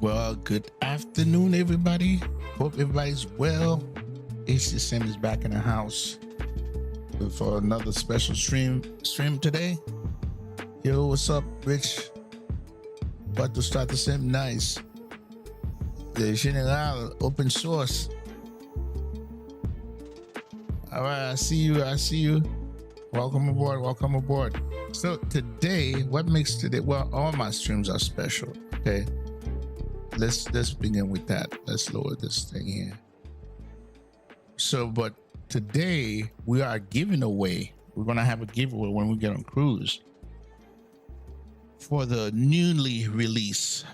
Well, good afternoon, everybody. Hope everybody's well. HDSIMS is back in the house for another special stream today. Yo, what's up, Rich? About to start the sim. Nice. The General open source. All right, I see you. Welcome aboard. So today, what makes today? Well, all my streams are special. Okay. Let's begin with that. Let's lower this thing here. So, but today we are giving away. We're gonna have a giveaway when we get on cruise for the newly released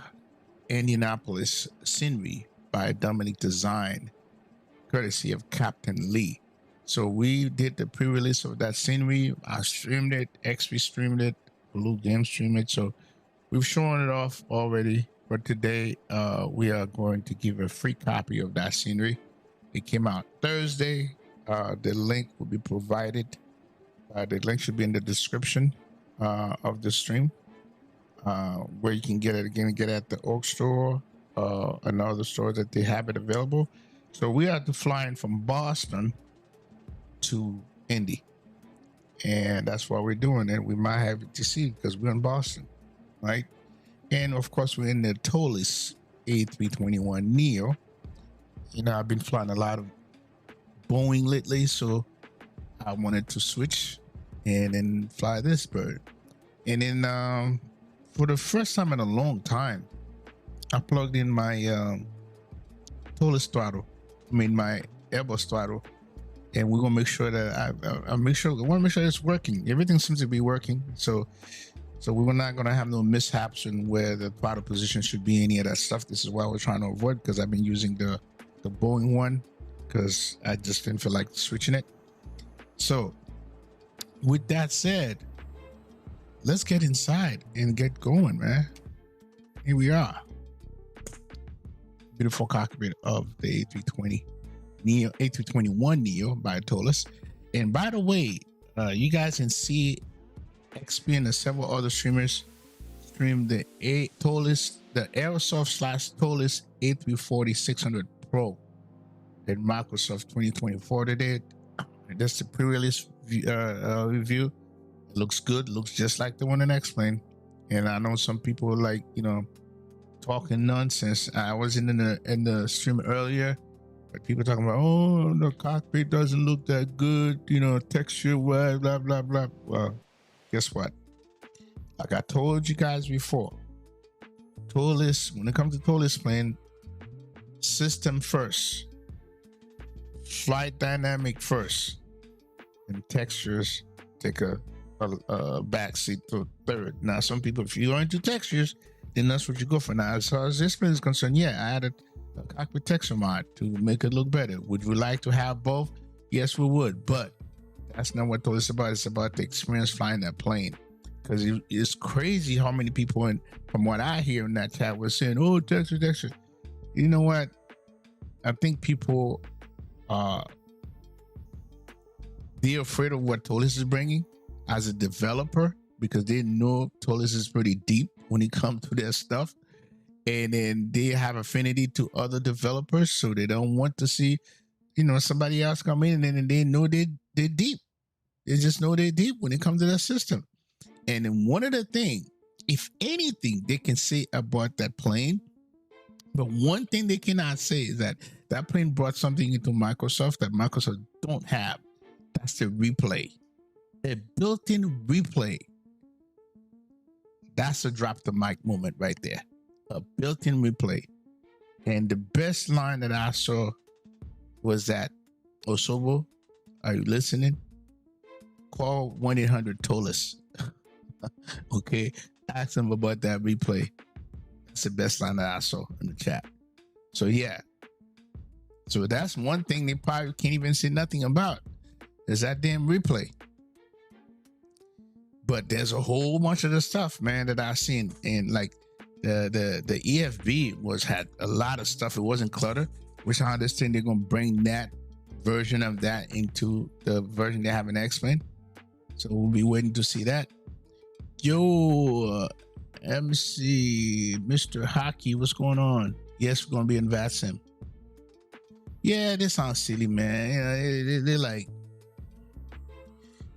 Indianapolis scenery by Dominic Design, courtesy of Captain Lee. So we did the pre-release of that scenery. I streamed it. XP streamed it. Blue Game streamed it. So we've shown it off already. But today, we are going to give a free copy of that scenery. It came out Thursday. The link will be provided. The link should be in the description of the stream, where you can get it again. Get it at the Oak Store and other stores that they have it available. So we are flying from Boston to Indy, and that's why we're doing it. We might have it to see because we're in Boston, right? And of course, we're in the Tolis A321neo. You know, I've been flying a lot of Boeing lately, so I wanted to switch and then fly this bird. And then for the first time in a long time, I plugged in my Tolis throttle. My Airbus throttle, and we're gonna make sure that I want to make sure it's working. Everything seems to be working, so we're not going to have no mishaps in where the throttle position should be, any of that stuff. This is why we're trying to avoid, because I've been using the Boeing one because I just didn't feel like switching it. So with that said, let's get inside and get going, man. Here we are. Beautiful cockpit of the A321neo by Tolis. And by the way, you guys can see XP and the several other streamers stream the Tolis, the Aerosoft/Tolis A340-600 Pro in Microsoft 2024 today. And that's the pre-release review. It looks good, looks just like the one in X-Plane. And I know some people like, talking nonsense. I was in the stream earlier, but people talking about, oh, the cockpit doesn't look that good, texture wise, blah blah blah. Well, guess what? Like I told you guys before, Tolis, when it comes to Tolis plane, system first, flight dynamic first, and textures take a backseat to third. Now, some people, if you're into textures, then that's what you go for. Now, as far as this plane is concerned, yeah, I added a cockpit texture mod to make it look better. Would we like to have both? Yes, we would, but that's not what Tolis is about. It's about the experience flying that plane. Because it's crazy how many people, and from what I hear in that chat, were saying, oh, texture. You know what? I think people, they're afraid of what Tolis is bringing as a developer, because they know Tolis is pretty deep when it comes to their stuff. And then they have affinity to other developers, so they don't want to see, somebody else come in, and then they know they're deep. They just know they're deep when it comes to their system. And then one of the things, if anything, they can say about that plane, but one thing they cannot say is that plane brought something into Microsoft that Microsoft don't have. That's the replay. A built-in replay. That's a drop the mic moment right there. A built-in replay. And the best line that I saw was that, Osobo, are you listening? Call 1-800-TOLIS. Okay, ask them about that replay. That's the best line that I saw in the chat. So yeah, so that's one thing they probably can't even say nothing about, is that damn replay. But there's a whole bunch of the stuff, man, that I've seen, and like the EFB had a lot of stuff. It wasn't clutter, which I understand they're gonna bring that version of that into the version they have in X-Plane. So we'll be waiting to see that. Yo, MC, Mr. Hockey, what's going on? Yes, we're gonna be in Vatsim. Yeah, this sounds silly, man. They're like,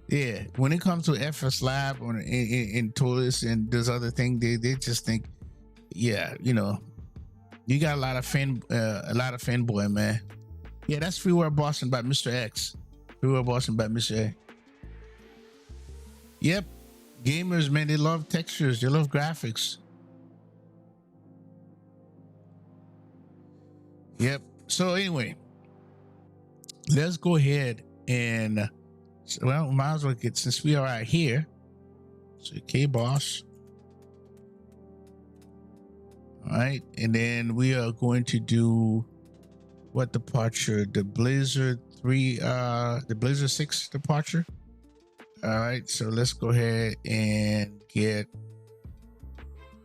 yeah. When it comes to FS Lab or in Taurus and this other thing, they just think, yeah, you got a lot of fanboy, man. Yeah, that's Freeware Boston by Mr. X. Freeware Boston by Mr. A. Yep. Gamers, man, they love textures, they love graphics. Yep. So anyway, let's go ahead and might as well get, since we are out here. So KBOS. All right, and then we are going to do what departure? The Blazer 3, the Blazer 6 departure. All right, so let's go ahead and get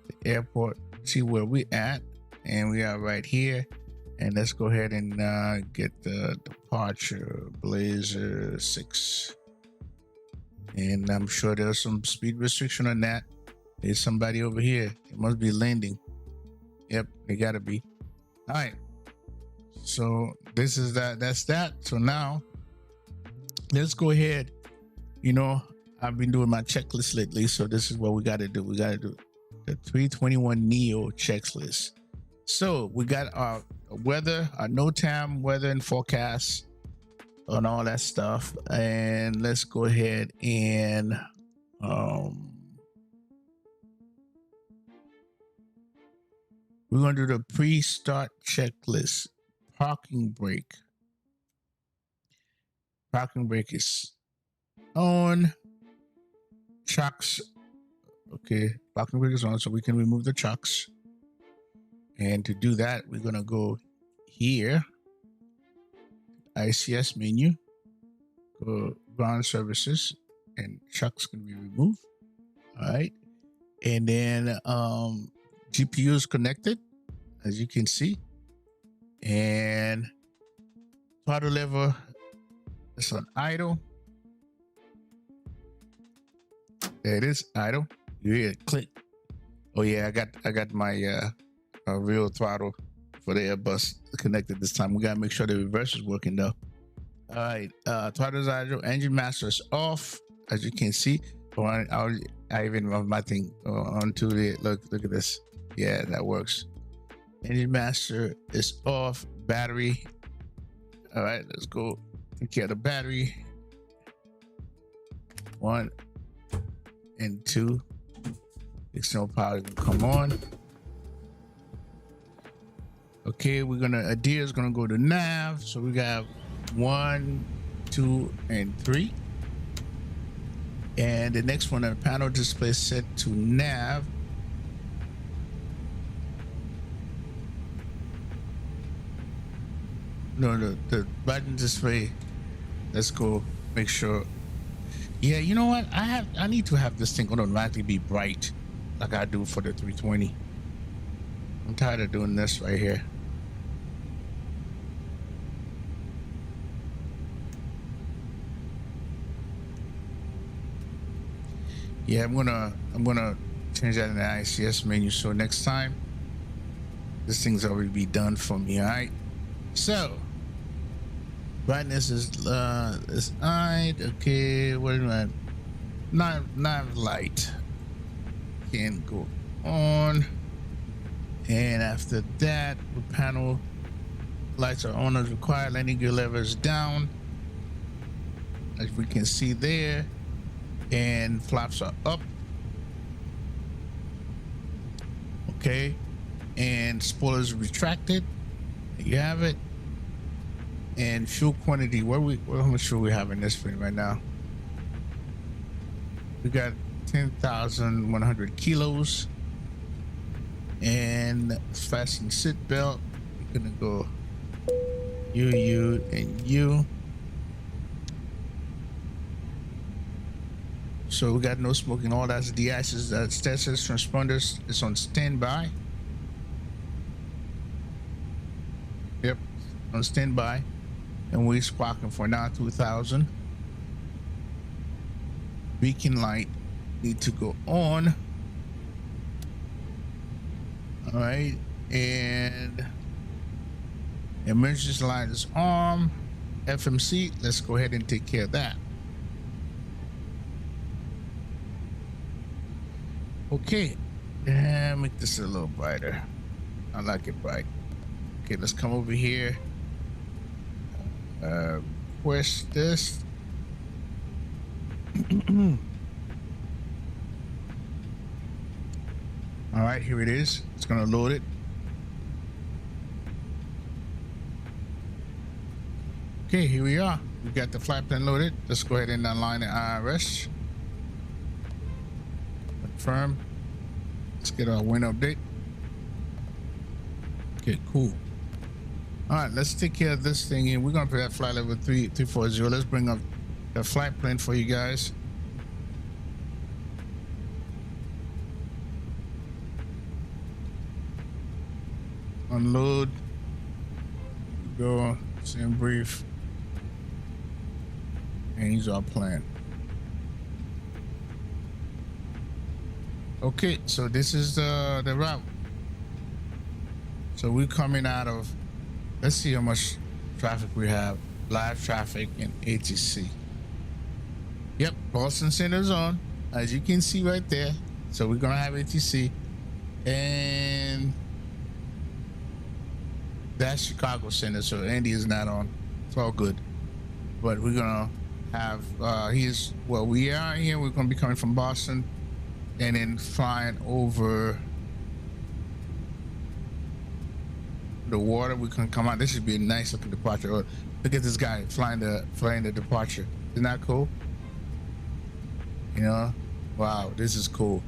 the airport, see where we at, and we are right here. And let's go ahead and get the departure, Blazer 6. And I'm sure there's some speed restriction on that. There's somebody over here. It must be landing. Yep, they gotta be. All right. So this is that. That's that. So now let's go ahead. I've been doing my checklist lately, so this is what we got to do. We got to do the 321 Neo checklist. So we got our weather, our NOTAM weather and forecast, and all that stuff. And let's go ahead and we're going to do the pre-start checklist. Parking brake. Parking brake is on. Chocks. Okay, parking brake is on, so we can remove the chocks. And to do that, we're going to go here. ICS menu. Go ground services. And chocks can be removed. All right. And then GPU is connected, as you can see. And throttle lever is on idle. There it is, idle. You hear it click. Oh yeah, I got my real throttle for the Airbus connected this time. We gotta make sure the reverse is working though. All right, throttle is idle. Engine master is off, as you can see. I even have my thing onto the look at this. Yeah, that works. Engine master is off. Battery. All right, let's go take care of the battery. 1 and 2. External power can come on. Okay, ADIR is gonna go to nav. So we got 1, 2, and 3. And the next one, the panel display set to nav. No, the button display. Let's go make sure. Yeah, you know what? I need to have this thing automatically be bright like I do for the 320. I'm tired of doing this right here. Yeah, I'm gonna change that in the ICS menu. So next time, this thing's already be done for me. All right. So brightness is alright. Okay, what am I? Not light. Can go on. And after that, the panel lights are on as required. Landing gear lever is down, as we can see there. And flaps are up. Okay, and spoilers retracted. There you have it. And fuel quantity. How much fuel we have in this thing right now? We got 10,100 kilos. And fasten seat belt. We're gonna go you, and you. So we got no smoking. All that's de-ices. Status transponders is on standby. Yep, on standby. And we're squawking for now 2,000. Beacon light need to go on. All right, and emergency line is on. FMC, let's go ahead and take care of that. Okay, and make this a little brighter. I like it bright. Okay, let's come over here. Request this. All right, here it is. It's gonna load it. Okay, here we are. We got the flight plan loaded. Let's go ahead and align the IRS. Confirm. Let's get our wind update. Okay, cool. All right, let's take care of this thing here. We're gonna put that flight level 340. Let's bring up the flight plan for you guys. Unload. Go. Send brief. And he's our plan. Okay, so this is the route. So we're coming out of, let's see how much traffic we have. Live traffic in ATC. Yep, Boston Center's on, as you can see right there. So we're gonna have ATC, and that's Chicago Center. So Andy is not on. It's all good. But we're gonna have we are here. We're gonna be coming from Boston, and then flying over the water. We can come out. This should be a nice looking departure. Look at this guy flying the departure. Isn't that cool? You know, wow, this is cool.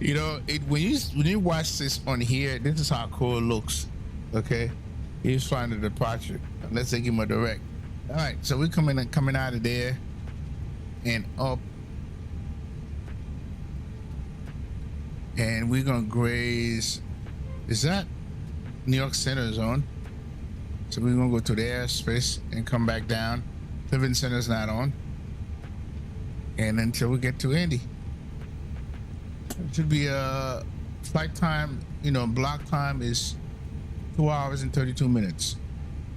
You know, when you watch this on here, this is how cool it looks. Okay, he's flying the departure. Let's take him a direct. All right, so we're coming out of there and up, and we're gonna graze. Is that New York Center zone? So we're gonna go to the airspace and come back down. Living Center's not on, and until we get to Indy, it should be a flight time. You know, block time is 2 hours and 32 minutes.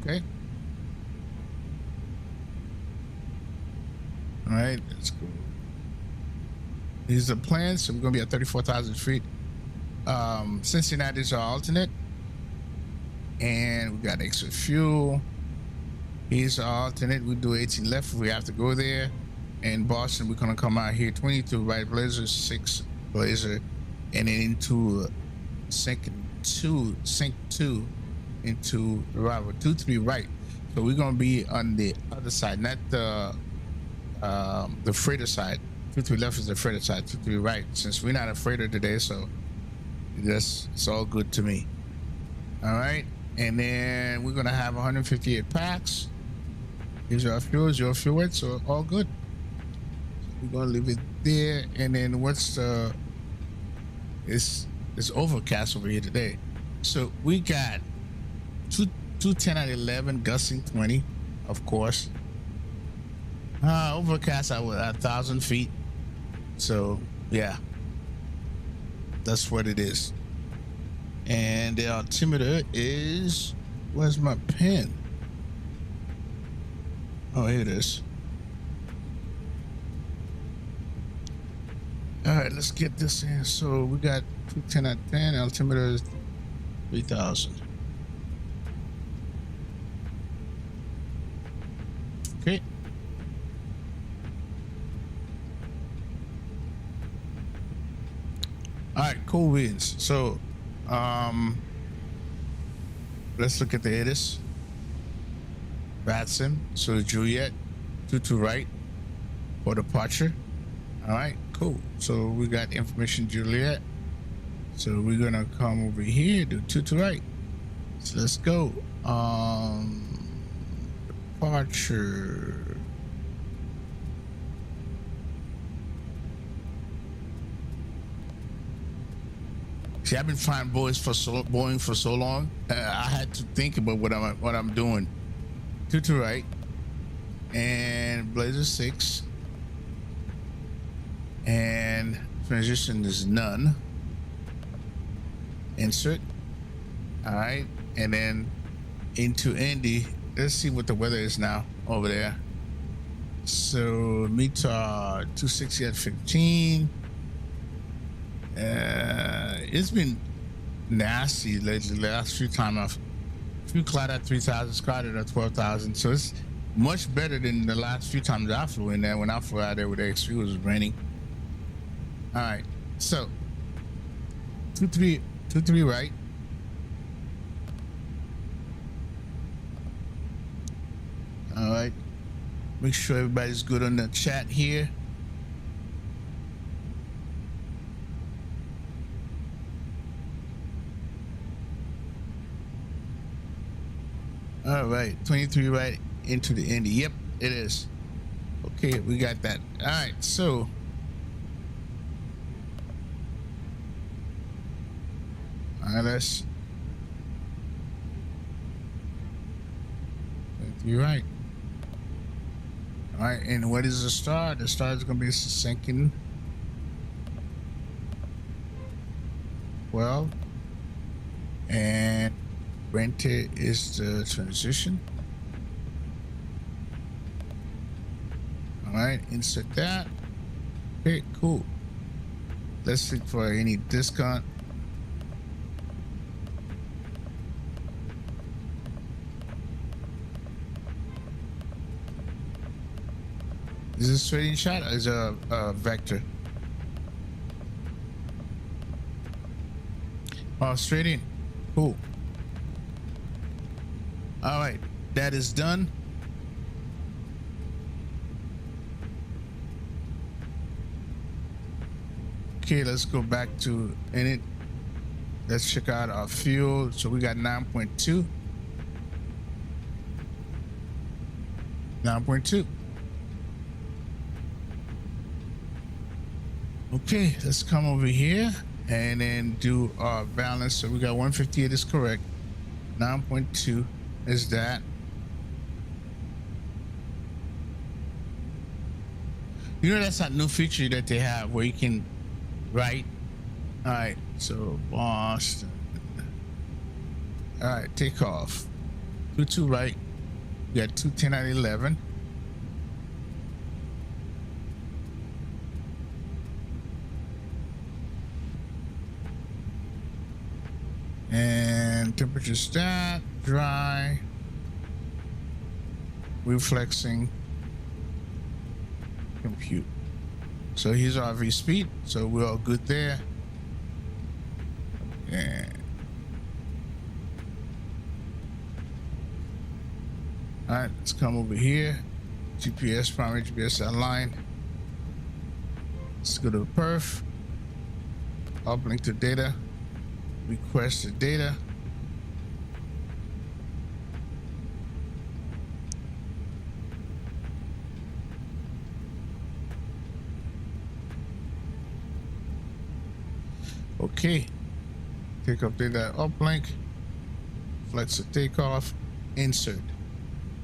Okay. All right, let's go. These are plans. So we're gonna be at 34,000 feet. Cincinnati's our alternate, and we got extra fuel. Here's our alternate. We do 18 left if we have to go there. And Boston, we're gonna come out here 22 right, Blazer 6 Blazer, and then into sync 2 into arrival 23 right. So we're gonna be on the other side, not the freighter side. 23 left is the freighter side, 23 right. Since we're not a freighter today, so it's all good to me. All right, and then we're gonna have 158 packs. Here's our fuels, your fuel weight, so all good. We're gonna leave it there, and then it's overcast over here today. So we got 210 at 11, gusting 20, of course. Overcast at 1,000 feet. So yeah, that's what it is. And the altimeter is, where's my pen? Oh, here it is. All right, let's get this in. So we got 210 at 10, altimeter is 3,000. Okay. All right, cool wins. So, let's look at the headers. Vatsim, so Juliet, 22 right for departure. All right, cool. So we got information Juliet. So we're gonna come over here, do 22 right. So let's go. Departure. See, I've been flying Boeing for so long. I had to think about what I'm doing. 22 right, and Blazer 6, and transition is none. insert. All right, and then into Indy. Let's see what the weather is now over there. So meter 260 at 15. It's been nasty lately. The last few times I've flew cloud at 3,000, clouded at 12,000. So it's much better than the last few times I flew in there. When I flew out there with the XP, it was raining. All right, so 23 right. All right, make sure everybody's good on the chat here. All right, 23 right into the Indy. Yep, it is. Okay, we got that. All right, so let's 23 right. All right, and what is the star? The star is going to be sinking. 12. And Rente is the transition. All right, insert that. Okay, cool. Let's look for any discount. Is this straight in shot or is it a vector? Oh, straight in. Cool. All right, that is done. Okay, let's go back to init. Let's check out our fuel. So we got 9.2. 9.2. Okay, let's come over here and then do our balance. So we got 158 is correct. 9.2 is that. You know, that's that new feature that they have where you can write. All right, so Boston. All right, take off. 22 right. We got 210 at 11. And temperature stat, dry, reflexing, compute. So here's our V speed. So we're all good there. And all right, let's come over here. GPS, primary GPS online. Let's go to perf. Uplink to data. Request the data. Okay. Take up data uplink. Flex the takeoff. Insert.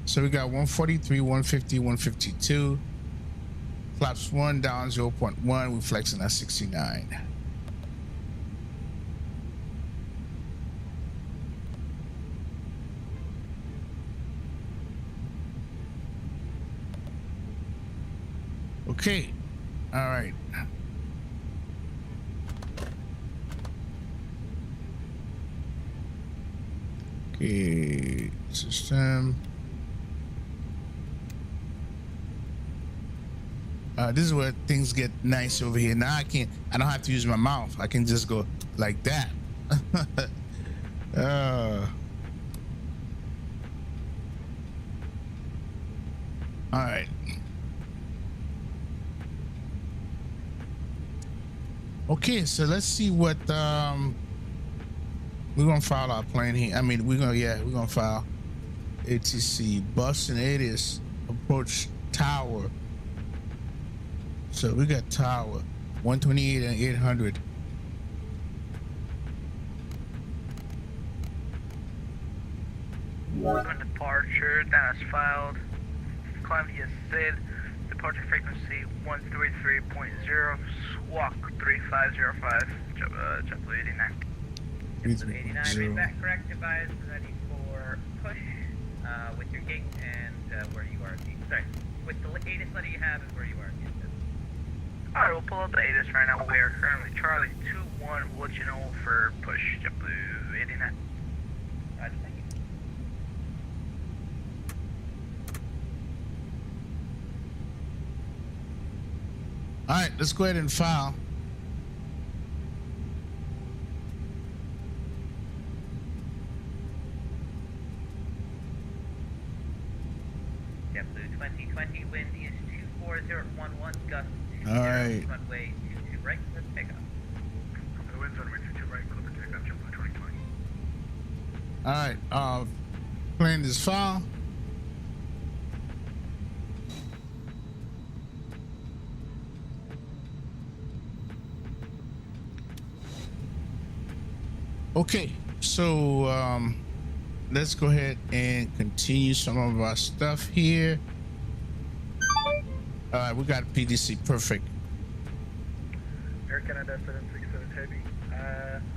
So we got 143, 150, 152. Flaps 1 down 0.1. We're flexing at 69. Okay, all right. Okay, system. This is where things get nice over here. Now I don't have to use my mouth. I can just go like that. All right. Okay, so let's see what we're gonna file our plane here. I mean, we're gonna file ATC Boston 80s approach tower. So we got tower 128 and 800. Departure that is filed. Climb via SID. Departure frequency 133.0. Squawk 3505. JetBlue 89. JetBlue 89, read back correct, advise, ready for push with your gate and where you are. Sorry, with the ATIS letter you have and where you are. Alright, we'll pull up the ATIS right now. We are currently Charlie 2-1. We'll let you know for push JetBlue 89. Thank you. All right, let's go ahead and file. JetBlue 2020, wind is 24011, gust 20, All right. runway 22 right, let's take off. The wind's runway 22 right, clear for takeoff, JetBlue 2020. All right, playing this file. Okay, so let's go ahead and continue some of our stuff here. All right, we got PDC, perfect. Air Canada 767 Heavy.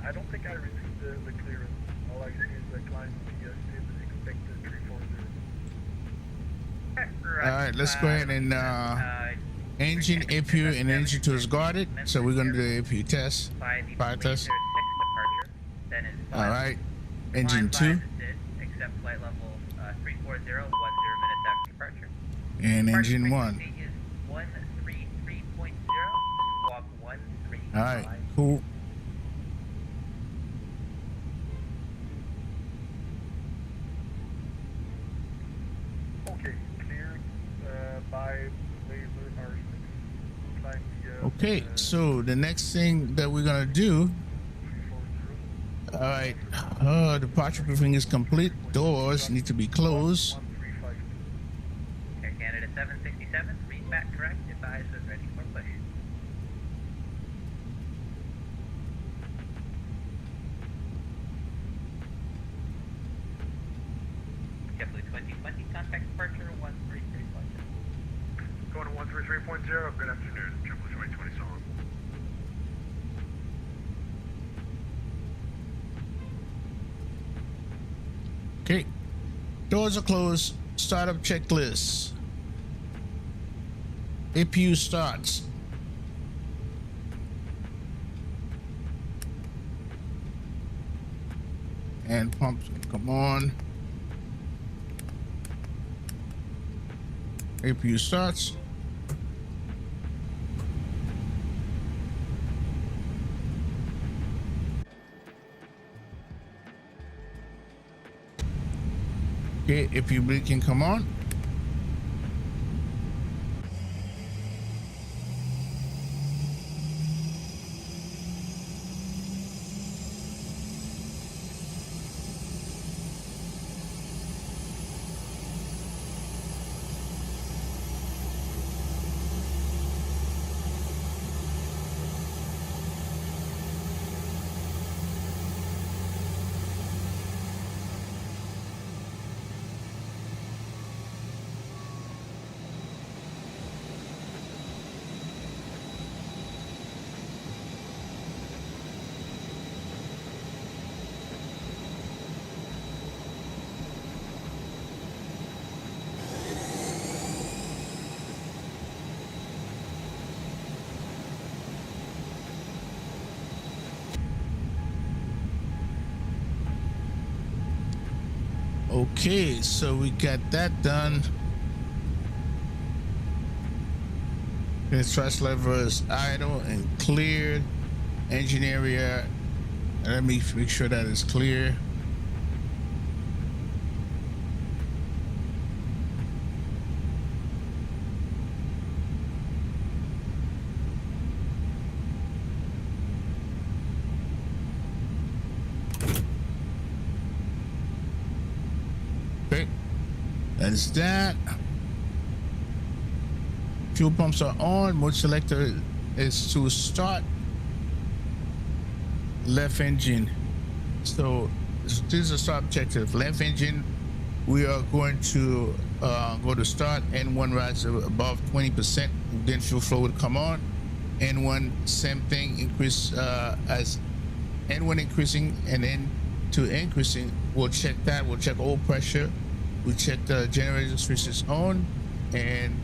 I don't think I received the clearance. All I see is the climb via SID expected 340. All right, let's go ahead and engine APU and engine 2 is guarded, so we're gonna do the APU test. Fire test. All right, engine 2 accept flight level 340, 10 minutes after departure. and engine 1. Is 133.0, walk 135. All right, cool. Okay, cleared by laser R6. Climb via Okay, so the next thing that we're gonna do. 340. All right, departure briefing is complete. Doors need to be closed. 1352. Air Canada 767, read back correct, advise is ready for push. JetBlue 2020, contact departure 133.0. Going to 133.0. Good afternoon, JetBlue 2020 Solid. Okay, doors are closed. Startup checklist. APU starts. And pumps come on. APU starts. Okay, APU bleed can come on. Okay, so we got that done. The thrust lever is idle and cleared. Engine area, let me make sure that is clear. Okay, that is that. Fuel pumps are on. Mode selector is to start. Left engine. So this is a start objective. Left engine, we are going to go to start. N1 rise above 20%. Then fuel flow would come on. N1, same thing, increase as N1 increasing, and then to increasing, we'll check that. We'll check oil pressure. We check the generator switches on, and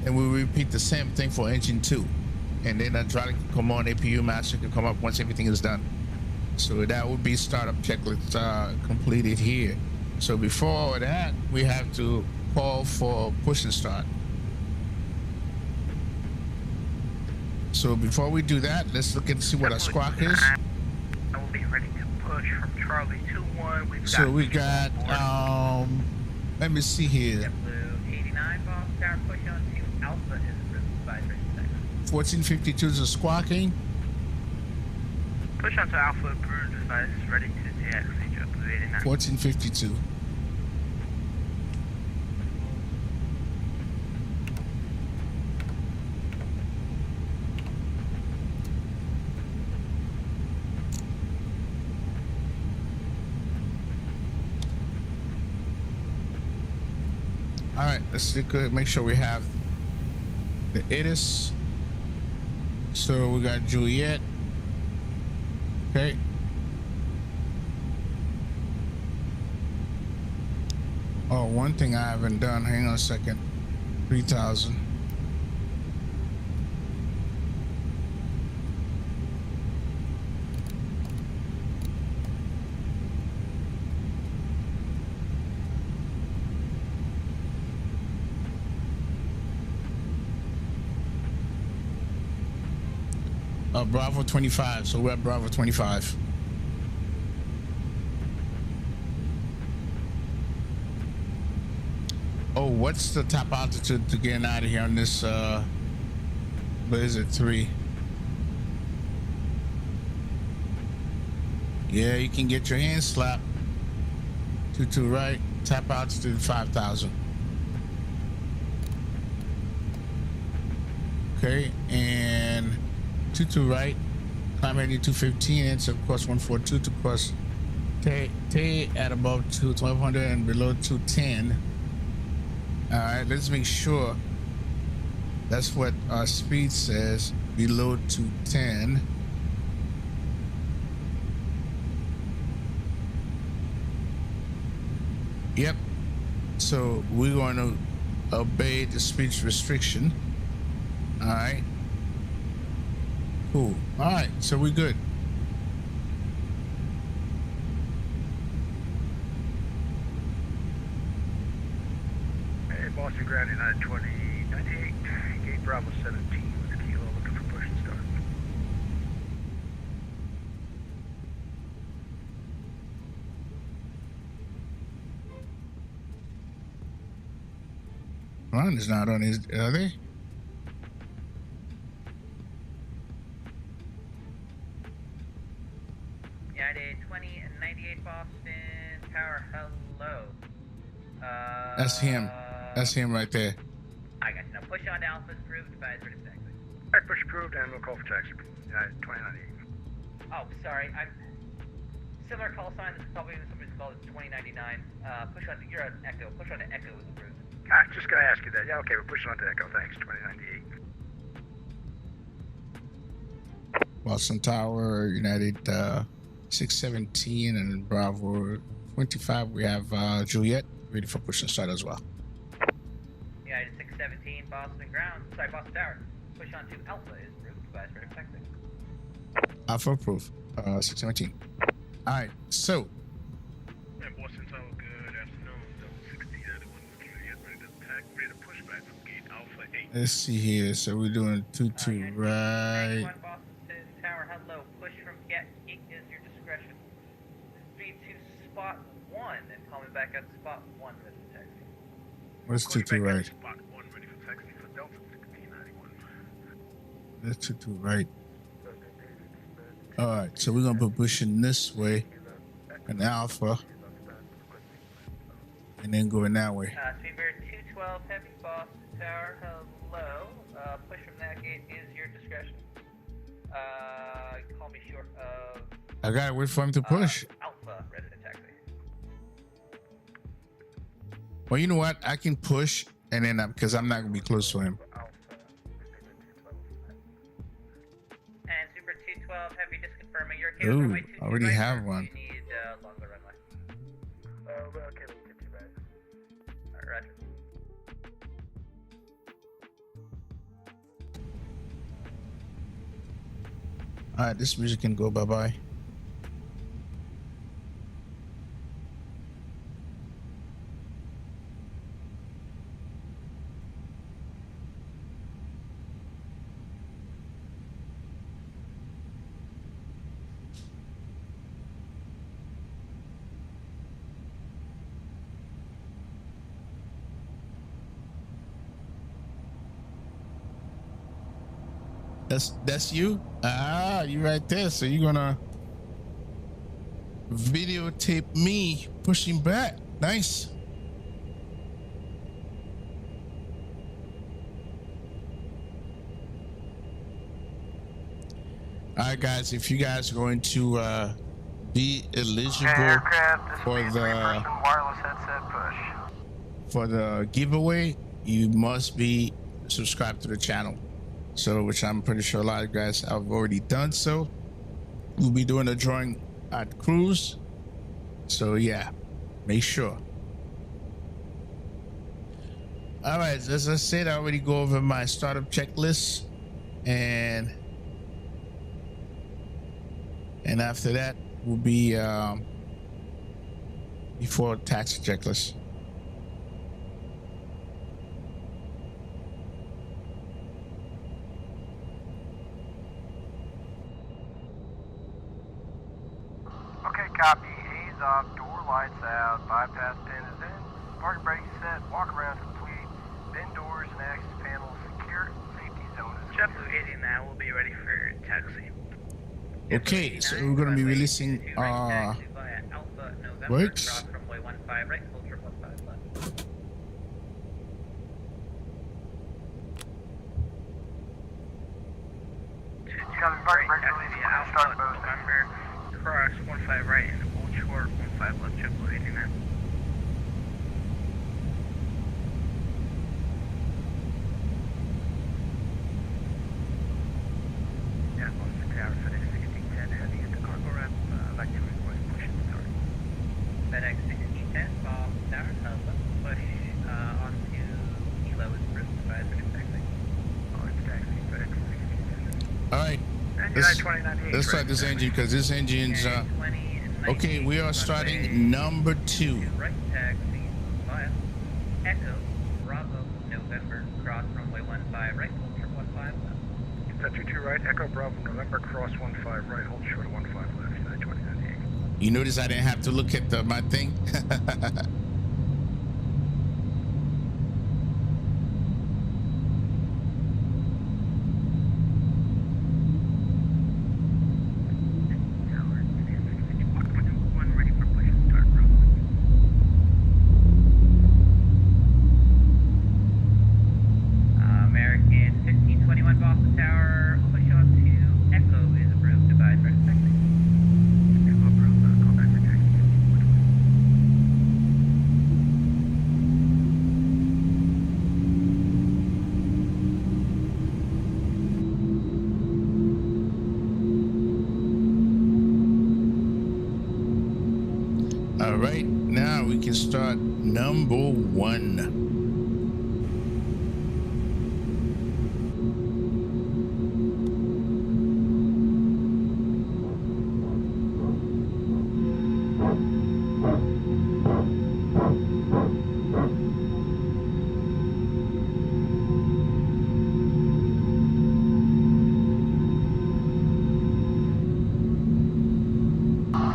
we repeat the same thing for engine 2. And then hydraulic can come on, APU master can come up once everything is done. So that would be startup checklist completed here. So before that, we have to call for push and start. So before we do that, let's look and see what our squawk is. I will be ready to push from Charlie 2-1. So we got, let me see here. JetBlue 89 boss tower, push on to Alpha is approved by 30 seconds. 1452 is a squawking. Push on to Alpha approved device, ready to taxi, JetBlue 89. 1452. All right, let's make sure we have the ITIS. So we got Juliet. Okay. Oh, one thing I haven't done. Hang on a second. 3,000. Bravo 25. So we're at Bravo 25. Oh, what's the top altitude to getting out of here on this what is it, 3? Yeah, you can get your hand slapped. 22 right, top altitude 5,000. Okay, and 22 right, climb heading 215, and so course 142 to course T at above 1200 and below 210. All right, let's make sure that's what our speed says, below 210. Yep, so we're going to obey the speed restriction. All right. Cool. All right, so we're good. Hey, Boston Ground United 2098, Gate Bravo 17 with Kilo looking for push and start. Ron is not on his, are they? United 20 and 98 Boston Tower, hello. That's him. That's him right there. I got you. Now push on to Alpha's approved device, ready to taxi. Alright, push approved and we'll call for taxi. United 2098. Oh, sorry. I'm similar call sign. This is probably somebody's called 2099. Push on. You're on Echo. Push on to Echo is approved. I was just gonna ask you that. Yeah, okay, we're pushing on to Echo. Thanks, 2098. Boston Tower, United 617, and Bravo 25. We have Juliet ready for push and start as well. United 617, Boston ground. Sorry, Boston Tower. Push on to Alpha is approved. Device ready to taxi. Alpha approved. 617. All right, so Man, Boston Tower, good afternoon. 1691 Juliet, ready to push back from Gate Alpha 8. let's see here. So we're doing 22 right. 91 Boston Tower, hello. Push from Gate is your discretion. Speed to spot 1 and call me back at spot 1 ready to taxi. What's 22 right? Spot 1 ready for taxi for Delta 1691. That's 22 right. All right, so we're gonna put pushing this way, an Alpha, and then going that way. Speedbird 212 Heavy Boston Tower, hello. Push from that gate is your discretion. Call me short of I gotta wait for him to push. Alpha ready to taxi. Well, you know what? I can push, and then because I'm not gonna be close to him. And Super 212 Heavy, just confirming your okay with Ooh, runway 22 already right, have or do one. you need longer runway? We're okay with 22 right. Alright, roger. All right, this music can go bye-bye. That's you? Ah, you right there. So you're gonna videotape me pushing back. Nice. All right, guys, if you guys are going to be eligible for the wireless headset push. for the giveaway, you must be subscribed to the channel. So, which I'm pretty sure a lot of guys have already done so. We'll be doing a drawing at cruise. So yeah, make sure. All right, as I said, I already go over my startup checklist, and after that will be before tax checklist. Okay, copy. A's off, door lights out, bypass pin is in, parking brake set, walk around complete, bin doors and access panels secure, safety zone is JetBlue 80 now will be ready for taxi. Okay, so we're gonna be releasing works. Runway 15 right, hold short 15 left. Alpha November, cross 15 right and hold short 15 left, JetBlue 80 now. Yeah, Boston Tower, FedEx 1610 heading into cargo wrap, like to request push and start. FedEx 1610, Boston Tower, Alpha, push onto Kilo is approved, advisor to taxi. Oh, it's taxi, FedEx 1610. All right, let's start this engine because this engine's okay. We are starting number 2. Right taxi via Echo Bravo November cross runway 15 right, hold short 15 left. Center 2 right, Echo Bravo, November, cross 15 right, hold short 15 left, 2988. You notice I didn't have to look at my thing. Ready for push and start, Bravo. American 1521 Boston Tower, push on to Echo is approved, advisor to taxi. Echo approved, call back for taxi 1521. All right, now we can start number 1.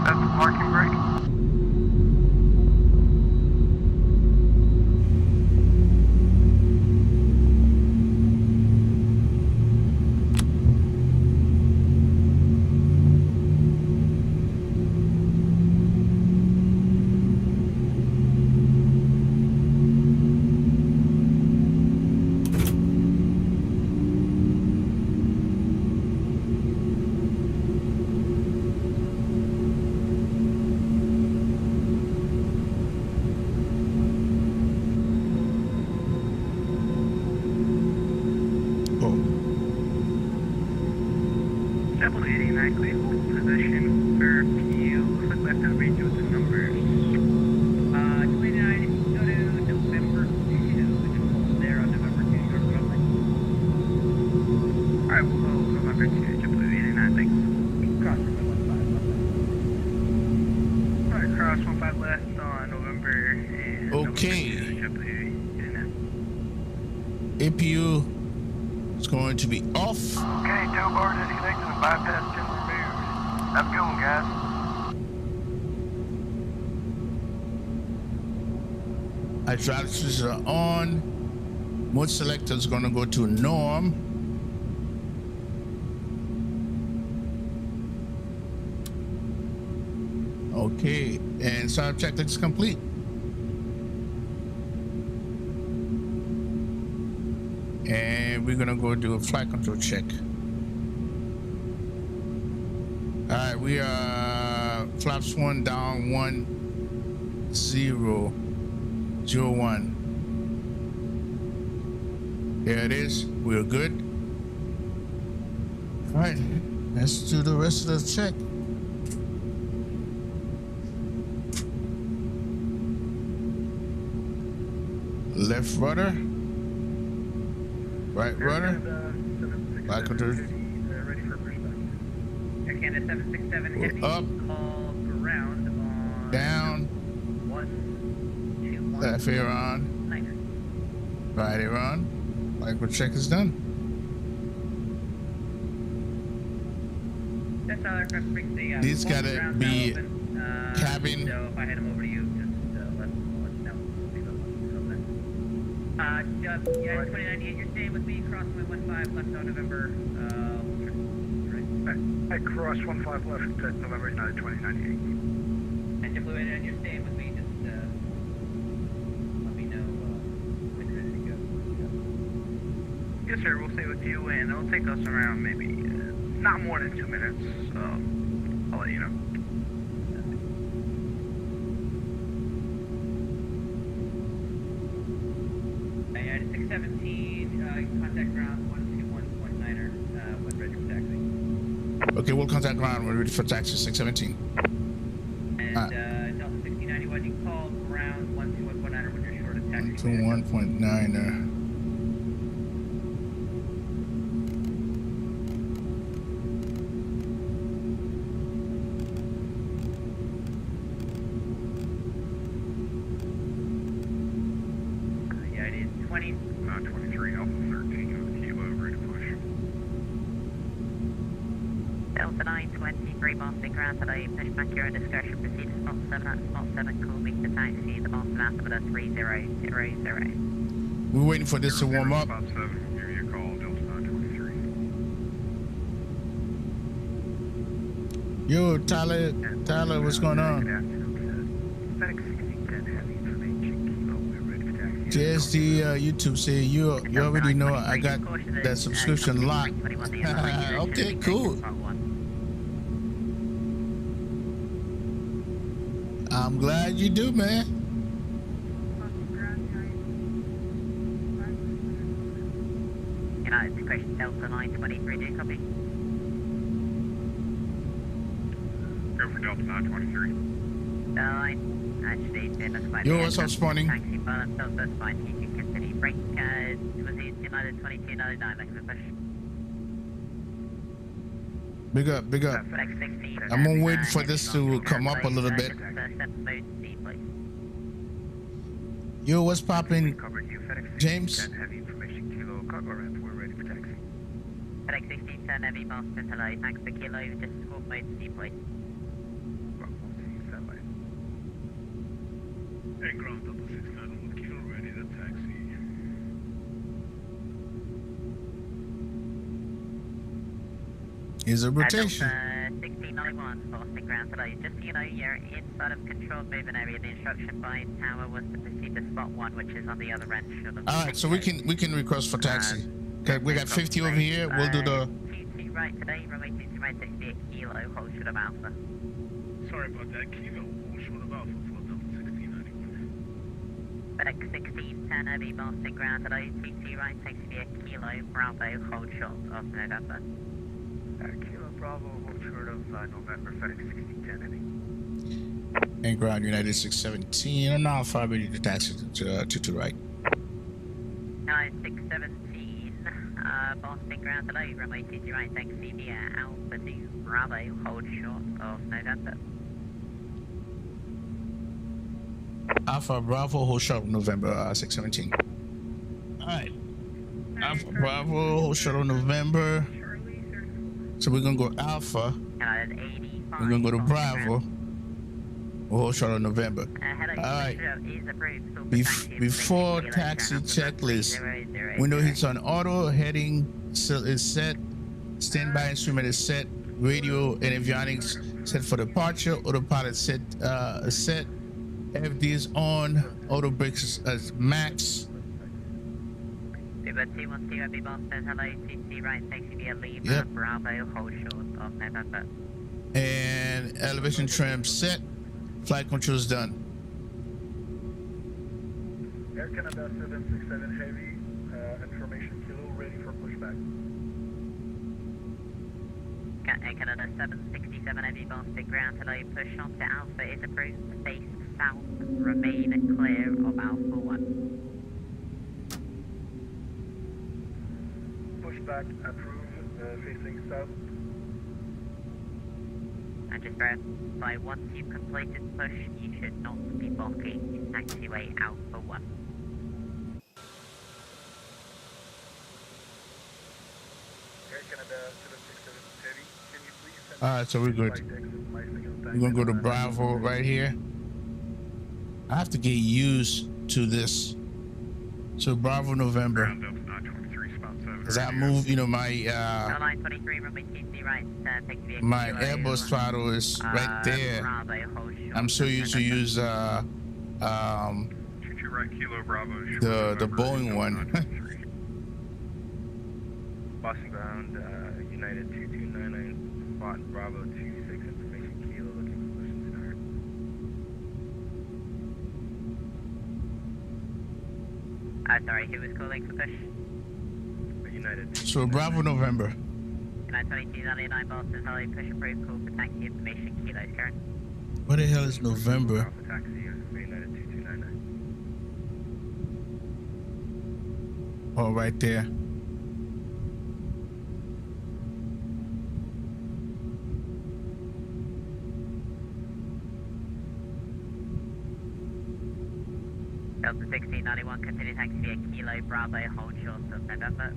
That's the parking brake. Oh, JetBlue 89, clear hold position cross 15 left on November. And Okay. November 2, APU is going to be off. Okay, tow bar disconnected and bypass pin removed. Have a good one, guys. Hydraulic switches are on. Mode selector is going to go to norm. Okay, and startup checklist is complete. And we're gonna go do a flight control check. All right, we are flaps 1 down 1001. There it is. We're good. All right, let's do the rest of the check. Left rudder, right rudder, right control. ready for perspective. Air Canada 767 Heavy, Up, call ground on down, 121. left air on, right air on. Flight control check is done. That's all aircraft frequency. These gotta be cabin. So if I head them over to you, just let us know. Yeah, 2098, you're staying with me, crosswind 15 left on November, right. Hey, cross 15 left at November United 2098. And you're fluid and you're staying with me, just let me know when you're ready to go. Yes, sir, we'll stay with you, and it'll take us around maybe not more than 2 minutes. I'll let you know. United 617, contact ground 121.9er, when ready for taxi. Okay, we'll contact ground. We're ready for taxi 617. And Delta 1691, you can call ground 121.9er when you're short of taxi. 121.9er. United 20. 23, Alpha 13, kilo, ready to push. Delta 923, Boston ground today, push back your discretion, proceed to spot 7 at spot 7, call me to taxi, the Boston altimeter 3000. We're waiting for this to warm up. Spot 7, give you a call, Delta 923. Yo, Tyler, what's going on? FedEx 1610 Heavy information, kilo, we're ready for taxi. JSD YouTube say you already know I got that subscription locked. Okay, cool. I'm glad you do, man. United discretion, Delta 923, do you copy? Go for Delta 923. Actually, that's fine. Yo, what's up, spawning? Taxi balance, that's fine. You can continue. Break, was it United 2299, like the push? Big up, big up. FedEx 16. I'm gonna wait for this to come up a little bit. Yo, what's poppin', James? Heavy information, kilo, cargo ramp, we're ready for taxi. FedEx 1610 Heavy, Boston, hello. Thanks for kilo, just squawk mode, deploy. Hey, ground Delta 691, kilo, ready to taxi. Is a rotation. 1691, Boston ground today. Just so you know, you're inside of controlled movement area. The instruction by tower was to proceed to spot 1, which is on the other end. All right, so we can request for taxi. Okay, we got 50 over here. We'll do the. 22 right today, runway 22 right, 60 a kilo, hold short of Alpha. Sorry about that, kilo, hold short of Alpha, for Delta 1691. FedEx 1610 Heavy, Boston ground today. 22 right, 60 a kilo, Bravo, hold short of November. Kilo Bravo, hold short of November, FedEx 1610 Heavy. And ground United 617. And now far ready to taxi to right. 9617, Boston ground today, runway 22 right, taxi via Alpha 2, Bravo, hold short of November. Alpha Bravo, hold short November 617. All right. Alpha Bravo, hold short on November. So we're gonna go Alpha. We're gonna go to Bravo. We'll hold short on November. All right. Before taxi checklist, window hits on auto, heading is set, standby instrument is set, radio and avionics set for departure, autopilot set, FD is on, auto brakes as max. Yep. Bravo, hold short of November. And elevation trim set, flight controls done. Air Canada 767 Heavy, information kilo, ready for pushback. Air Canada 767 Heavy, Boston ground, hello, push on to Alpha is approved, face south, remain clear of Alpha 1. Pushback approved, facing south. And just verify, once you've completed push, you should not be blocking taxiway Alpha 1. Air Canada 767 Heavy, can you please send All right, so we're good. We're gonna go to Bravo right here. I have to get used to this. So Bravo November. As I move, you know, my line 23, runway 23 right, take the my Airbus throttle is right there. Bravo, hold short. I'm so used to use right, Kilo Bravo, the Boeing one. Boston ground, United 2299, spot Bravo 26, information Kilo, looking for position center. Sorry, who was calling for push? United. So Bravo November. United 2299 Boston, hello, push approved, call for taxi information, Kilo's current. What the hell is November? Alpha taxi, United 2299. Oh, right there. Delta 1691, continue taxi via Kilo Bravo, hold short of November.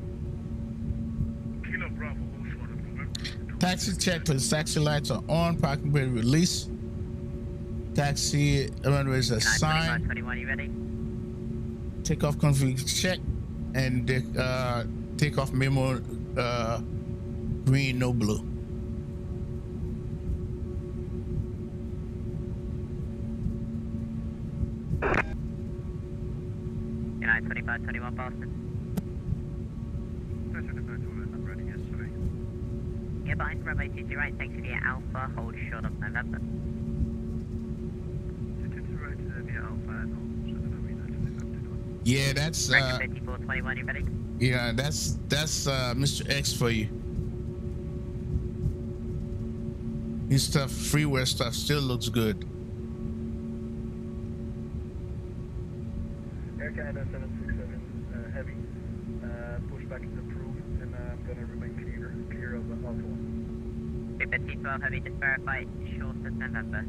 Kilo Bravo, hold short of November. Taxi checklist. Taxi lights are on. Parking brake release. Taxi runway is assigned. 21, you ready? Takeoff config check. And takeoff memo green, no blue. United 2521 Boston. Yeah, behind runway 22 right, taxi via Alpha, hold short of November. Yeah, that's 5421, you ready? yeah, that's Mr. X for you. His stuff, freeware stuff, still looks good. Air Canada 767 Heavy, pushback is approved, and I'm going to remain clear of the Alpha 1. 1512 Heavy, just verify short of November.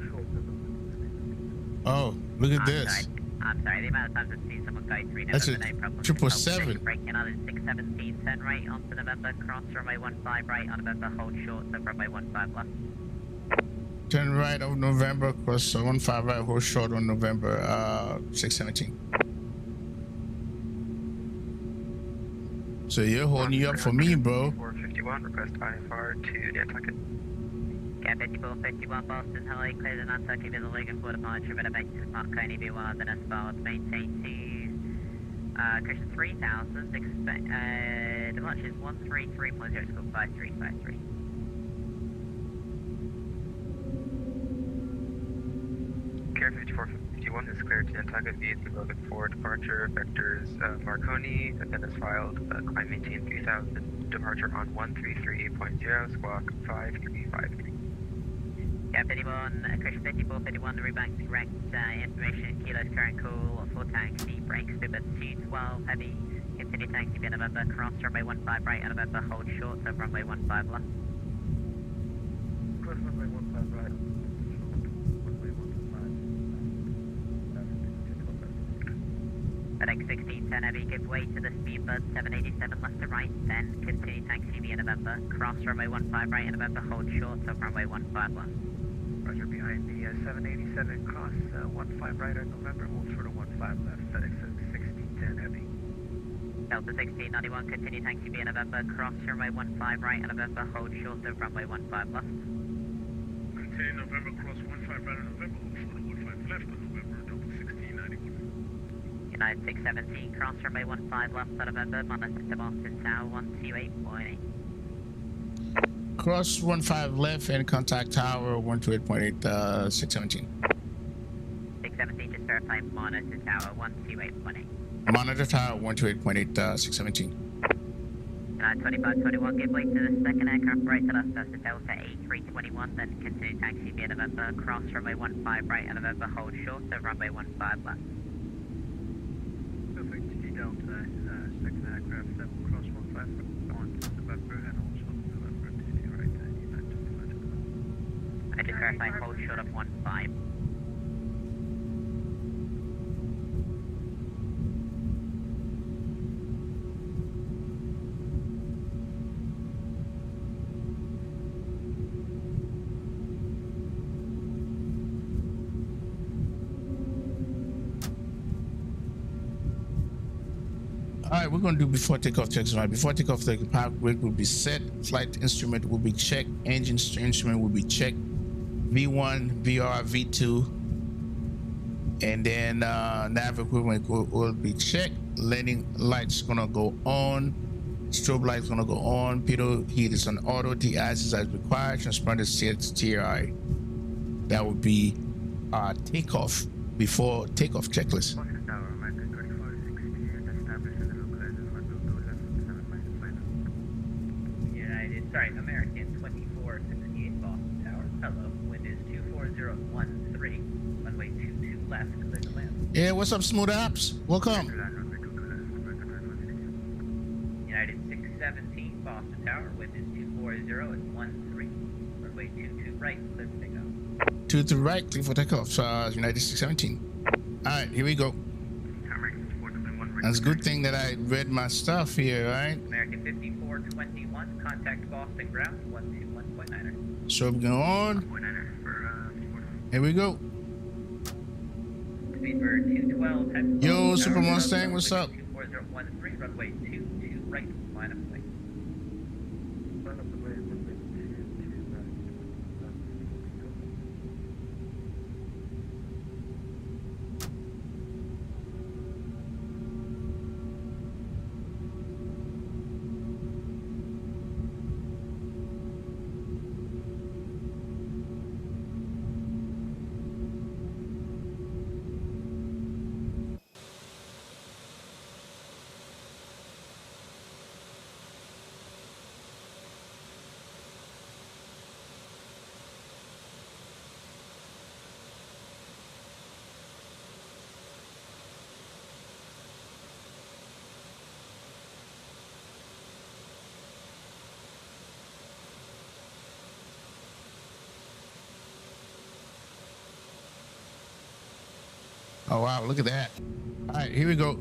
Short of Oh, look at this. Sorry. I'm sorry, the amount of times I've seen someone go through That's November, a no problem. 777. Breaking out in 617, turn right onto November, cross runway 15 right on November, hold short of runway 15 left. Turn right of November, cross 15 right, hold short on November 617. So you're holding you up for me, bro. 451, request IFR to Nantucket. Cap 5451 Boston, hello, clear the Nantucket with a Logan for departure, but about to Marconi B1, then S-Bar, maintain to Christian 3000, departure is 133.0, score 5353. Care 5451 is cleared to Nantucket via the Logan 4 departure, vectors Marconi, attendance filed, climb maintain 3000, departure on 133.0, squawk 5353. Cap 51, Christian 5451, rebank direct information, Kilo's current call for taxi, brakes to 212, heavy, continue taxi via November, cross runway 15 right on November, hold short of runway 15 left. Cross runway 15 right. Runway 15. FedEx 1610 Heavy, give way to the Speedbird 787 left to right, then continue taxi via November, cross runway 15 right in November, hold short of runway 15 left. Roger, behind the 787, cross 15 right on November, hold short of 15 left, FedEx 1610 Heavy. Delta 1691, continue taxi via November, cross runway 15 right in November, hold short of runway 15 left. Continue November, cross 15 right on November, hold short of 15 left on November, Delta 1691. United 617, cross runway 15 left on November, monitor to Boston Tower 128.8. Cross 15 left and contact tower 128.8, 617. 617, just verify monitor tower 128.8. Monitor tower 128.8, 617. United 2521, give way to the second aircraft right to left, that's the Delta A321, then continue taxi via November, cross runway 15 right on November, hold short of runway 15 left. Perfect, G Delta, second aircraft, 7 cross 15 on November and also November, continue right to United 2521. I just verified hold short of 15. All right, we're going to do before takeoff checks. Right, before takeoff, the power brake will be set, flight instrument will be checked, engine instrument will be checked, V1, VR, V2, and then nav equipment will be checked. Landing lights gonna go on, strobe lights gonna go on, pitot heat is on auto, de-ices as required, transponder set to TRI. That would be takeoff before takeoff checklist. Sorry, American 2468 Boston Tower. Hello, wind is 24013, runway 22 left, clear to land. Yeah, what's up, Smooth Apps? Welcome. United 617 Boston Tower, wind is 24013, runway 22 right, clear to take off. 23 right, clear for takeoff. United 617. All right, here we go. That's a good thing that I read my stuff here, right? American 5421, contact Boston ground 121.9er. So we're going on. Here we go. Speedbird 212. Yo, Super Mustang, what's up? 24013, runway 22 right, line of sight. Oh, wow, look at that. All right, here we go.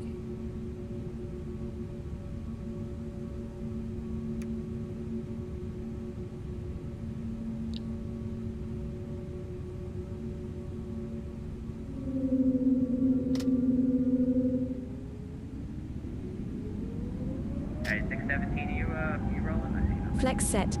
Alright, 617, you rolling? I see you. Flex set.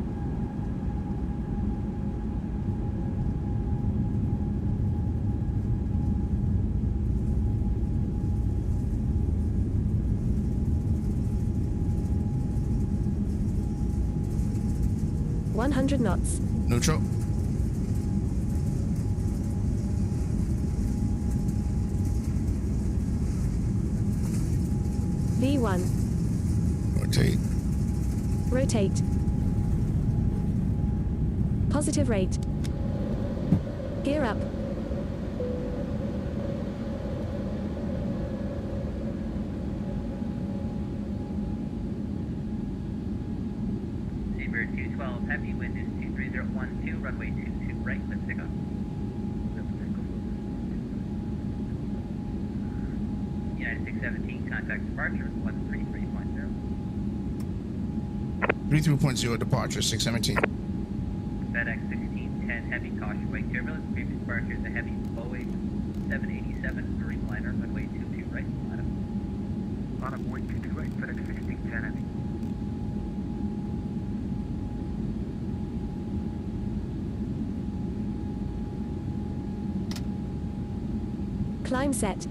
$100 knots. Neutral. V1. Rotate. Rotate. Positive rate. Gear up. Seabird 212, heavy wind is 23012, runway 22 right, let's take off. United 617, contact departure, 133.0. 33.0 departure, 617. FedEx 1610, heavy caution, wake turbulence, previous departure is a heavy Boeing 787 Dreamliner, runway 22 right, Adam. Bottom Boeing 22 right, FedEx 1610 heavy. Climb set.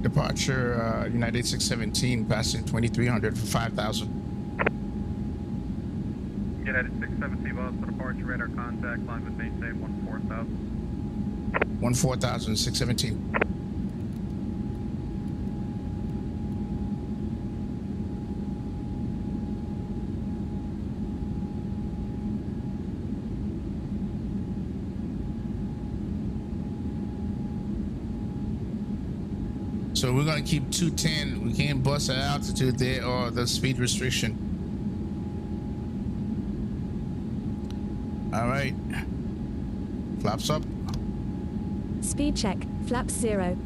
Departure, United 617, passing 2300 for 5,000. United 617, boss for departure, radar contact, climb and maintain 14,000. 14,000, 617. So we're gonna keep 210. We can't bust at altitude there or the speed restriction. All right. Flaps up. Speed check. Flaps 0.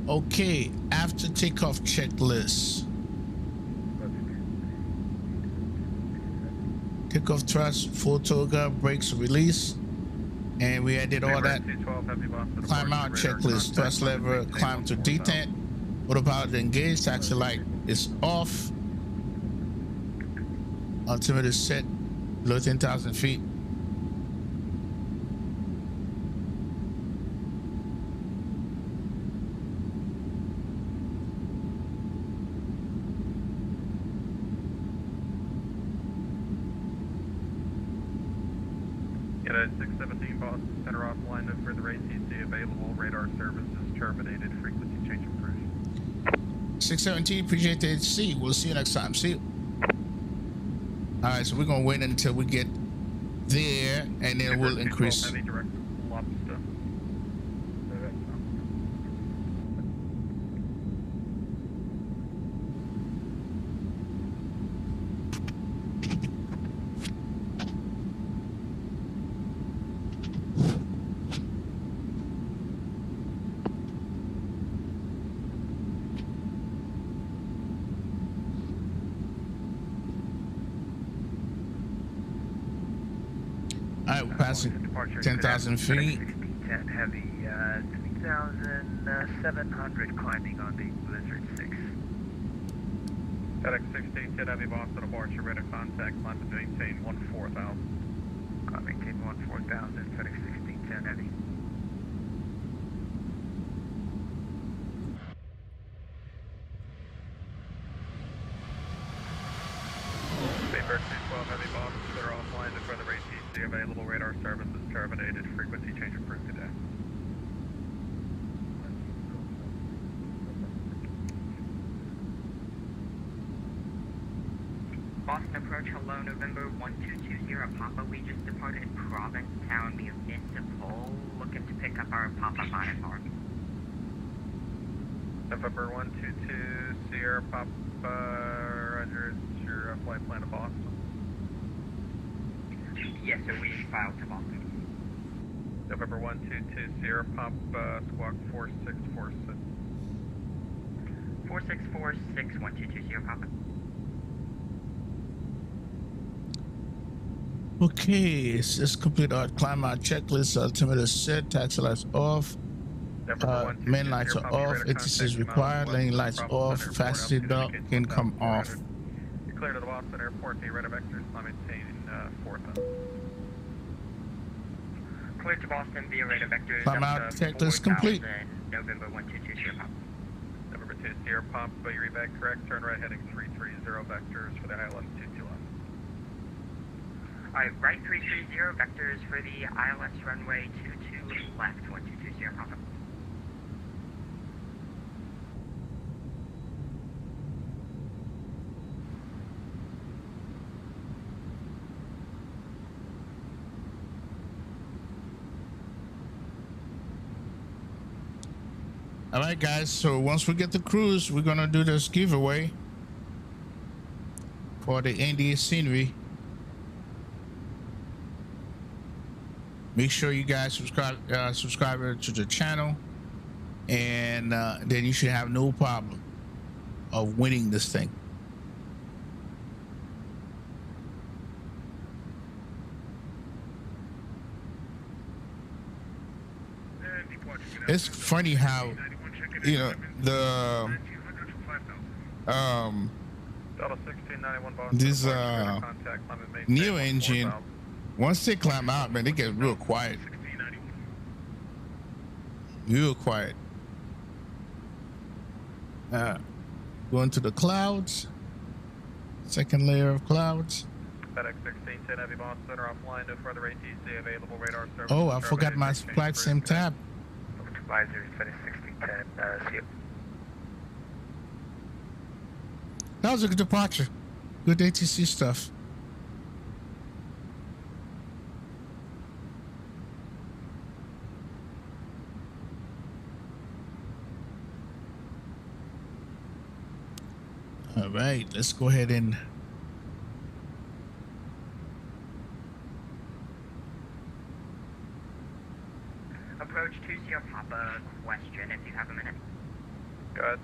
Okay, after takeoff checklist. Takeoff thrust, full toga, brakes release. And we did all that. Climb out checklist, thrust lever, climb to detent. Autopilot engaged, taxi light is off. Altimeter is set below 10,000 feet. United 617, Boston Center offline, no further ATC available, radar services terminated, frequency change approved. 617, appreciate the HC. We'll see you next time. See you. All right, so we're gonna wait until we get there, and then we'll increase. Heavy direct lobster. All right, we're passing 10,000 feet. 1610 heavy, 3,700 climbing on the Blizzard 6. FedEx 1610 heavy, Boston departure, radar contact, climb and maintain 14,000. Maintain 14,000, FedEx 1610 heavy. Saber 212 heavy, Boston Center offline, no further ATC available, radar services terminated, frequency change approved today. Boston approach, hello, November 1220 Papa. We just departed Provincetown Municipal, looking to pick up our Papa Monitor. November 122 Sierra Papa, Roger, your flight plan to Boston. Yes, sir, we filed to Boston. November 122 Sierra Papa, squawk 4646. 46461220, Papa. Okay, it's just complete our climb out checklist. Altimeter set, taxi lights off. Main lights are off. ATC is required. Lane lights off. Fastest duck can come off. You're clear to the Boston Airport. Be radar vectors. Climb maintain 4,000. Clear to Boston via radar vectors. Climb out checklist complete. November 1220, Papa. November 2 Sierra Pump. Your back correct. Turn right heading 330 vectors for the ILS 22 left. Alright, right 330 vectors for the ILS runway 22 left 1220, Papa. All right, guys. So once we get the cruise, we're gonna do this giveaway for the Indy scenery. Make sure you guys subscribe to the channel, and then you should have no problem of winning this thing. It's funny how, you know, the this new engine, once they climb out, man, they get real quiet. Real quiet. Going to the clouds. Second layer of clouds. FedEx 1610 Heavy Boston are offline. No further ATC available. Radar service. Oh, I forgot my flight sim tab. Advisory FedEx 1610. See you. That was a good departure. Good ATC stuff. All right, let's go ahead and approach to Sierra Papa question if you have a minute. Go ahead.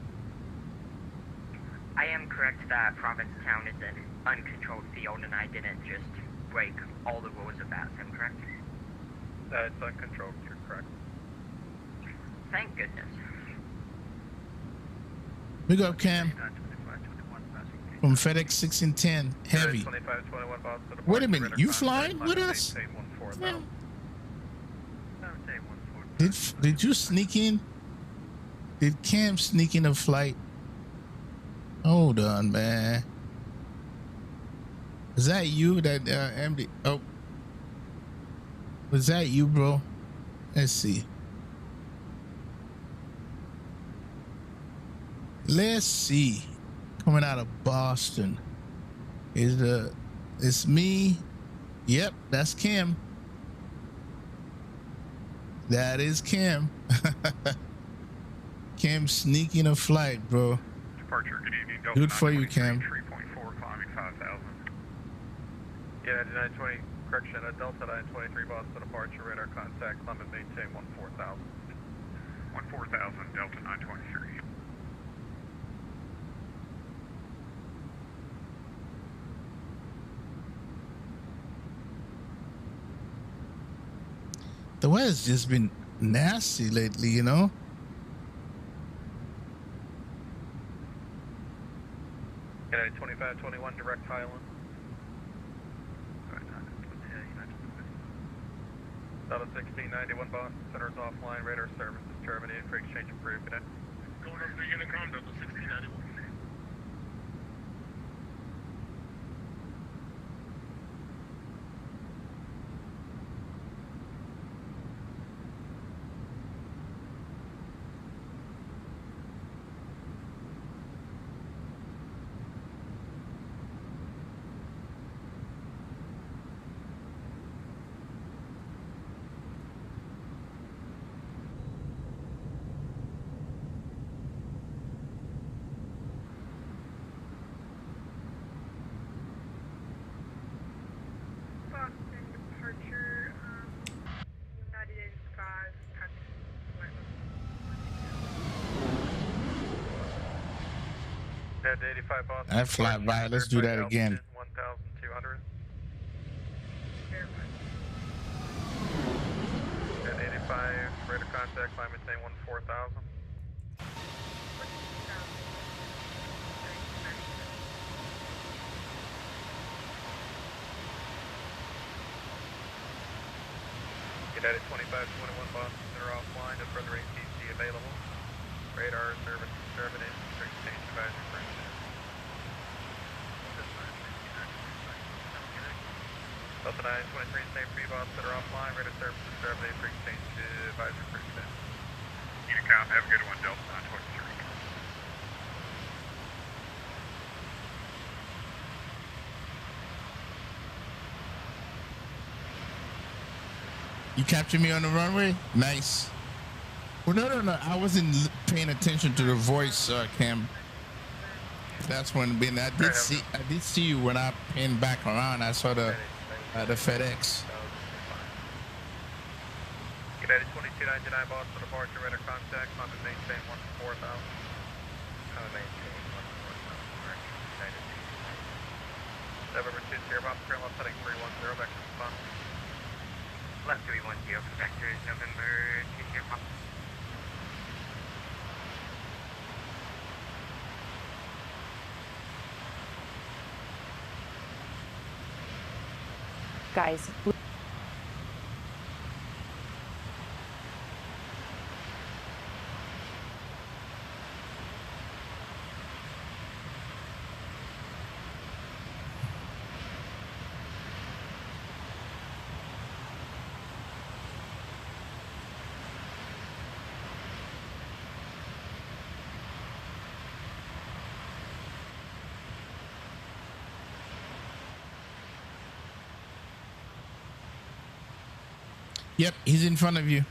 I am correct that Provincetown is an uncontrolled field and I didn't just break all the rules of Vatsim, correct? It's uncontrolled. You're correct. Thank goodness. big up Cam from FedEx 1610 Heavy. 2521 Boston. Wait a minute, you flying with us? Yeah. Did you sneak in? Did Cam sneak in a flight? Hold on, man. Is that you? That MD? Oh, was that you, bro? Let's see. Let's see. Coming out of Boston. It's me. Yep, that's Kim. That is Kim. Kim sneaking a flight, bro. Departure, good evening. Good for you, Kim. 3.4, climbing 5,000. Yeah, 920, correction, Delta 923 Boston departure, radar contact, climb and maintain 14,000. 14,000, Delta 923. The weather's just been nasty lately, you know? Yeah, 2521 direct Highland. Delta 1691 Boston Center's offline, radar services terminated, for exchange approved. Going over to Unicom, Delta 1691. United 85 Boston. That fly by. Let's do that again. 1,200. At 85, rate of contact, climb maintain 14,000. United 2521 Boston, they're offline, no further ATC available. Radar service conservative, strict change advisory for incident. Delta 923, same free Boston, that are offline, radar service conservative, strict change advisory for incident. Unicom, have a good one, Delta 923. You captured me on the runway? Nice. Well, no. I wasn't paying attention to the voice, Cam. That's when I did see you when I pinned back around. I saw the FedEx. United 2299 Boston departure, radar contact, climb and maintain 14,000. Climb and maintain 14,000. November 2 Sierra Bob, turn left heading 310, back to response. Left 310, vector is November 2 Sierra Bob. Guys, Yep, he's in front of you.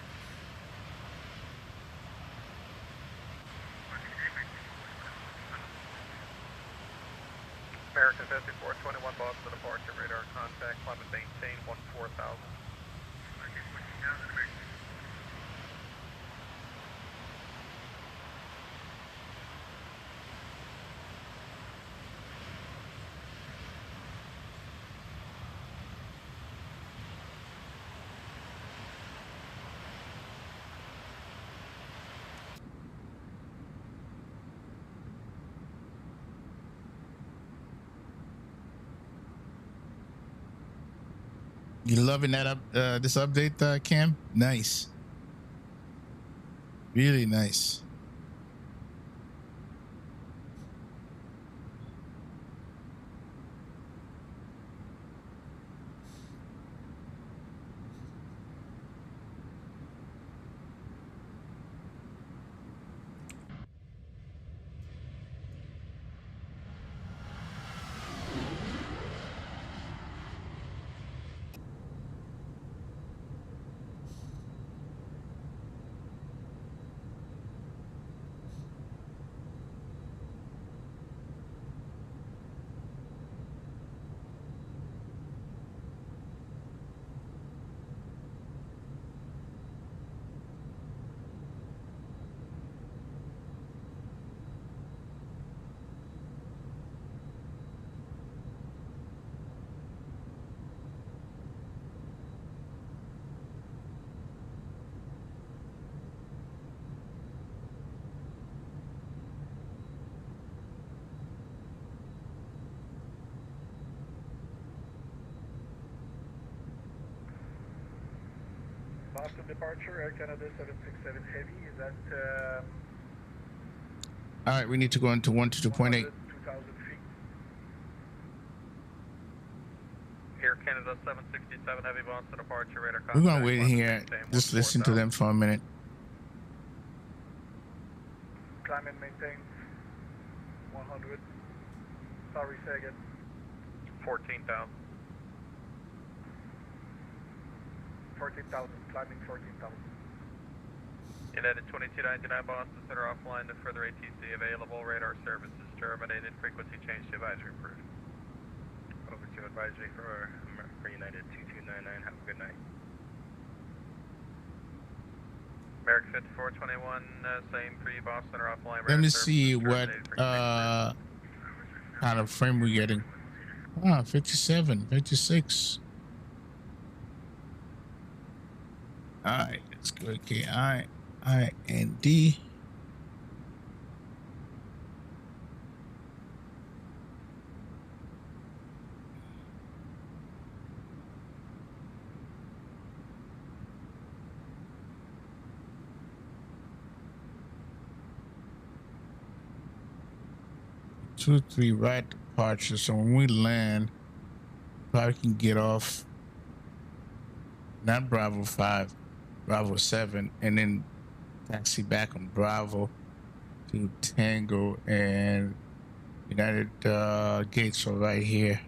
American 5421 Boston departure, radar contact, climb and maintain 14,000. You loving that this update, Cam? Nice. Really nice. Boston departure, Air Canada 767 Heavy, is that All right, we need to go into 122.8. 2,000 feet? Air Canada 767 Heavy Boston departure, radar contact. We're gonna wait in climb and here. maintain Just listen to 14,000. them for a minute. Climb and maintain 100. Sorry, say again. 14,000. 14,000, climbing 14,000. United 2299 Boston Center offline, no further ATC available. Radar services terminated. Frequency change to advisory approved. Over to advisory for United 2299. Have a good night. American 5421, same for you, Boston Center offline. Let radar me services see what terminated, frequency approved. kind of frame we're getting. 57, 56. All right, let's go. KI, I, and D. Two, three right departure. So when we land, probably can get off not Bravo 5, Bravo 7, and then taxi back on Bravo to Tango, and United gates are right here.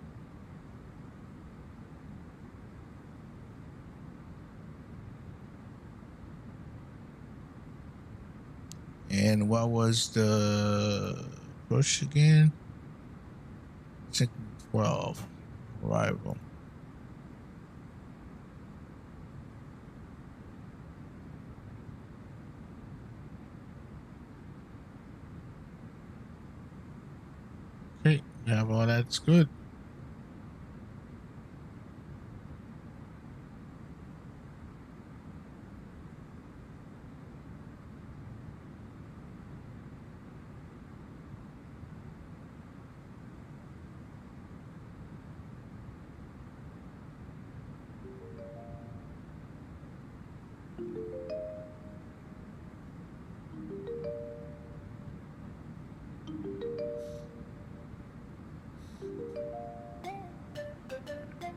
And what was the push again? 12 arrival. Okay, we have all that's good.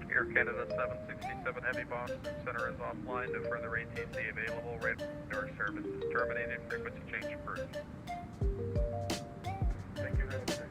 Air Canada 767 Heavy Boston Center is offline. No further ATC available. Radar service is terminated. Frequency change approved. Thank you. Have a good day.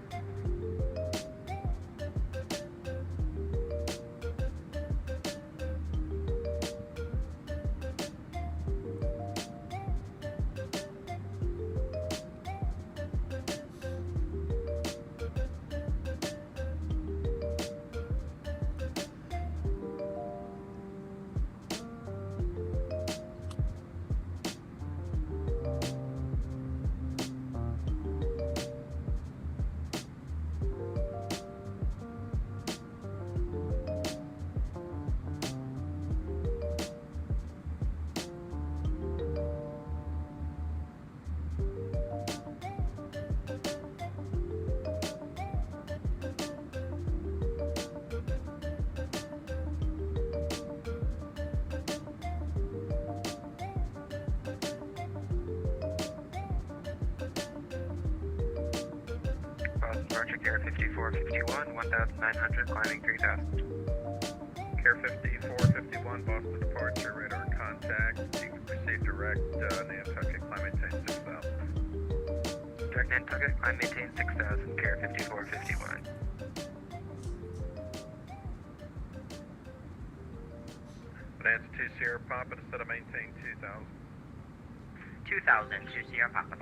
Departure Care 5451, 1900, climbing 3000. Care 5451, Boston departure, radar contact. You can proceed direct Nantucket, climb maintain 6000. Direct Nantucket, climb maintain 6000, Care 5451. Bonanza 2 Sierra Papa, instead of maintain 2000. 2000 to Sierra Papa.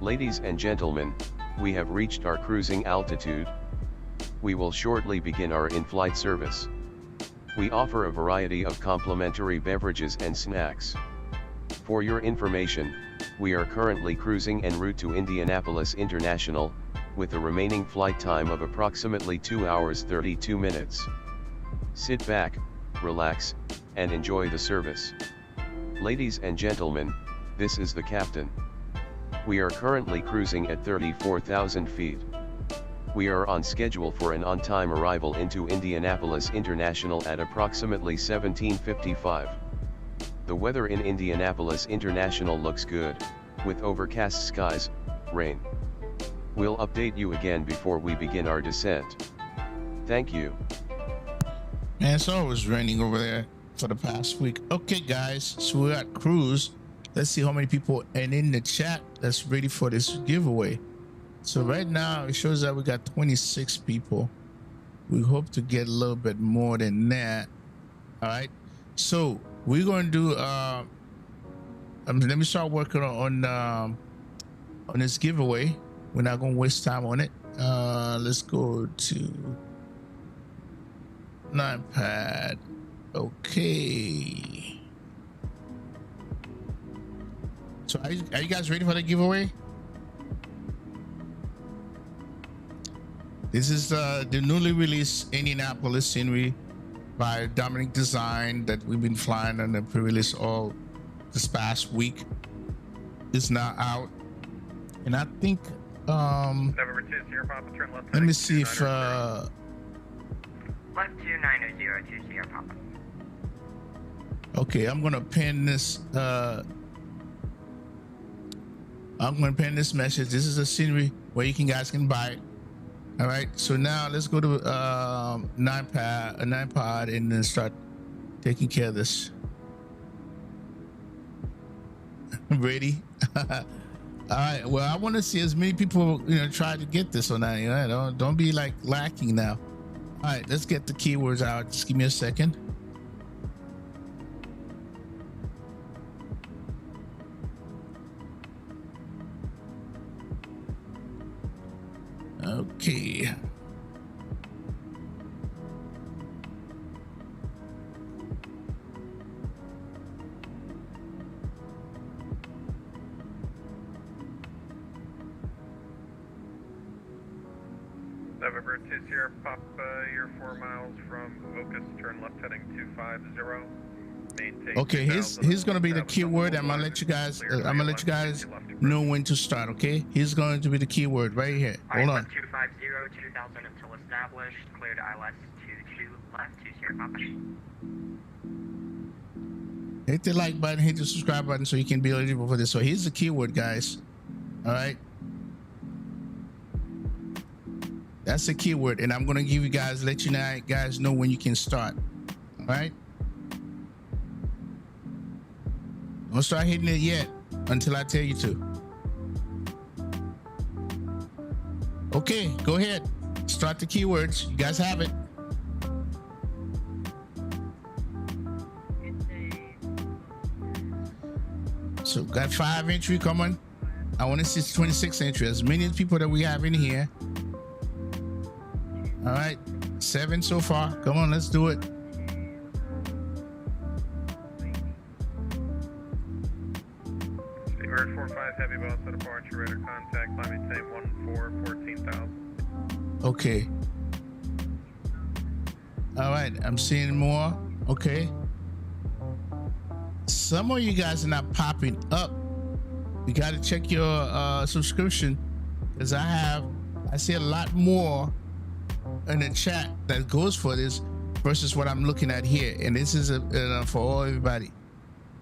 Ladies and gentlemen, we have reached our cruising altitude. We will shortly begin our in-flight service. We offer a variety of complimentary beverages and snacks. For your information, we are currently cruising en route to Indianapolis International, with a remaining flight time of approximately 2 hours 32 minutes. Sit back, relax, and enjoy the service. Ladies and gentlemen, This is the captain. We are currently cruising at 34,000 feet. We are on schedule for an on-time arrival into Indianapolis International at approximately 17:55. The weather in Indianapolis International looks good, with overcast skies, rain. We'll update you again before we begin our descent. Thank you. Man, it's always raining over there for the past week. Okay, guys, so we're at cruise. Let's see how many people and in the chat that's ready for this giveaway. So right now it shows that we got 26 people. We hope to get a little bit more than that. All right, so we're going to do let me start working on this giveaway. We're not going to waste time on it. Let's go to 9pad. Okay, so are you guys ready for the giveaway? This is the newly released Indianapolis scenery by Dominic Design that we've been flying on the pre-release all this past week. It's now out, and I think November 2 Sierra Papa, turn left. let me see if Left 2900 to Sierra Papa. okay, I'm gonna pin this message. This is a scenery where you guys can buy it. All right, so now let's go to 9pod and then start taking care of this. Ready? All right, well, I want to see as many people try to get this on that. Don't be like lacking now. All right, let's get the keywords out. Just give me a second. Okay. November 2 Sierra Papa, you're 4 miles from Ocas, turn left heading 250. Maintain. Okay, here's gonna be the keyword. I'm gonna let you guys know when to start. Okay, he's going to be the keyword right here. Hold on. 250, 2000 until established. Cleared ILS 22 left 2 Sierra Papa. Hit the like button, hit the subscribe button so you can be eligible for this. So here's the keyword, guys. All right, that's the keyword, and I'm gonna give you guys, let you guys know when you can start. All right, don't start hitting it yet until I tell you to. Okay, go ahead, start the keywords. You guys have it. So got 5 entry coming. I want to see 26 entry, as many people that we have in here. All right, 7 so far. Come on, let's do it. Stewart 45 heavy boss at departure, radar contact, climb maintain 14,000. Okay. All right, I'm seeing more. Okay. Some of you guys are not popping up. You got to check your subscription, because I see a lot more in the chat that goes for this versus what I'm looking at here, and this is for all everybody.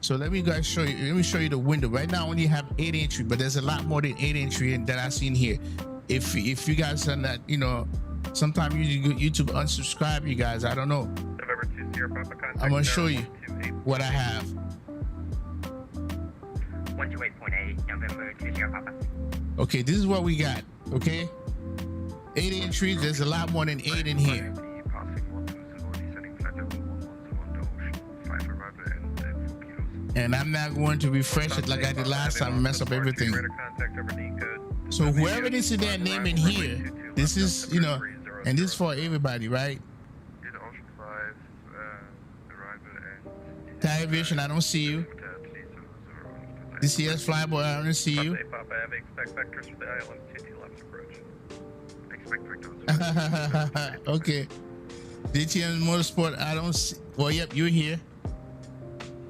So let me show you the window. Right now I only have 8 entry, but there's a lot more than 8 entry that I seen here. If you guys are not, sometimes YouTube unsubscribe you guys. I don't know. November 2 Sierra Papa, contact. I'm gonna show you what I have. 128.8 November 2 Sierra Papa. Okay, this is what we got. Okay, 8 entries. There's a lot more than 8 in here. And I'm not going to refresh it like I did last time and mess up everything. So whoever this is their name in here, this is, and this is for everybody, right? Thai Aviation, I don't see you. DCS Flyboy, I don't see you. Okay. DTM Motorsport, I don't see. Well, yep, you're here.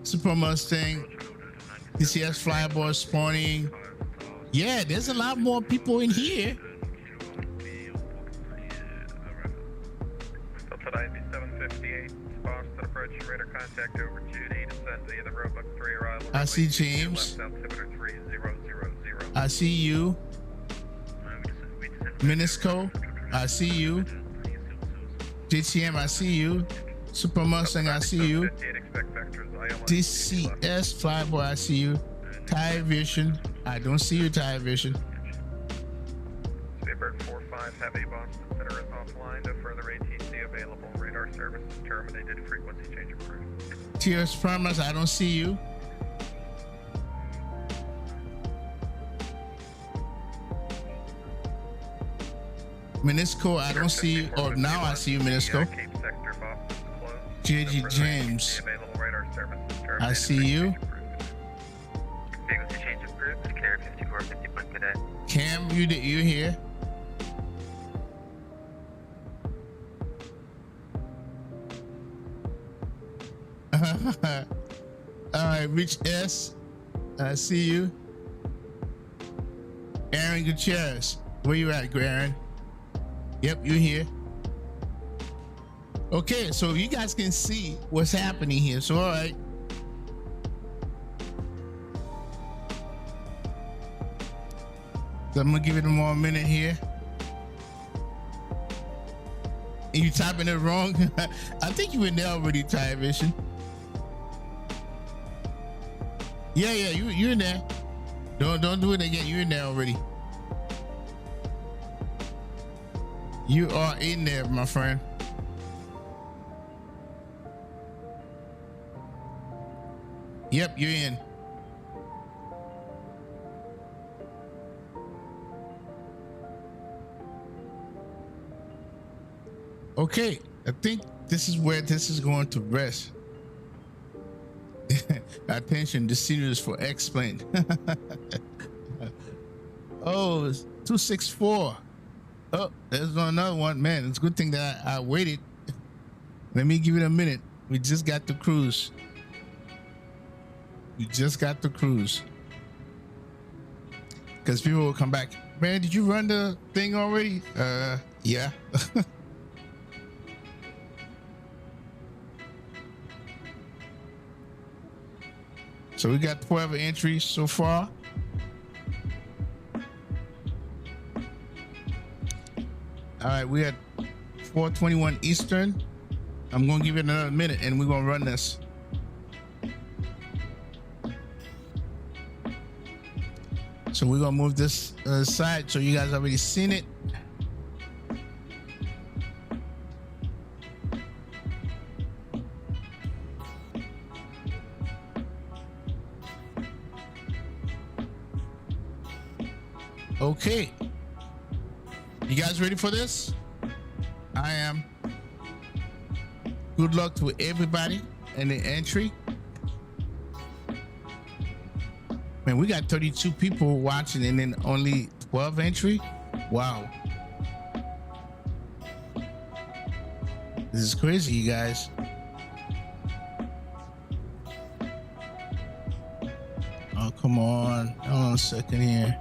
Super Mustang. TCS flyboy spawning. Yeah, there's a lot more people in here. Delta IB 758, Boston approach radar contact over Judy, descend via the Roebuck 3 arrival. I see James. Left altimeter 3000. I see you. Minisco, I see you. JTM, I see you. Super Mustang, I see you. DCS Flyboy, I see you. Tire Vision, I don't see you, Tire Vision. Speedbird 45, heavy Boston Center is offline. No further ATC available. Radar service is terminated. Frequency change approved. TS Promise, I don't see you. Minisco, I don't see you. Oh, now I see you, Minisco. Cape Sector, Boston closed. JG James, Available radar service is terminated. I see you. Frequency change approved. Carrier 5451 cadet. Cam, you here? All right, Rich S, I see you. Aaron Gutierrez, where you at, Aaron? Yep, you're here. Okay, so you guys can see what's happening here. So, all right. So I'm gonna give it more a minute here. And you typing it wrong? I think you in there already, Tire Vision. Yeah, you're in there. Don't do it again. You're in there already. You are in there, my friend. Yep, you're in. Okay, I think this is where this is going to rest. Attention, the senior is for explained. Oh, it's 264. Oh, there's another one. Man, it's a good thing that I waited. Let me give it a minute. We just got the cruise. Because people will come back. Man, did you run the thing already? Yeah. So we got 12 entries so far. All right, we at 4:21 Eastern. I'm gonna give it another minute and we're gonna run this. So we're gonna move this aside so you guys already seen it. Okay. You guys ready for this? I am. Good luck to everybody in the entry. Man, we got 32 people watching and then only 12 entry. Wow. This is crazy, you guys. Oh, come on. Hold on a second here.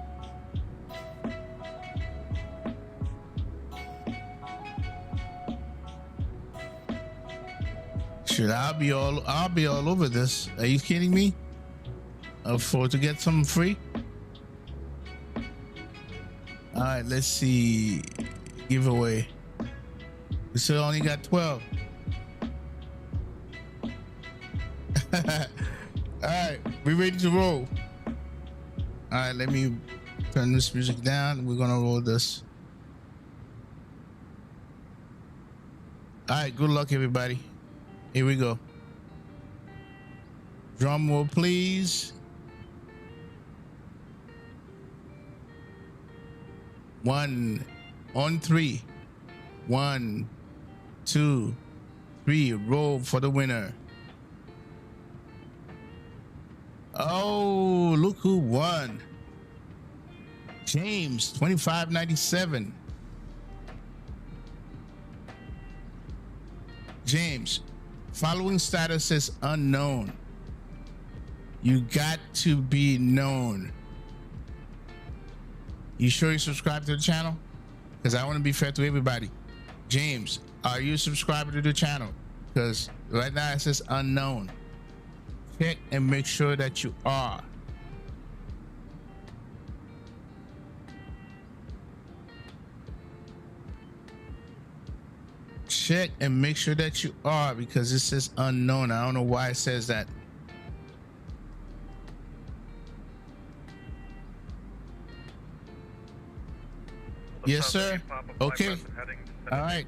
I'll be all over this. Are you kidding me? To get something free? All right, let's see. Giveaway. We still only got 12. All right, we ready to roll. All right, let me turn this music down. We're gonna roll this. All right, good luck, everybody. Here we go. Drum roll, please. 1 on 3. 1, 2, 3. Roll for the winner. Oh, look who won. James, 2597. James. Following status is unknown. You got to be known. You sure you subscribe to the channel? Because I want to be fair to everybody. James, are you subscribed to the channel? Because right now it says unknown. Check and make sure that you are. Check and make sure that you are, because it says unknown. I don't know why it says that. Yes, sir. Okay. All right.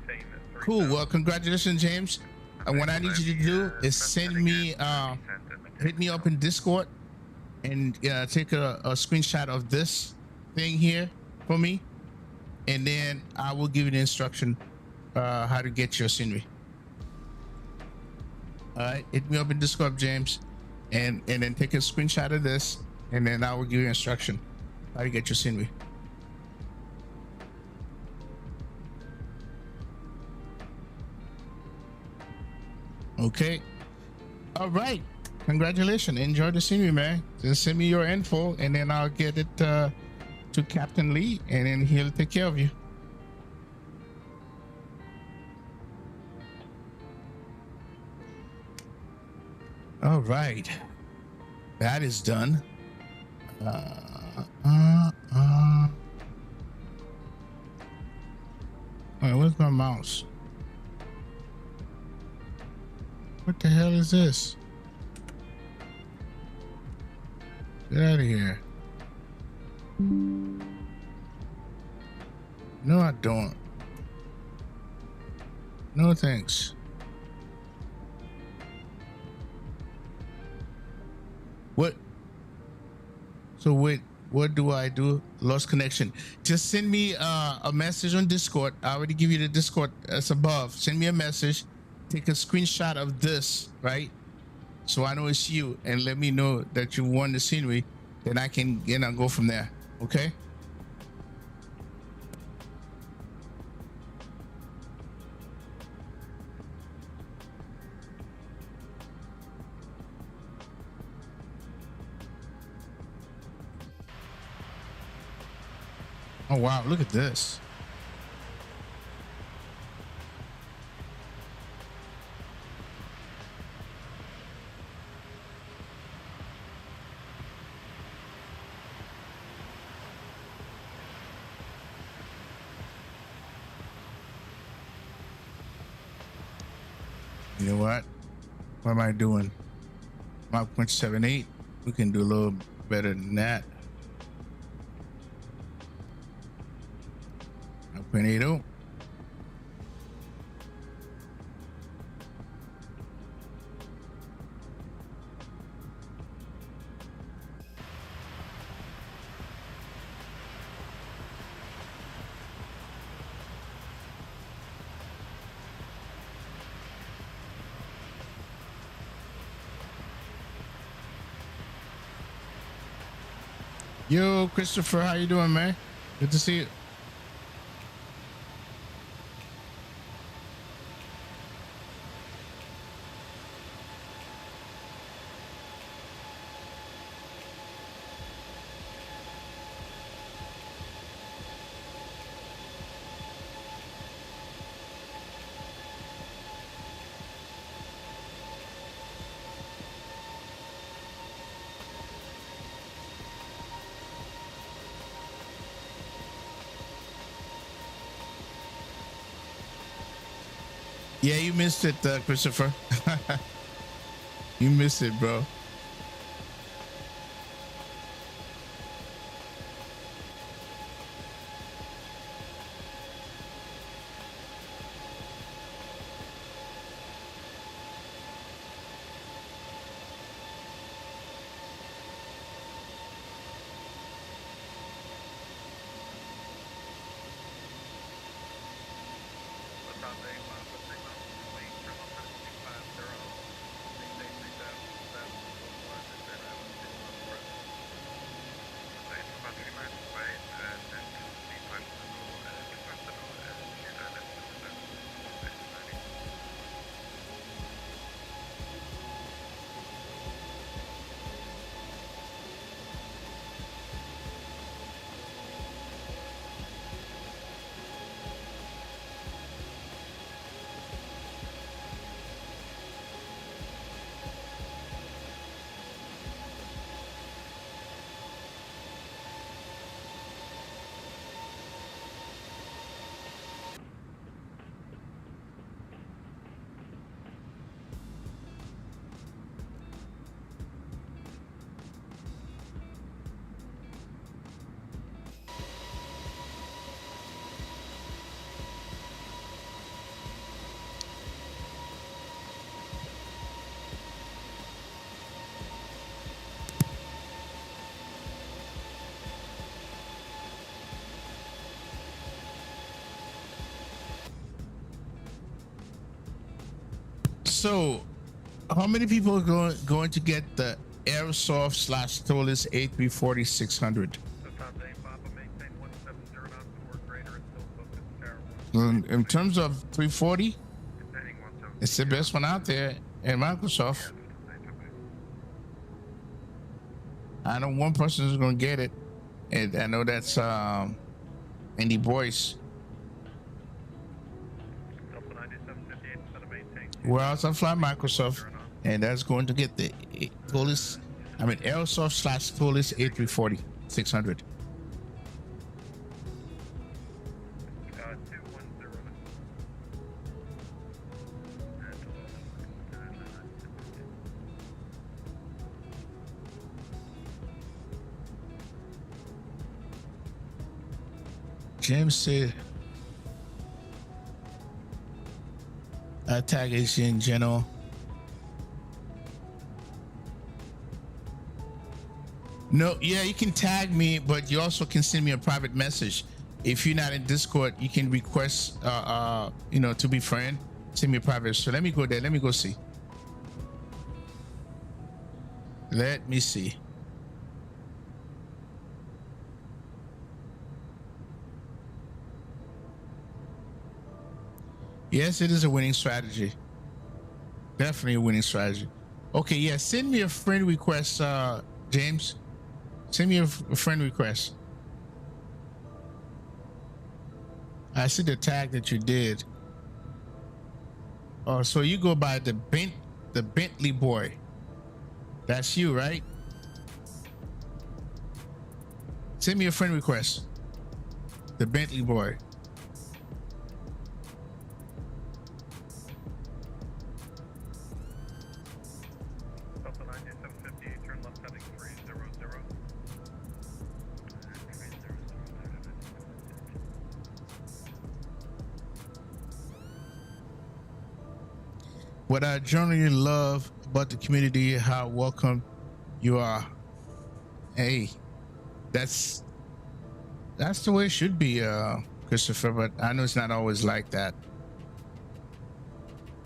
Cool. Well, congratulations, James. And what I need you to do is send me, hit me up in Discord and take a screenshot of this thing here for me. And then I will give you the instruction how to get your scenery. All right. Hit me up in Discord, James. And then take a screenshot of this. And then I will give you instruction how to get your scenery. Okay. All right. Congratulations. Enjoy the scenery, man. Just send me your info and then I'll get it to Captain Lee and then he'll take care of you. All right. That is done. Wait, where's my mouse? What the hell is this? Get out of here. No, I don't. No, thanks. What? So wait, what do I do? Lost connection. Just send me a message on Discord. I already give you the Discord that's above. Send me a message. Take a screenshot of this, right? So I know it's you, and let me know that you won the scenery. Then I can go from there. Okay? Oh wow, look at this. You know what? What am I doing? Mach 0.78. We can do a little better than that. Mach 0.80. Yo, Christopher, how you doing, man? Good to see you. Yeah, you missed it, Christopher. You missed it, bro. So, how many people are going to get the Airsoft / Stolas A340 600? In terms of 340, it's the best one out there in Microsoft. I know one person who's going to get it, and I know that's Andy Boyce. Well, I fly Microsoft, and that's going to get the Stolas, Airsoft / Stolas A340 600. James said, tag is in general. No, yeah, you can tag me, but you also can send me a private message. If you're not in Discord, you can request, to be friend. Send me a private. So let me go there. Let me go see. Let me see. Yes, it is a winning strategy. Definitely a winning strategy. Okay, yeah, send me a friend request, James. Send me a friend request. I see the tag that you did. Oh, so you go by the Bentley boy. That's you, right? Send me a friend request. The Bentley boy. What I generally love about the community, how welcome you are. Hey, that's the way it should be, Christopher, but I know it's not always like that.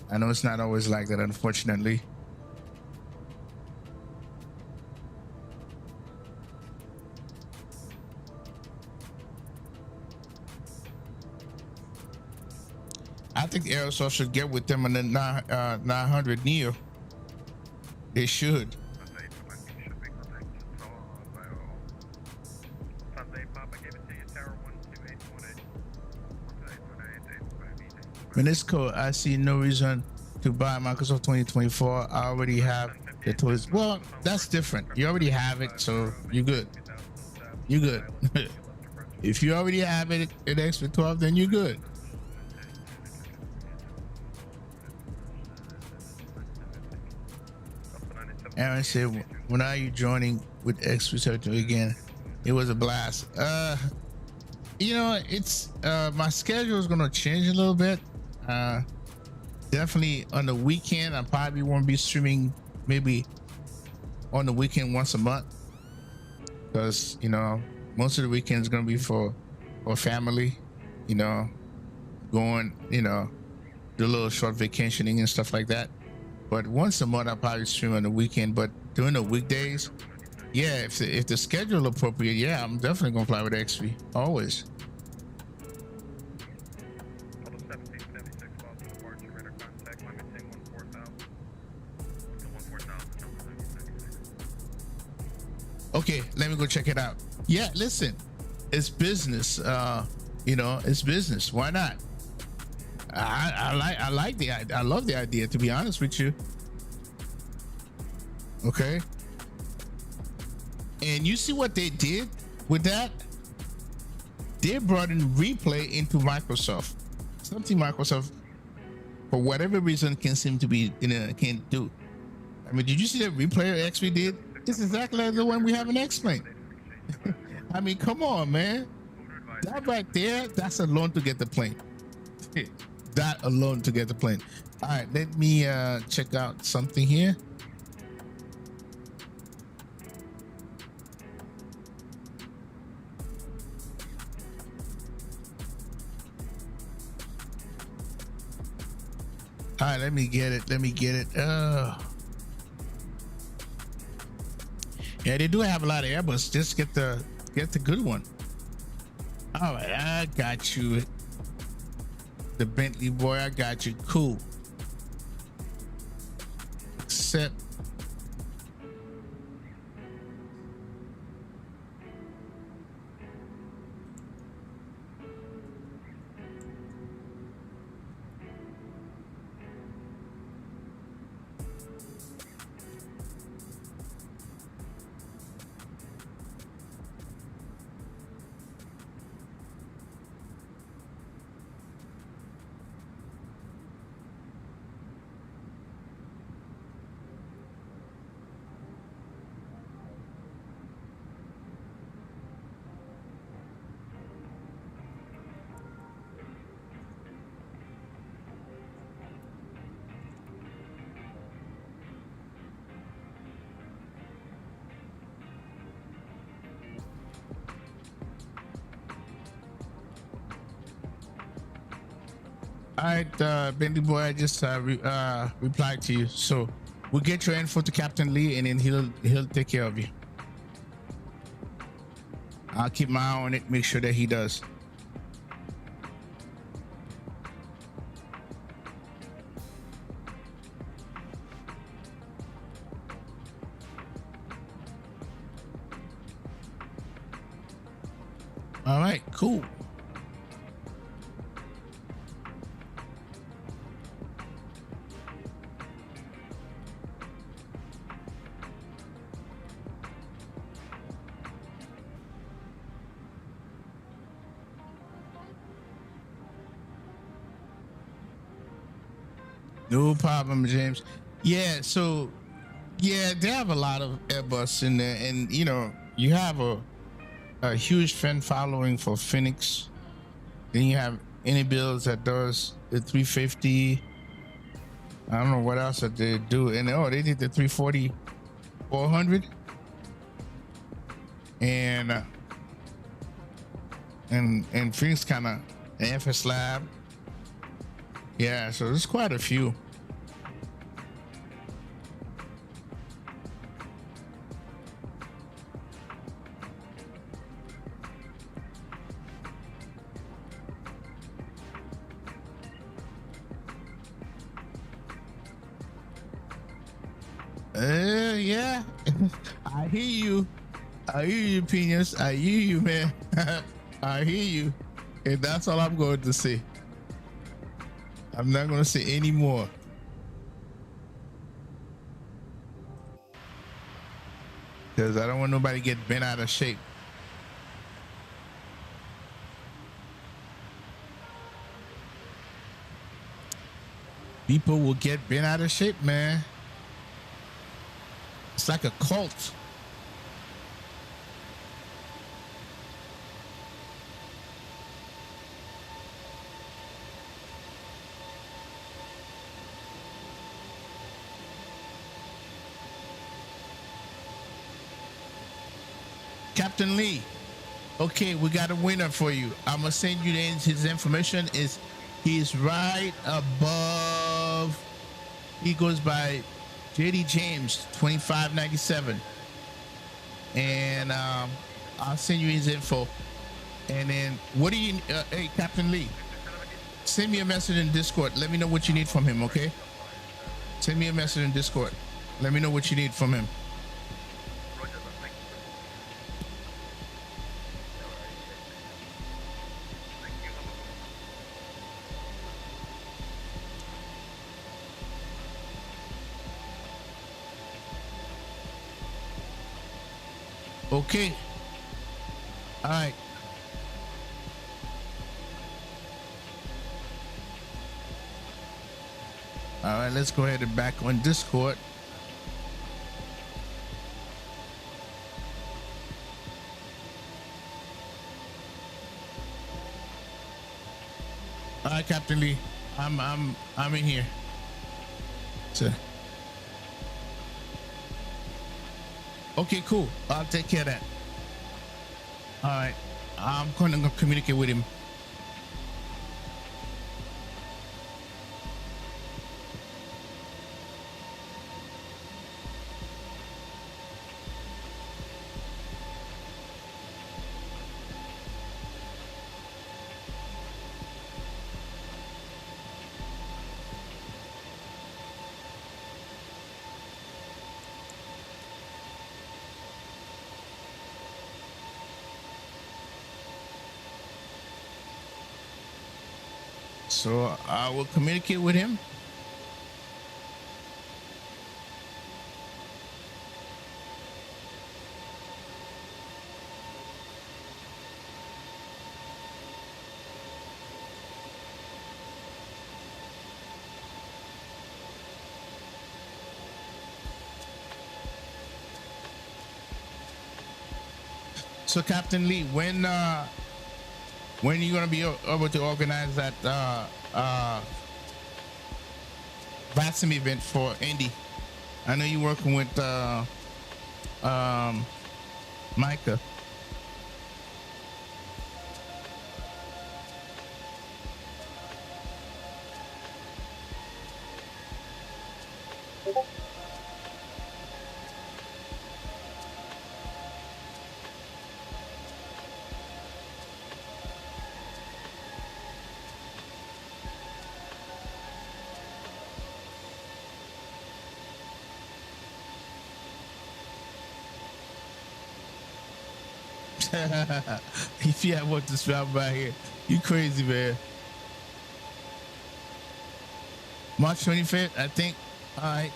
Unfortunately. I think Aerosoft should get with them on the 900 Neo. They should. Menisco, I see no reason to buy Microsoft 2024. I already have the tools. Well, that's different. You already have it, so you're good. You're good. If you already have it at XP12, then you're good. Aaron said, when are you joining with XP12 again? It was a blast. It's my schedule is gonna change a little bit. Definitely on the weekend, I probably won't be streaming, maybe on the weekend once a month, because most of the weekend is gonna be for family, going, do a little short vacationing and stuff like that. But once a month, I'll probably stream on the weekend. But during the weekdays, yeah, if the schedule appropriate, yeah, I'm definitely gonna fly with XP always. Okay, let me go check it out. Yeah, listen, it's business. It's business. Why not? I love the idea, to be honest with you. Okay. And you see what they did with that? They brought in replay into Microsoft. Something Microsoft, for whatever reason, can seem to be can't do. I mean, did you see that replay XP did? It's exactly like the one we have in X-Plane. I mean, come on, man. That right there, that's a loan to get the plane. That alone to get the plane. All right, let me check out something here. All right, let me get it. Yeah, they do have a lot of Airbus. Just get the good one. All right, I got you. The Bentley boy, I got you. Cool. Accept. All right, Bentley boy, I just replied to you. So we'll get your info to Captain Lee, and then he'll take care of you. I'll keep my eye on it, make sure that he does. All right, cool. No problem, James. Yeah, so yeah, they have a lot of Airbus in there, and you know, you have a huge fan following for Phoenix. Then you have any builds that does the 350. I don't know what else that they do, and they did the 340 400, and Phoenix kind of FS Lab. Yeah, so there's quite a few. Yeah. I hear you, Pinas. I hear you, man. I hear you. And that's all I'm going to say. I'm not going to say any more. Because I don't want nobody to get bent out of shape. People will get bent out of shape, man. It's like a cult. Captain Lee, okay, we got a winner for you. I'm gonna send you his information. He's right above. He goes by JD James 2597, and I'll send you his info. And then what do you? Hey, Captain Lee, send me a message in Discord. Let me know what you need from him. Okay? Send me a message in Discord. Let me know what you need from him. Okay. All right. All right, let's go ahead and back on Discord. All right, Captain Lee, I'm in here. So, okay, cool. I'll take care of that. All right, I'm going to communicate with him. So I will communicate with him. So Captain Lee, when are you gonna be able to organize that Vatsim event for Indy? I know you're working with Micah. If you have what to swap by here, you crazy, man. March 25th, I think. All right.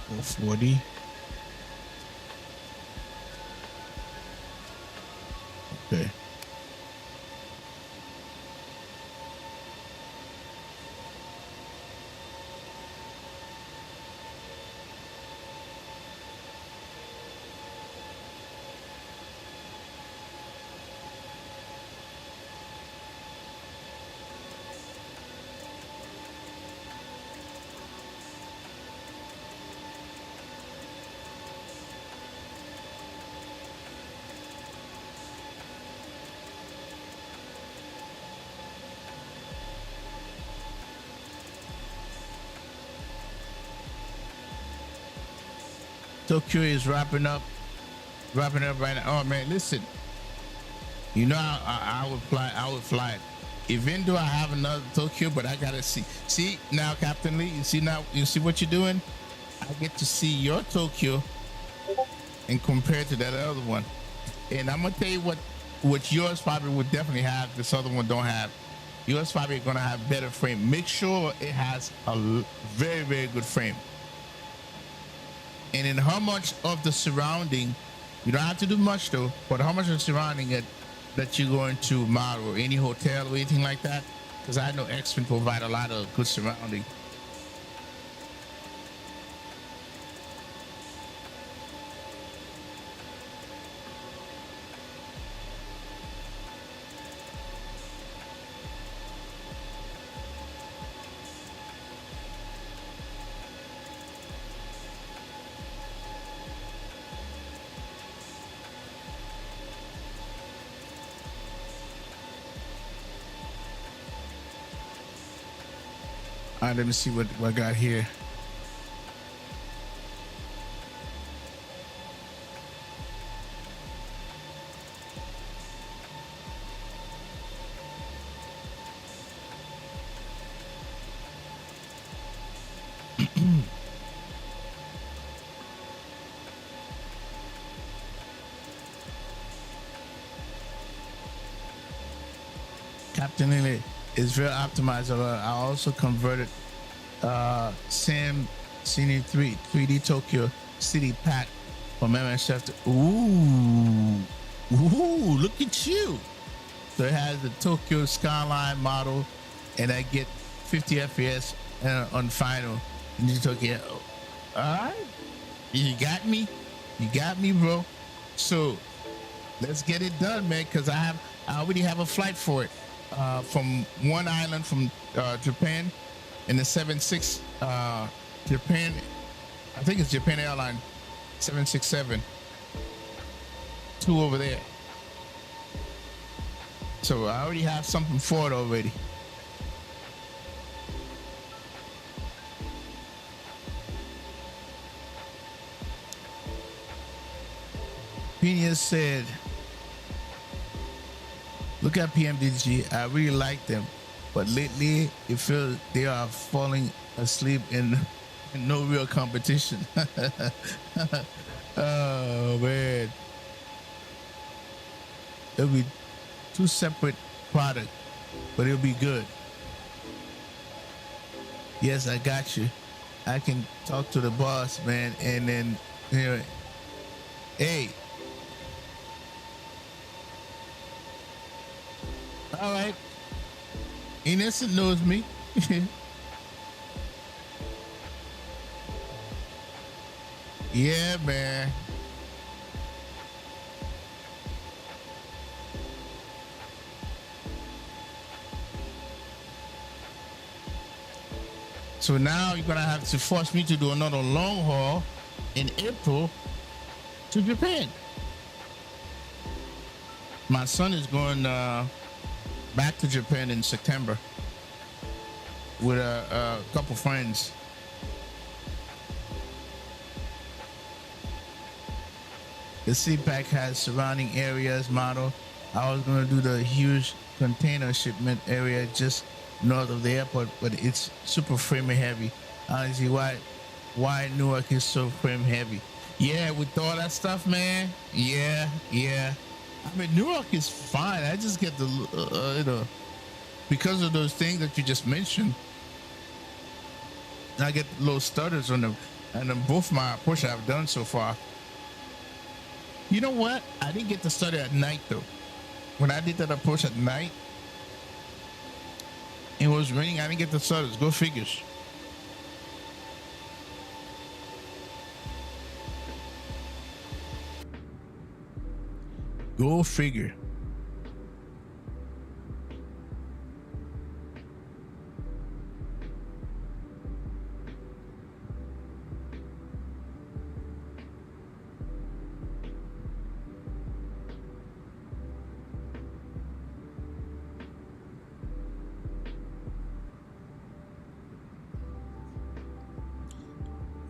Oh, 40. Okay. Tokyo is wrapping up right now. Oh man, listen. You know I would fly it. Even though I have another Tokyo, but I gotta see. See now, Captain Lee, you see what you're doing? I get to see your Tokyo and compare to that other one. And I'm gonna tell you what yours probably would definitely have, this other one don't have. Yours probably gonna have better frame. Make sure it has a very, very good frame. And in how much of the surrounding, you don't have to do much though, but how much of surrounding it that you're going to model, or any hotel or anything like that? Because I know X-Men provide a lot of good surrounding. All right, let me see what I got here. Captain Lily is very optimized. I also converted Sam Cine 3D Tokyo City Pack from MSF to ooh, look at you. So it has the Tokyo Skyline model, and I get 50 FPS on final in Tokyo. All right, you got me, bro. So let's get it done, man, because I already have a flight for it from one island from Japan in the 7-6 Japan, I think it's Japan Airline 767. 2 over there. So I already have something for it already. Pena said, look at PMDG. I really like them, but lately it feels they are falling asleep in no real competition. Oh man. It'll be 2 separate products, but it'll be good. Yes, I got you. I can talk to the boss, man, and then, you know, hey. All right. Innocent knows me. Yeah, man. So now you're gonna have to force me to do another long haul in April to Japan. My son is going back to Japan in September with a couple friends. The CPAC has surrounding areas model. I was gonna do the huge container shipment area just north of the airport, but it's super frame heavy. Honestly, why Newark is so frame heavy? Yeah, with all that stuff, man. Yeah. I mean, Newark is fine. I just get the you know, because of those things that you just mentioned. I get little stutters on them, and then both my push I've done so far. You know what? I didn't get to stutter at night though. When I did that approach at night, it was raining. I didn't get the stutters. Go figures. Go figure.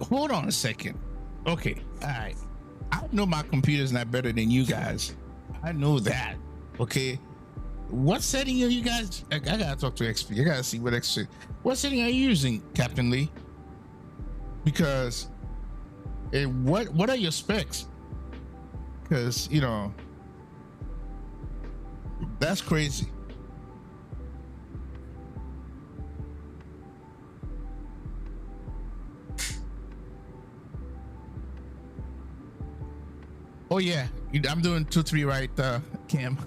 Hold on a second. Okay, all right. I know my computer's not better than you guys. I know that. Okay. What setting are you guys? I gotta talk to XP. I gotta see what setting are you using, Captain Lee? Because what are your specs? Because, you know, that's crazy. Oh yeah, I'm doing 2-3 right, Cam.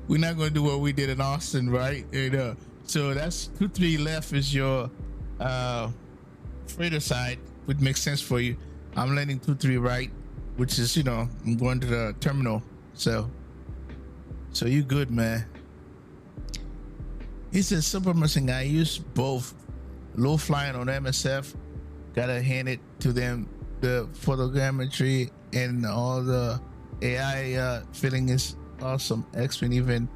We're not gonna do what we did in Austin, right? So that's 2-3 left is your freighter side, which makes sense for you. I'm landing 2-3 right, which is, you know, I'm going to the terminal. So you good, man. He says, super missing. I use both low flying on MSF. Gotta hand it to them. The photogrammetry and all the AI feeling is awesome. X-Men even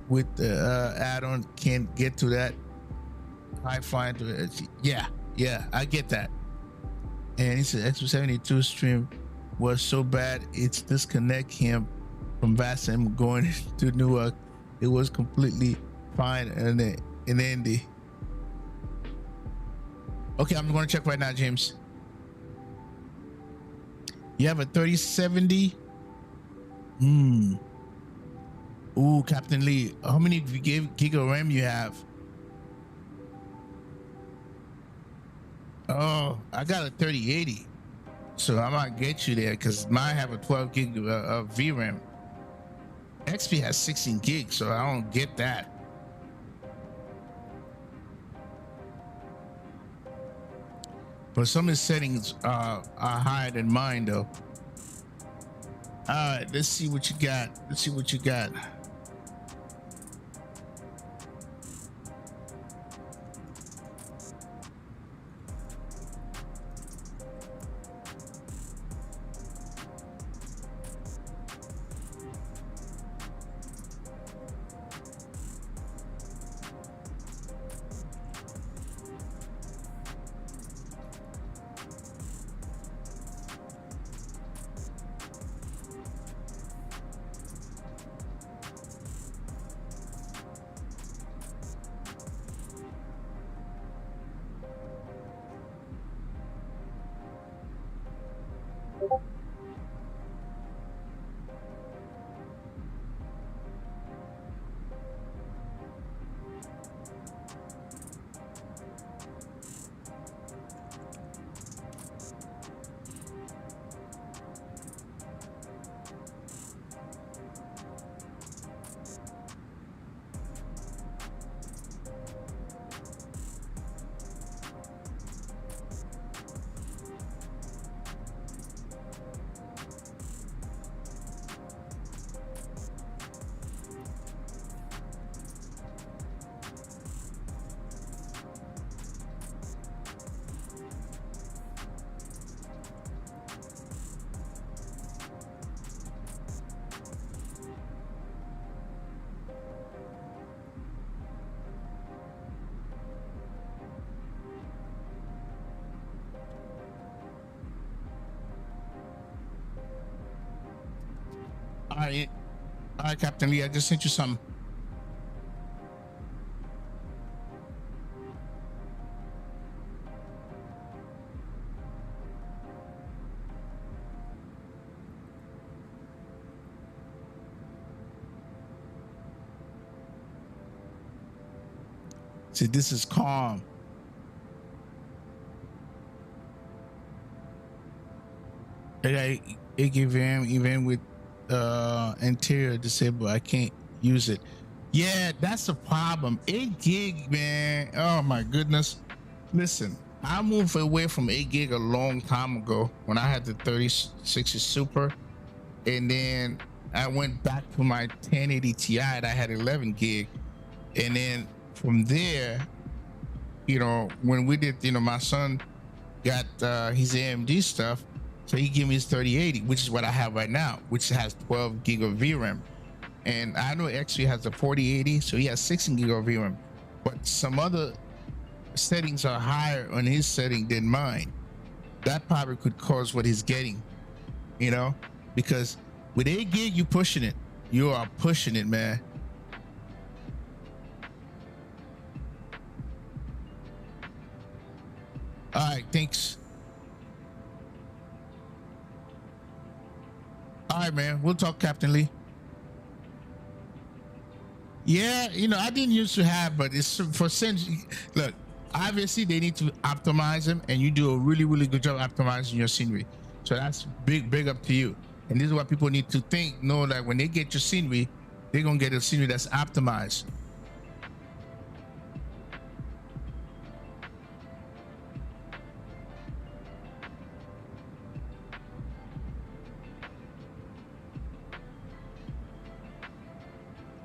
with the add-on can't get to that high flying to it. Yeah, I get that. And he said X72 stream was so bad it's disconnect him from Vatsim going to Newark. It was completely fine in Indy. Okay, I'm gonna check right now, James. You have a 3070. Ooh, Captain Lee, how many gig of RAM you have? Oh, I got a 3080, so I might get you there because mine have a 12 gig of VRAM. XP has 16 gigs, so I don't get that. But some of the settings are higher than mine, though. All right, let's see what you got. All right, Captain Lee, I just sent you some. See, this is calm. It give him even with interior disabled. I can't use it. Yeah, that's the problem. 8 gig, man. Oh my goodness. Listen, I moved away from 8 gig a long time ago when I had the 3060 Super, and then I went back to my 1080 Ti that I had 11 gig, and then from there, you know, when we did, you know, my son got his AMD stuff, so he gave me his 3080, which is what I have right now, which has 12 gig of VRAM. And I know XP has the 4080, so he has 16 gig of VRAM, but some other settings are higher on his setting than mine. That probably could cause what he's getting, you know, because with 8 gig, you pushing it. You are pushing it, man. All right, thanks. All right, man. We'll talk, Captain Lee. Yeah, you know, I didn't used to have, but it's for since. Look, obviously they need to optimize them, and you do a really, really good job optimizing your scenery. So that's big up to you. And this is what people need to think. Know that when they get your scenery, they're gonna get a scenery that's optimized.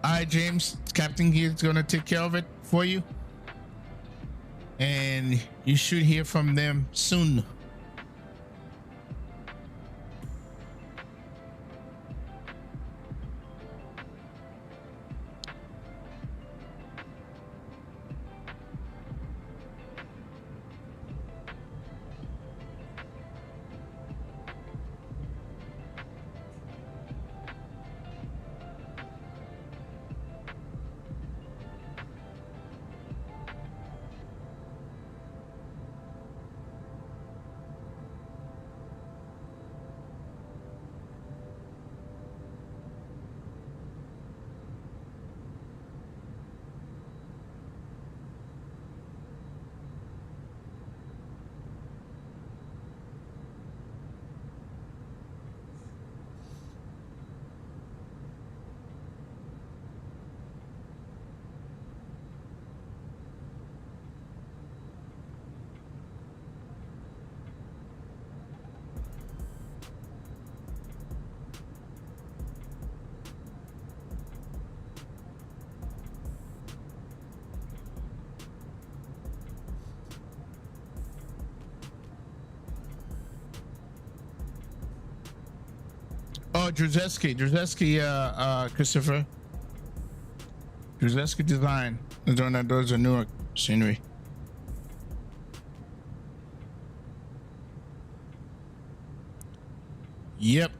All right, James, Captain here is gonna take care of it for you, and you should hear from them soon. Oh, Drzeski, Christopher. Drzeski Design is the one that does the Newark scenery. Yep.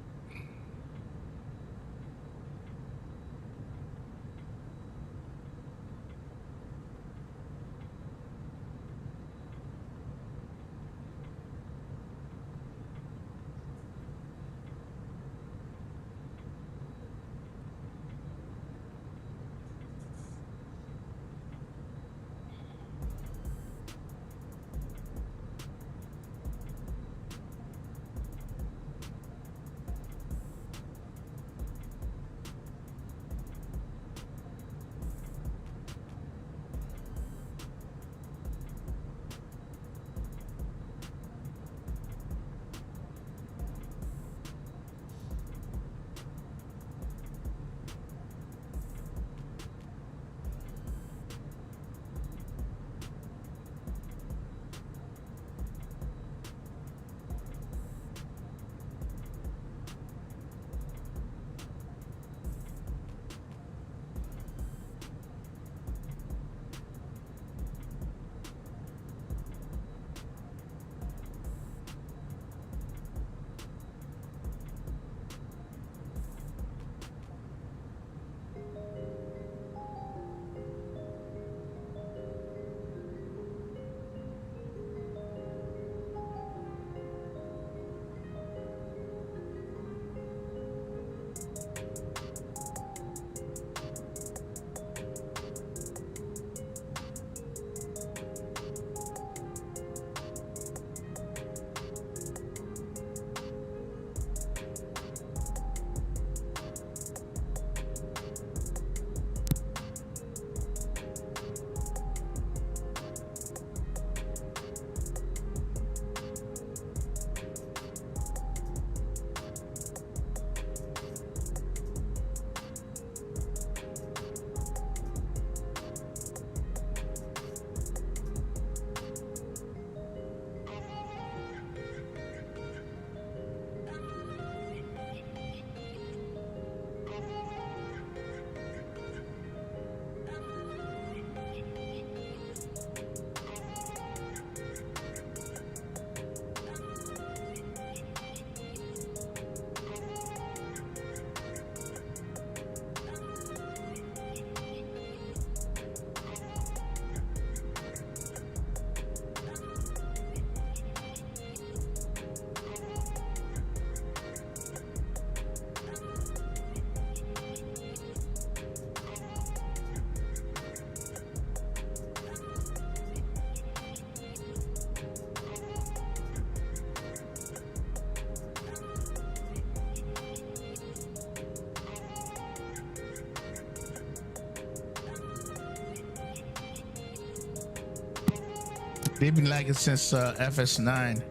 They've been like it since FS9.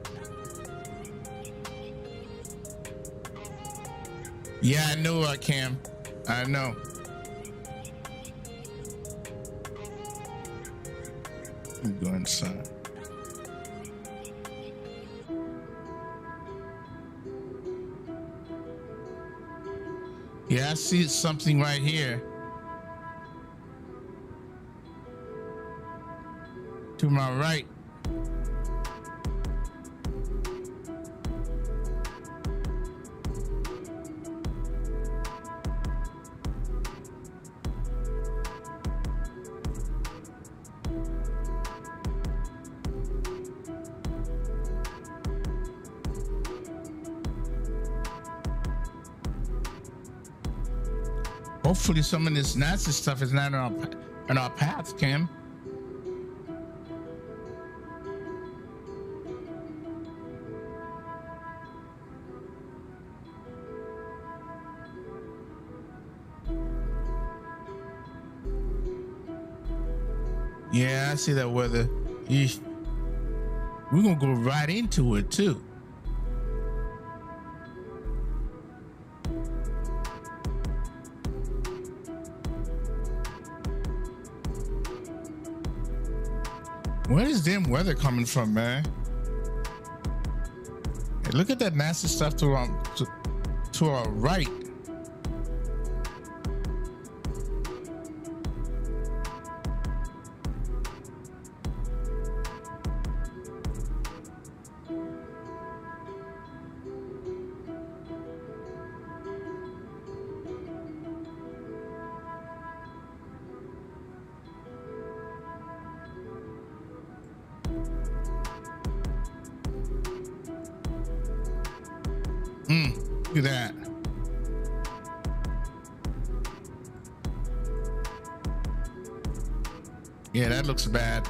Yeah, I know, Cam. I know. I'm going inside. Yeah, I see something right here. To my right. Hopefully some of this nasty stuff is not on our path, Cam. Yeah, I see that weather. Yeesh. We're gonna go right into it too. Where is damn weather coming from, man? Hey, look at that nasty stuff to our right. Look at that. Yeah, that looks bad.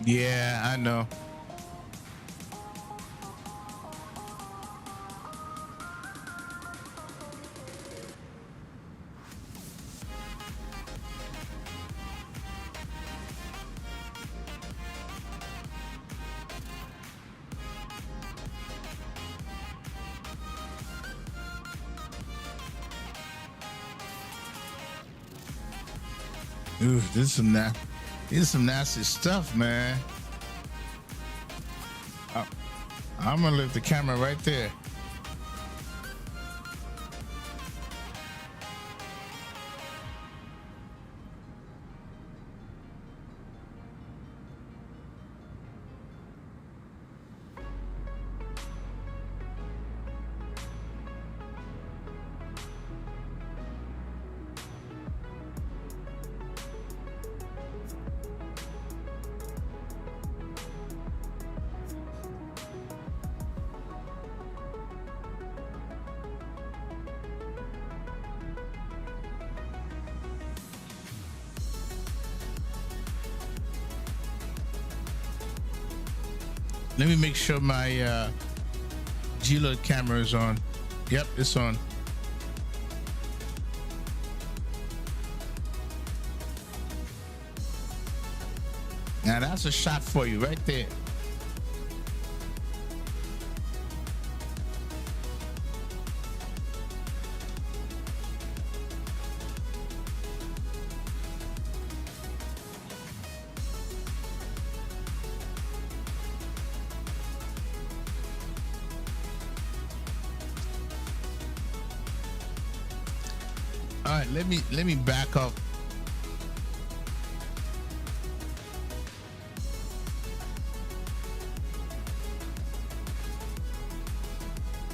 Yeah, I know. Ooh, this is some nasty stuff, man. I'm gonna leave the camera right there. Let me make sure my G-Load camera is on. Yep, it's on. Now that's a shot for you right there. All right, let me back up.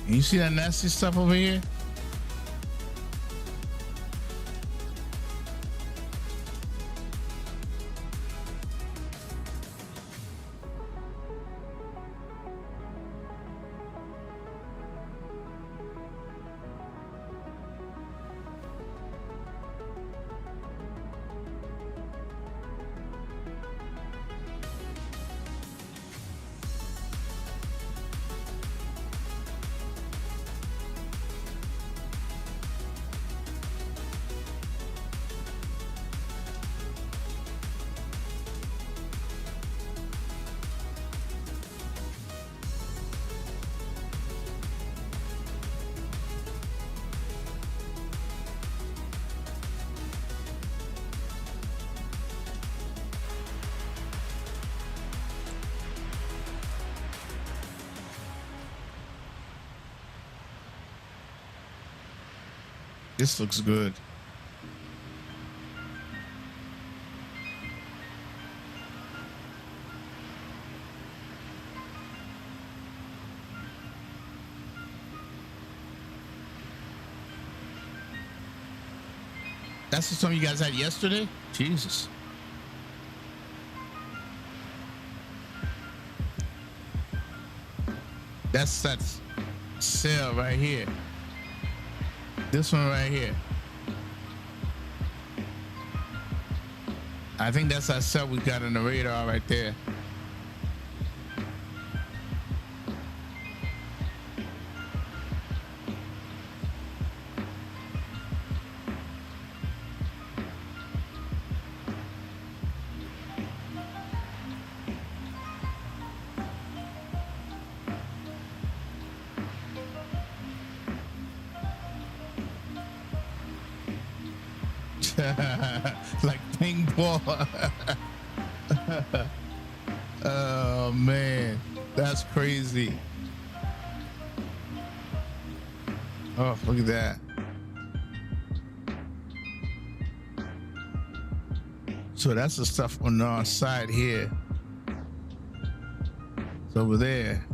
You see that nasty stuff over here? This looks good. That's the song you guys had yesterday? Jesus. That's that cell right here. This one right here. I think that's that cell we got on the radar right there. Like ping pong. Oh man, that's crazy. Oh, look at that. So that's the stuff on our side here. It's over there.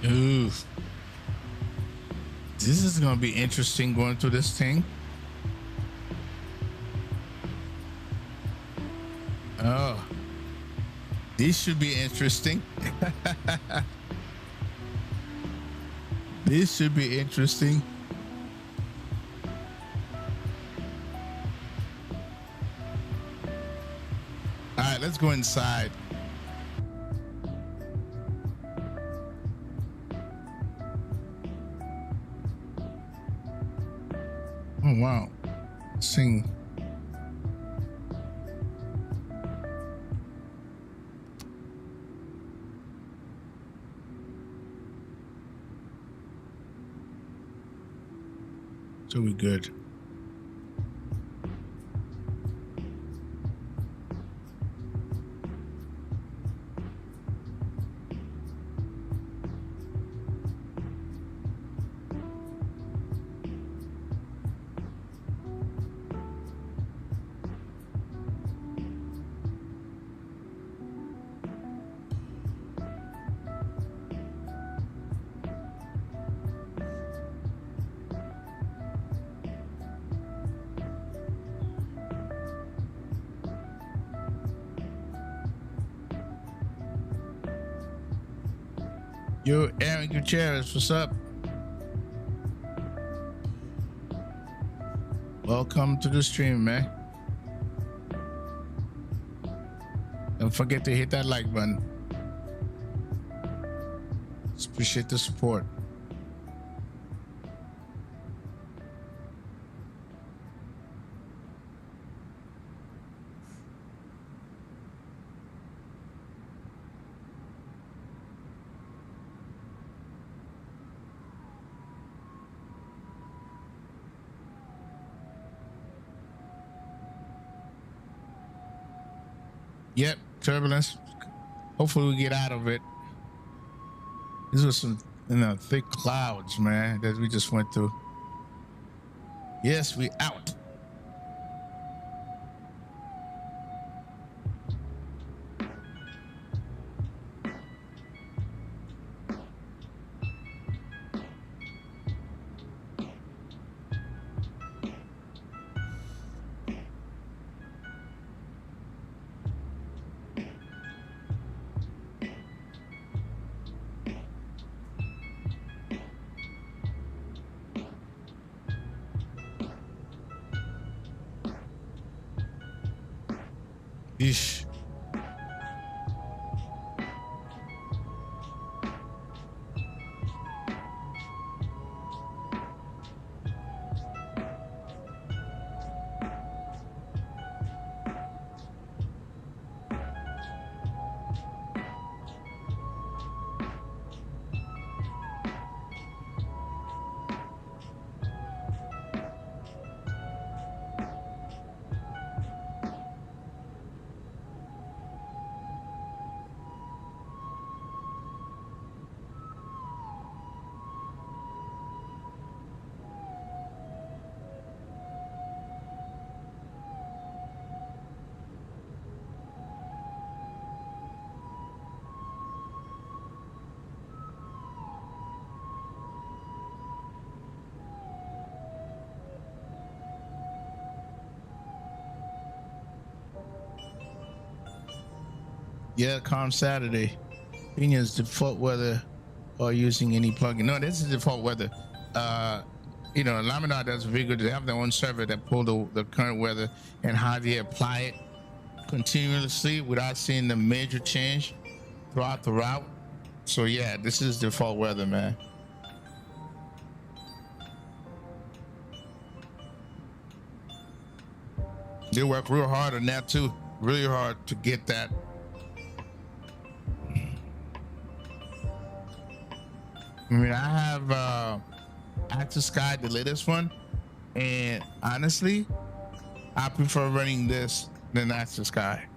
Ooh. This is gonna be interesting going through this thing. Oh, this should be interesting. This should be interesting. All right, let's go inside. Oh wow, sing. So we good. Yo, Aaron Gutierrez, what's up? Welcome to the stream, man. Don't forget to hit that like button. Just appreciate the support. Yep, turbulence. Hopefully we get out of it. These were some, thick clouds, man, that we just went through. Yes, we out. Yeesh. Yeah, calm Saturday. Opinions default weather or using any plugin. No, this is default weather. Laminar does very good. They have their own server that pull the current weather and how they apply it continuously without seeing the major change throughout the route. So yeah, this is default weather, man. They work real hard on that too. Really hard to get that. I mean, I have Active Sky, the latest one, and honestly, I prefer running this than Active Sky.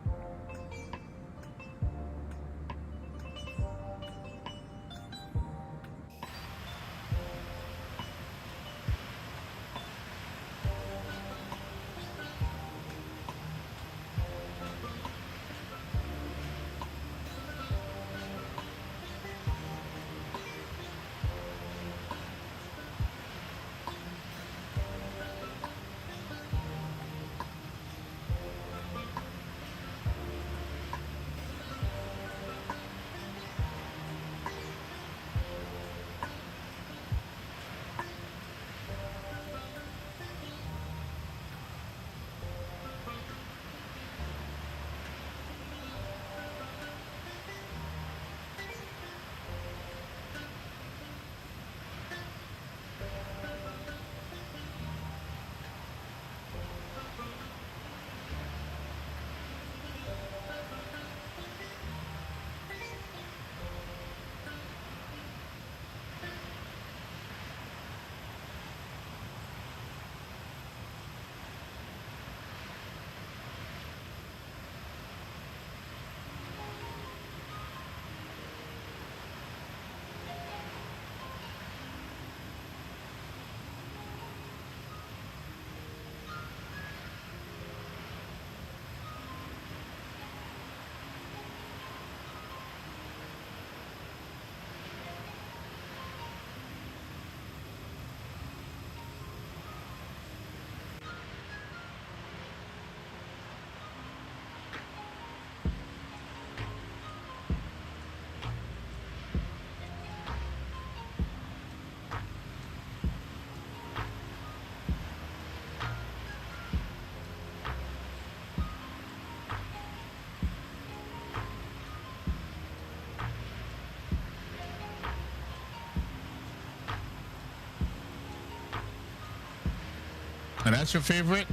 And that's your favorite?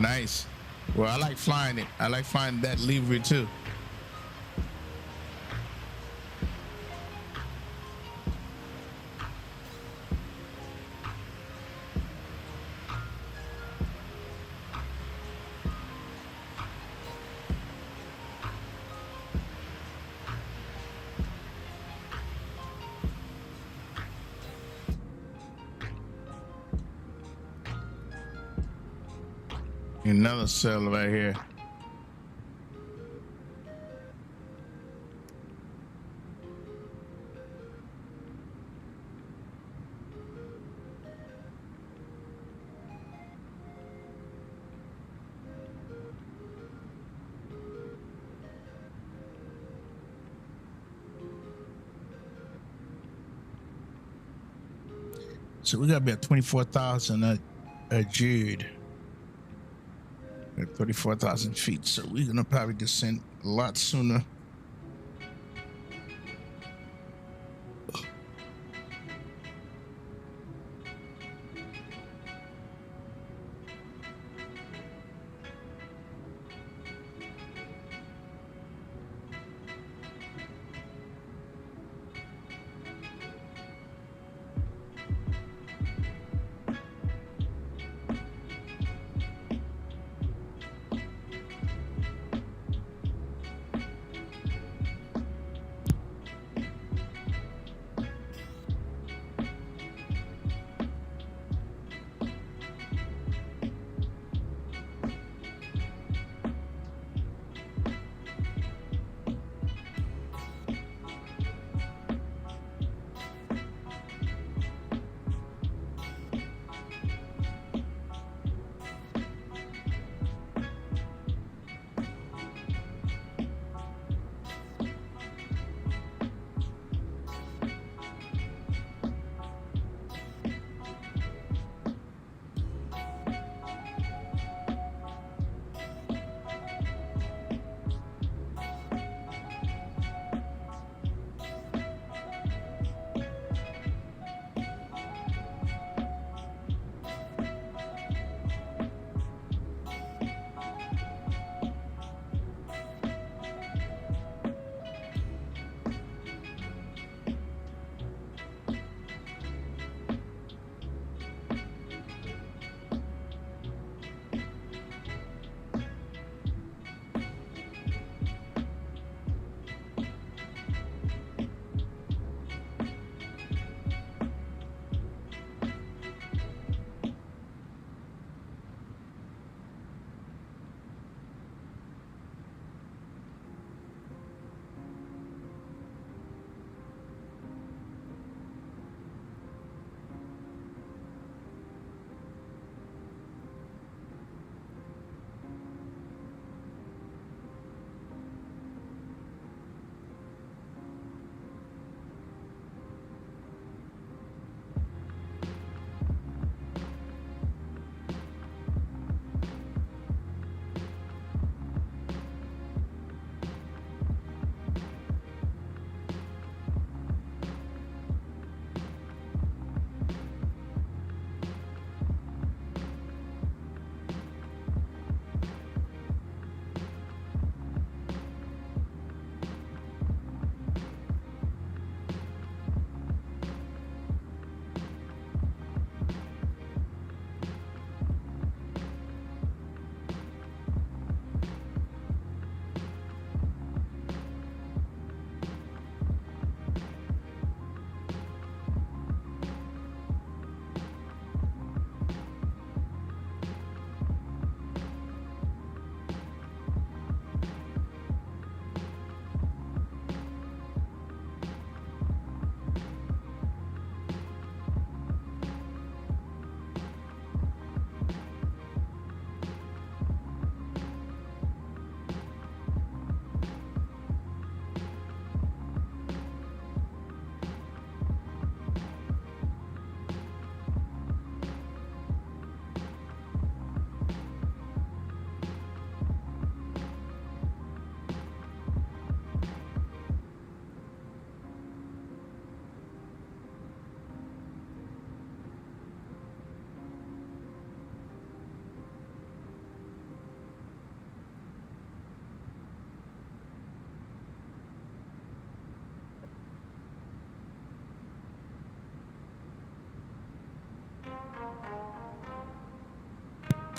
Nice. Well, I like flying it. I like flying that livery too. Another cell right here. So we got about 24,000 a Jude. at 34,000 feet, so we're gonna probably descend a lot sooner.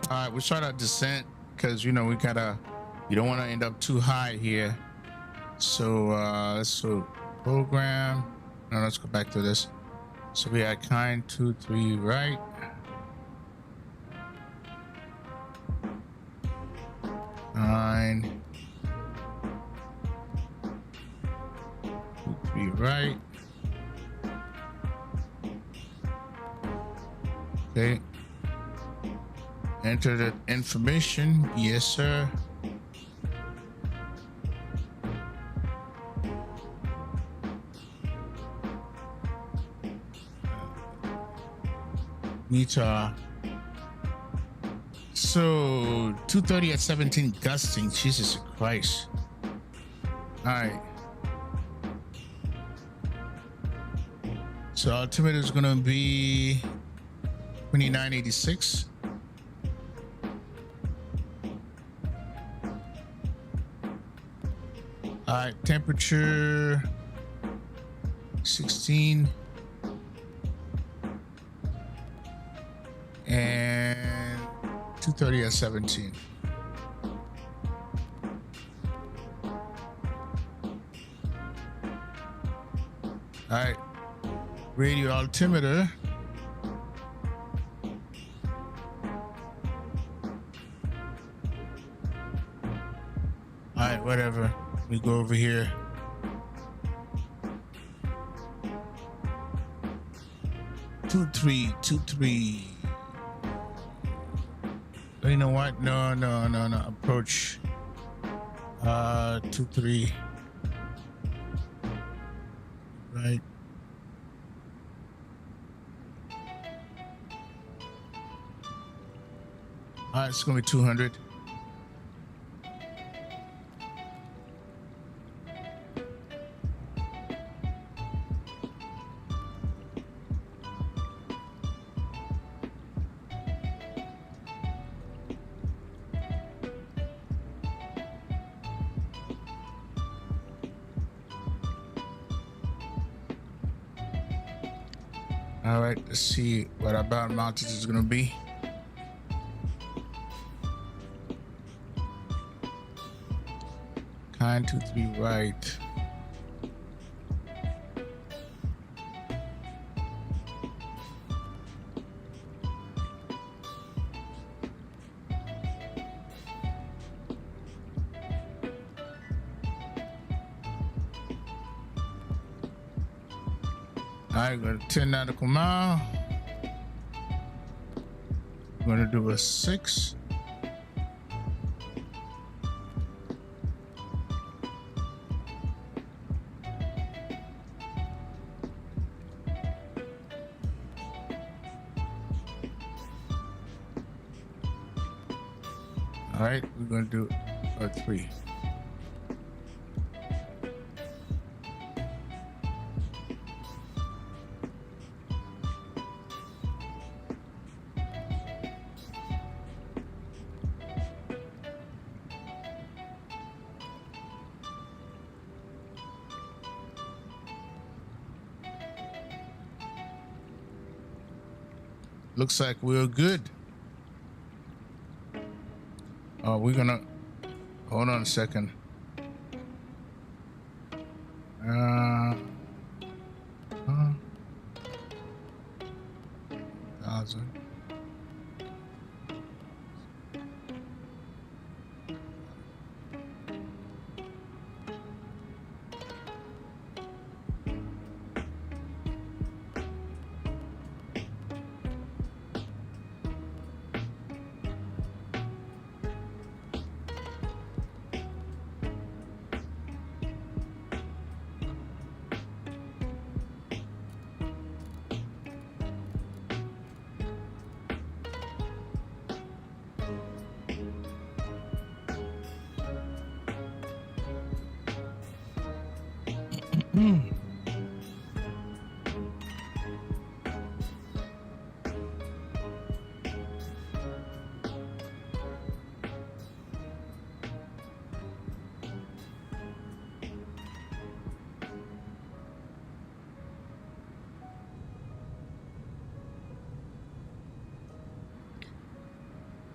All right, we start our descent because you don't want to end up too high here. So let's do program. No, let's go back to this. So we had kind 2, 3 right. Nine. 2, 3 right. Okay. Enter the information. Yes, sir. So so 230 at 17 gusting. Jesus Christ. All right. So altimeter is gonna be 2986. All right, temperature 16 and 230 at 17. All right, radio altimeter. All right, whatever. We go over here. Two, three. Oh, you know what? No. Approach. 2-3. Right. All right, it's gonna be 200. All right, let's see what our bound altitude is gonna be. Kind 2-3 right. All right, we're gonna 10 nautical mile. We're gonna do a 6. All right, we're gonna do a 3. Looks like we're good. We're gonna hold on a second. 1,000.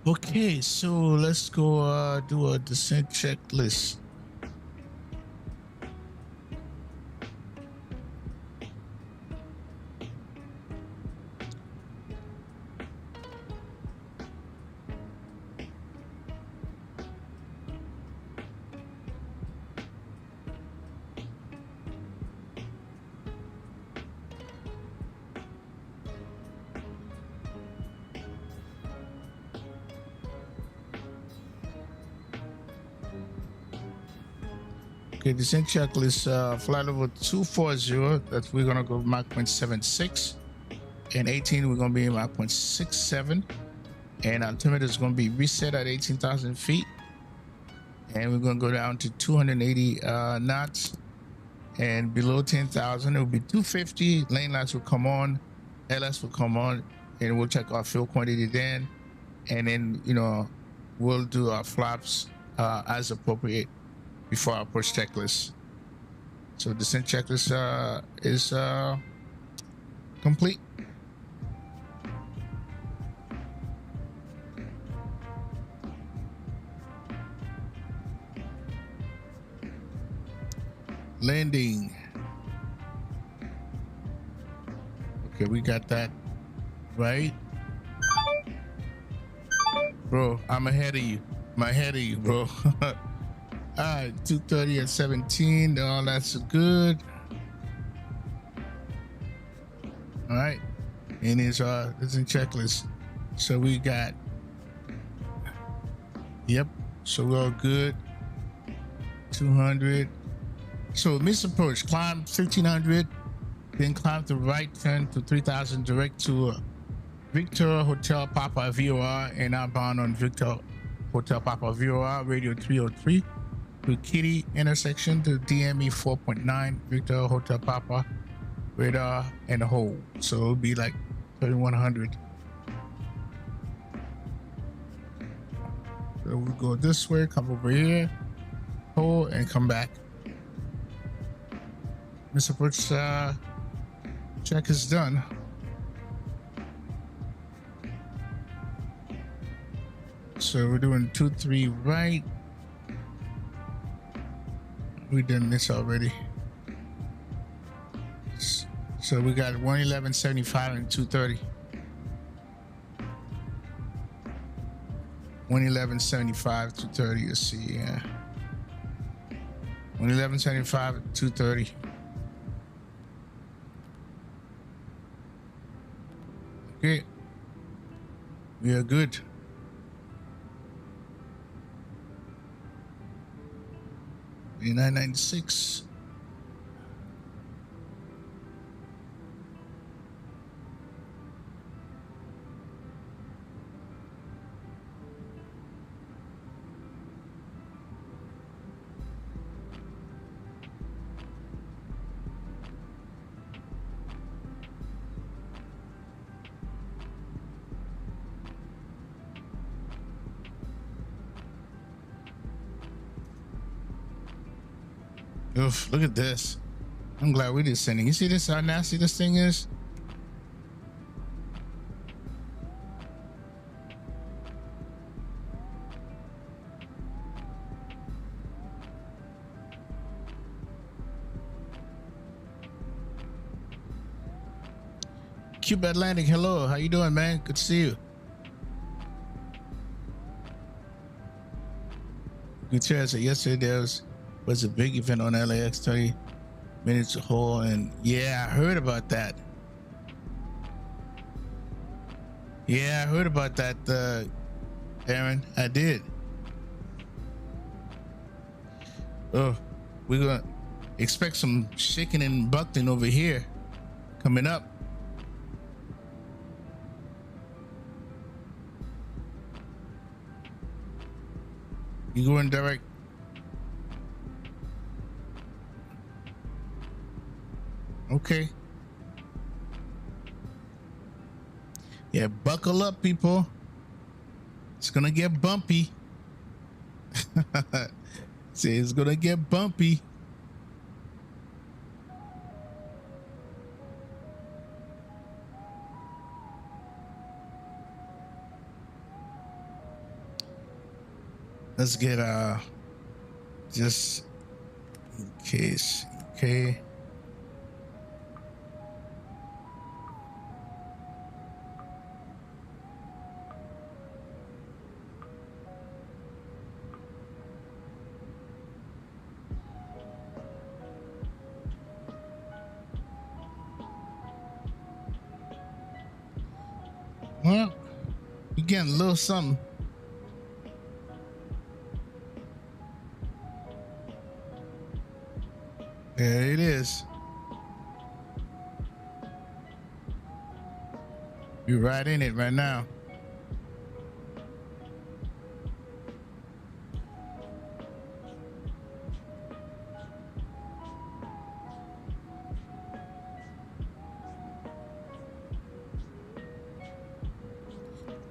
Okay, so let's go do a descent checklist. Okay, descent checklist, flight level 240, that we're gonna go Mach 0.76. And 18, we're gonna be Mach 0.67. and altimeter is going to be reset at 18,000 feet, and we're going to go down to 280 knots, and below 10,000 it will be 250. Lane lights will come on, LS will come on, and we'll check our fuel quantity then, and then we'll do our flaps as appropriate before our approach checklist. So descent checklist is complete. Landing. Okay, we got that right. Bro, I'm ahead of you. I'm ahead of you, bro. All right, 230 at 17. All that's good. All right, and it's in checklist. So we got, yep. So we're all good. 200. So miss approach, climb 1500, then climb to right turn to 3000 direct to Victor Hotel Papa VOR and outbound on Victor Hotel Papa VOR radio 303 to Kitty intersection to DME 4.9 Victor Hotel Papa radar and hold. So it'll be like 3100. So we'll go this way, come over here, hold, and come back. Miss approach check is done. So we're doing 23 right. We done this already. So we got 111.75 and 230. 111.75, 230. Let's see, yeah. 111.75, 230. Okay, we are good. $996. Oof, look at this. I'm glad we did sending. You see this, how nasty this thing is? Cube Atlantic, hello. How you doing, man? Good to see you. Gutierrez said yesterday there was a big event on LAX, 30 minutes whole, and yeah, I heard about that. Yeah, I heard about that, Aaron. I did. Oh, we're gonna expect some shaking and bucking over here coming up. You going direct? Okay. Yeah, buckle up, people. It's gonna get bumpy. See, it's gonna get bumpy. Let's get just in case. Okay. Well, you're getting a little something. There it is. You're right in it right now.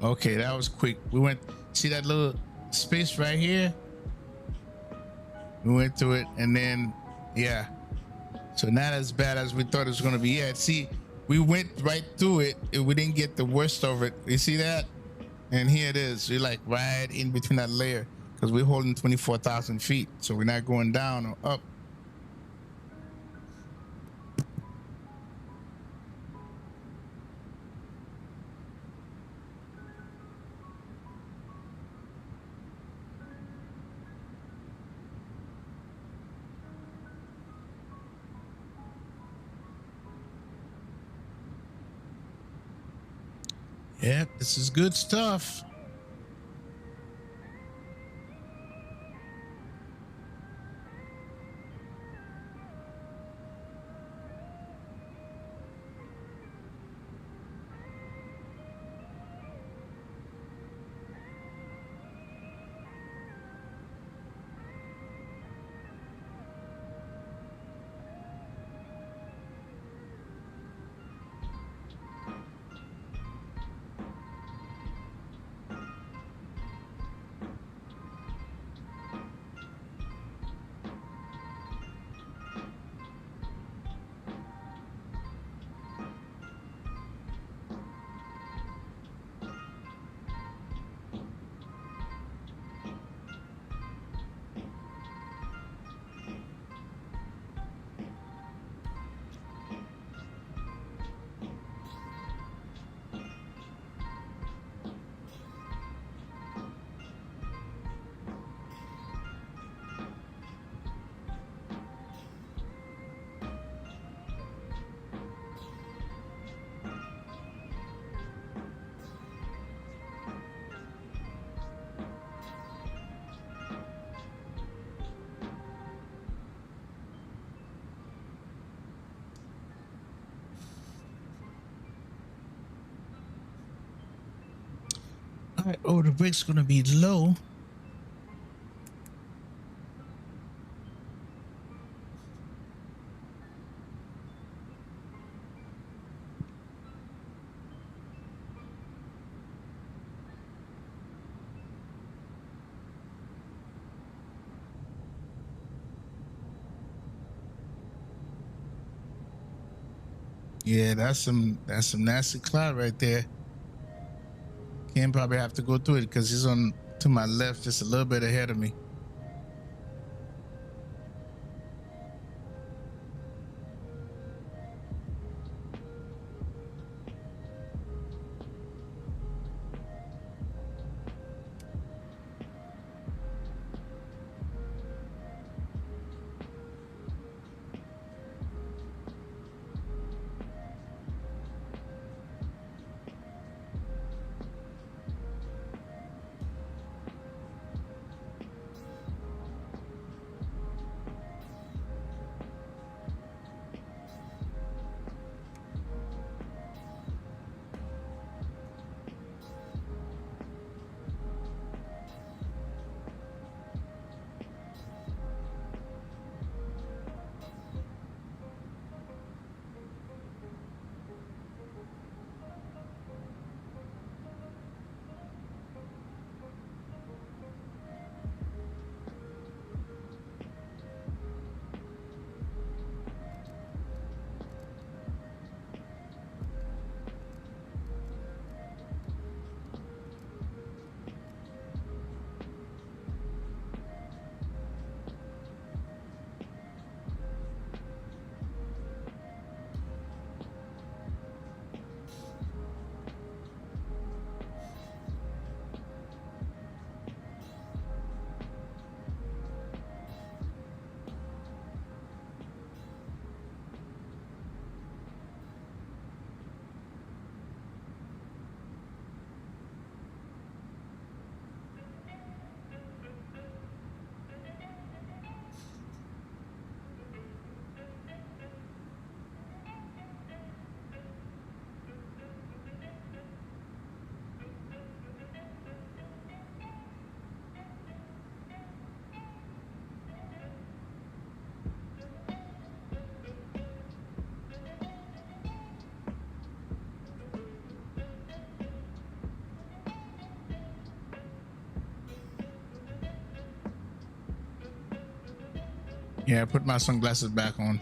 Okay, that was quick. We went, see that little space right here? We went through it, and then, yeah. So not as bad as we thought it was going to be. Yeah, see, we went right through it, and we didn't get the worst of it. You see that? And here it is. We're like right in between that layer because we're holding 24,000 feet. So we're not going down or up. Yep, this is good stuff. All right, oh, the brake's gonna be low. Yeah, that's some nasty cloud right there. Ken probably have to go through it because he's on to my left, just a little bit ahead of me. Yeah, I put my sunglasses back on.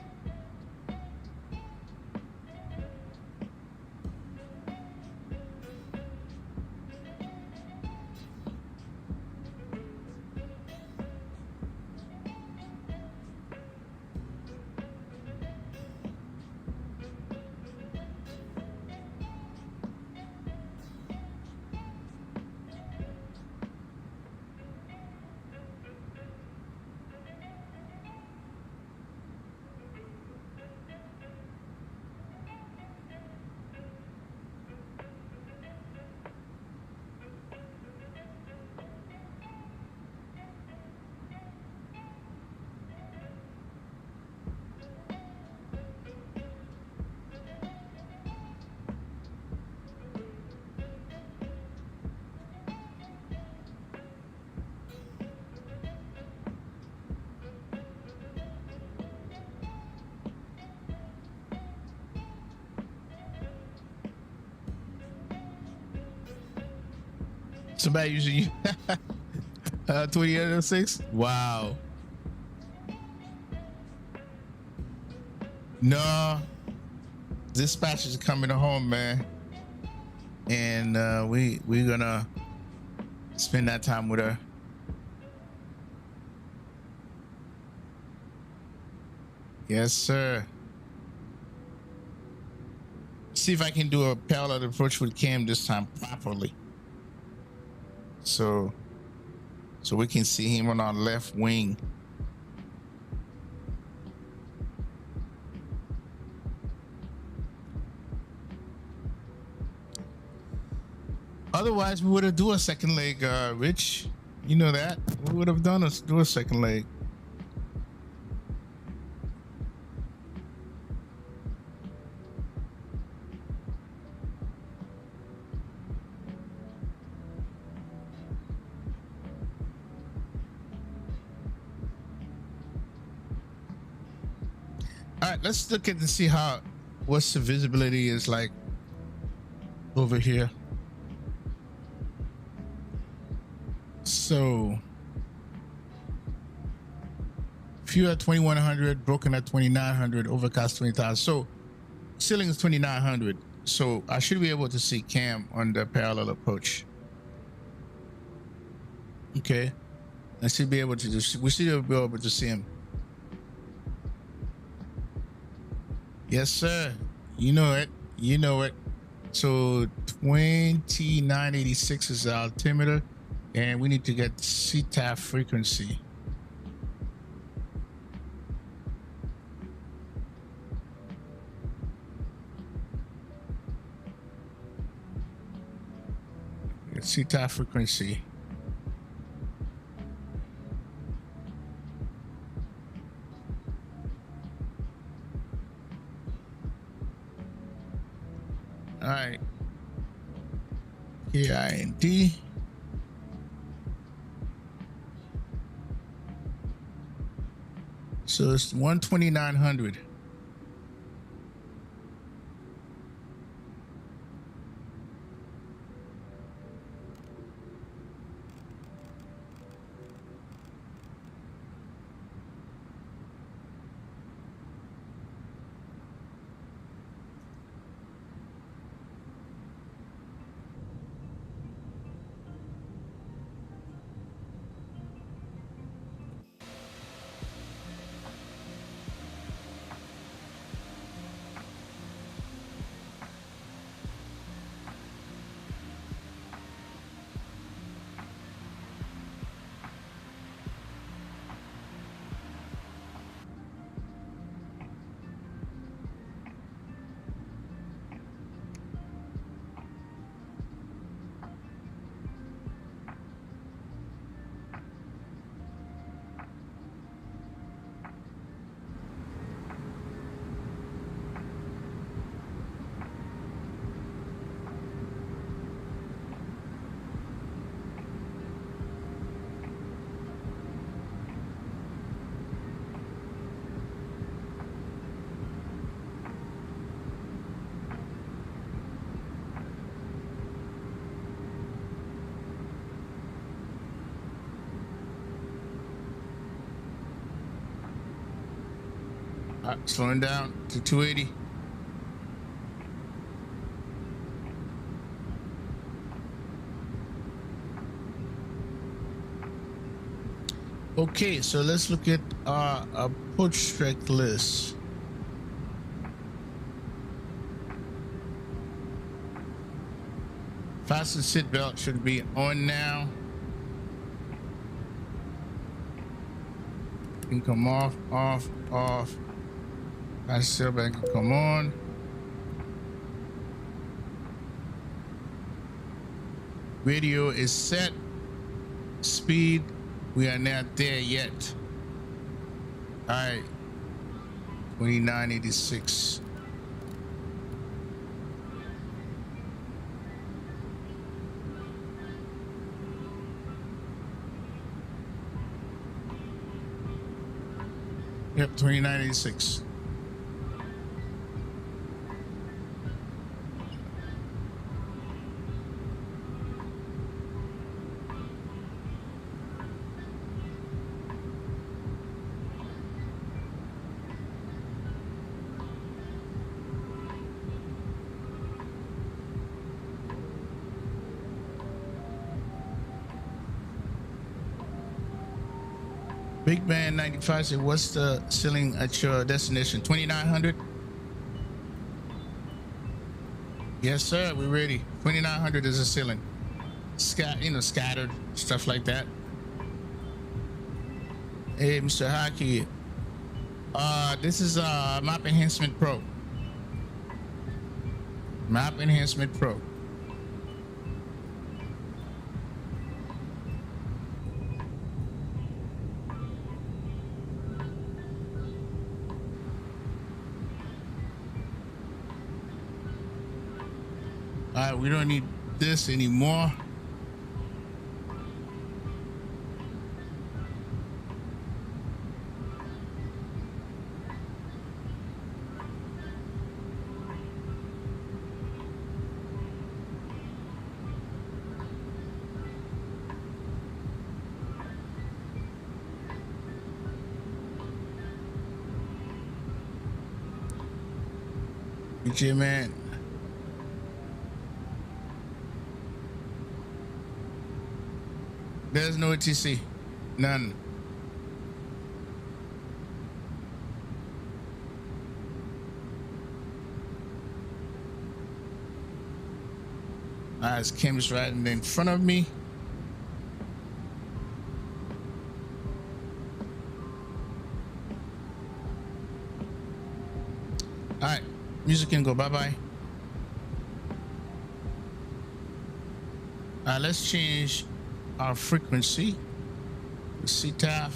Somebody using 2806? Wow. No, dispatch is coming home, man. And we're gonna spend that time with her. Yes, sir. See if I can do a parallel approach with Cam this time properly. So we can see him on our left wing. Otherwise, we would have do a second leg, Rich. You know that. We would have do a second leg. All right, let's look at and see what's the visibility is like over here. So few at 2100, broken at 2900, overcast 20,000. So ceiling is 2900. So I should be able to see Cam on the parallel approach. Okay, I should be able to we should be able to see him. Yes, sir. You know it. You know it. So 2986 is the altimeter, and we need to get CTAF frequency. CTAF frequency. All right. KIND. So it's 12900. Slowing down to 280. Okay, so let's look at our approach strike list. Fasten seatbelt should be on now. Can come off, off, off. Fasten seatbelt can come on. Radio is set. Speed, we are not there yet. All right, 2986. Yep, 2986. Big Man 95 said, what's the ceiling at your destination? 2900? Yes, sir. We're ready. 2900 is the ceiling. Scattered stuff like that. Hey, Mr. Hockey. This is Map Enhancement Pro. Map Enhancement Pro. All right, we don't need this anymore. BJ man. There's no ATC. None. As Kim's riding in front of me. All right, music can go bye-bye. Let's change our frequency. CTAF.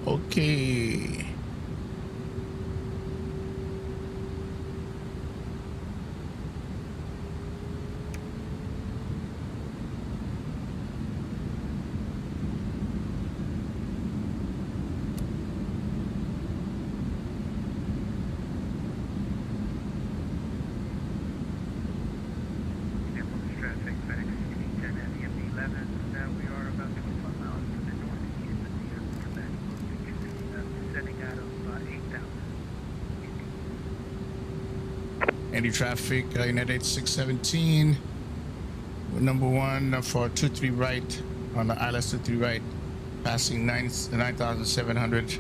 Okay. Any traffic, United 617. Number 1 for 23 right on the ILS 23 right, passing 9,700.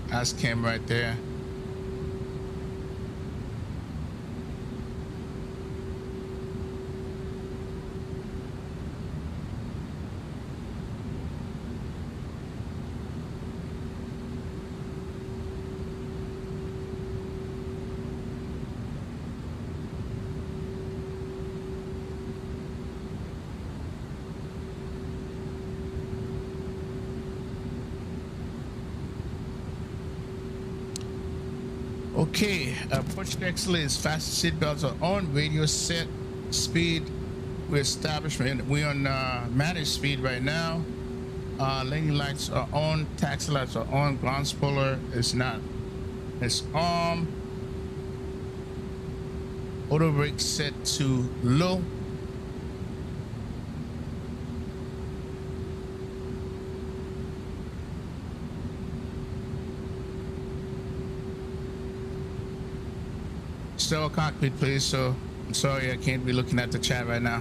That's Cam right there. Okay, approach to excellence. Fasten seatbelts are on. Radio set. Speed. We're establishment. We're on managed speed right now. Lane lights are on. Taxi lights are on. Ground spoiler is not. It's on. Auto brake set to low. Still cockpit, please. So I'm sorry I can't be looking at the chat right now.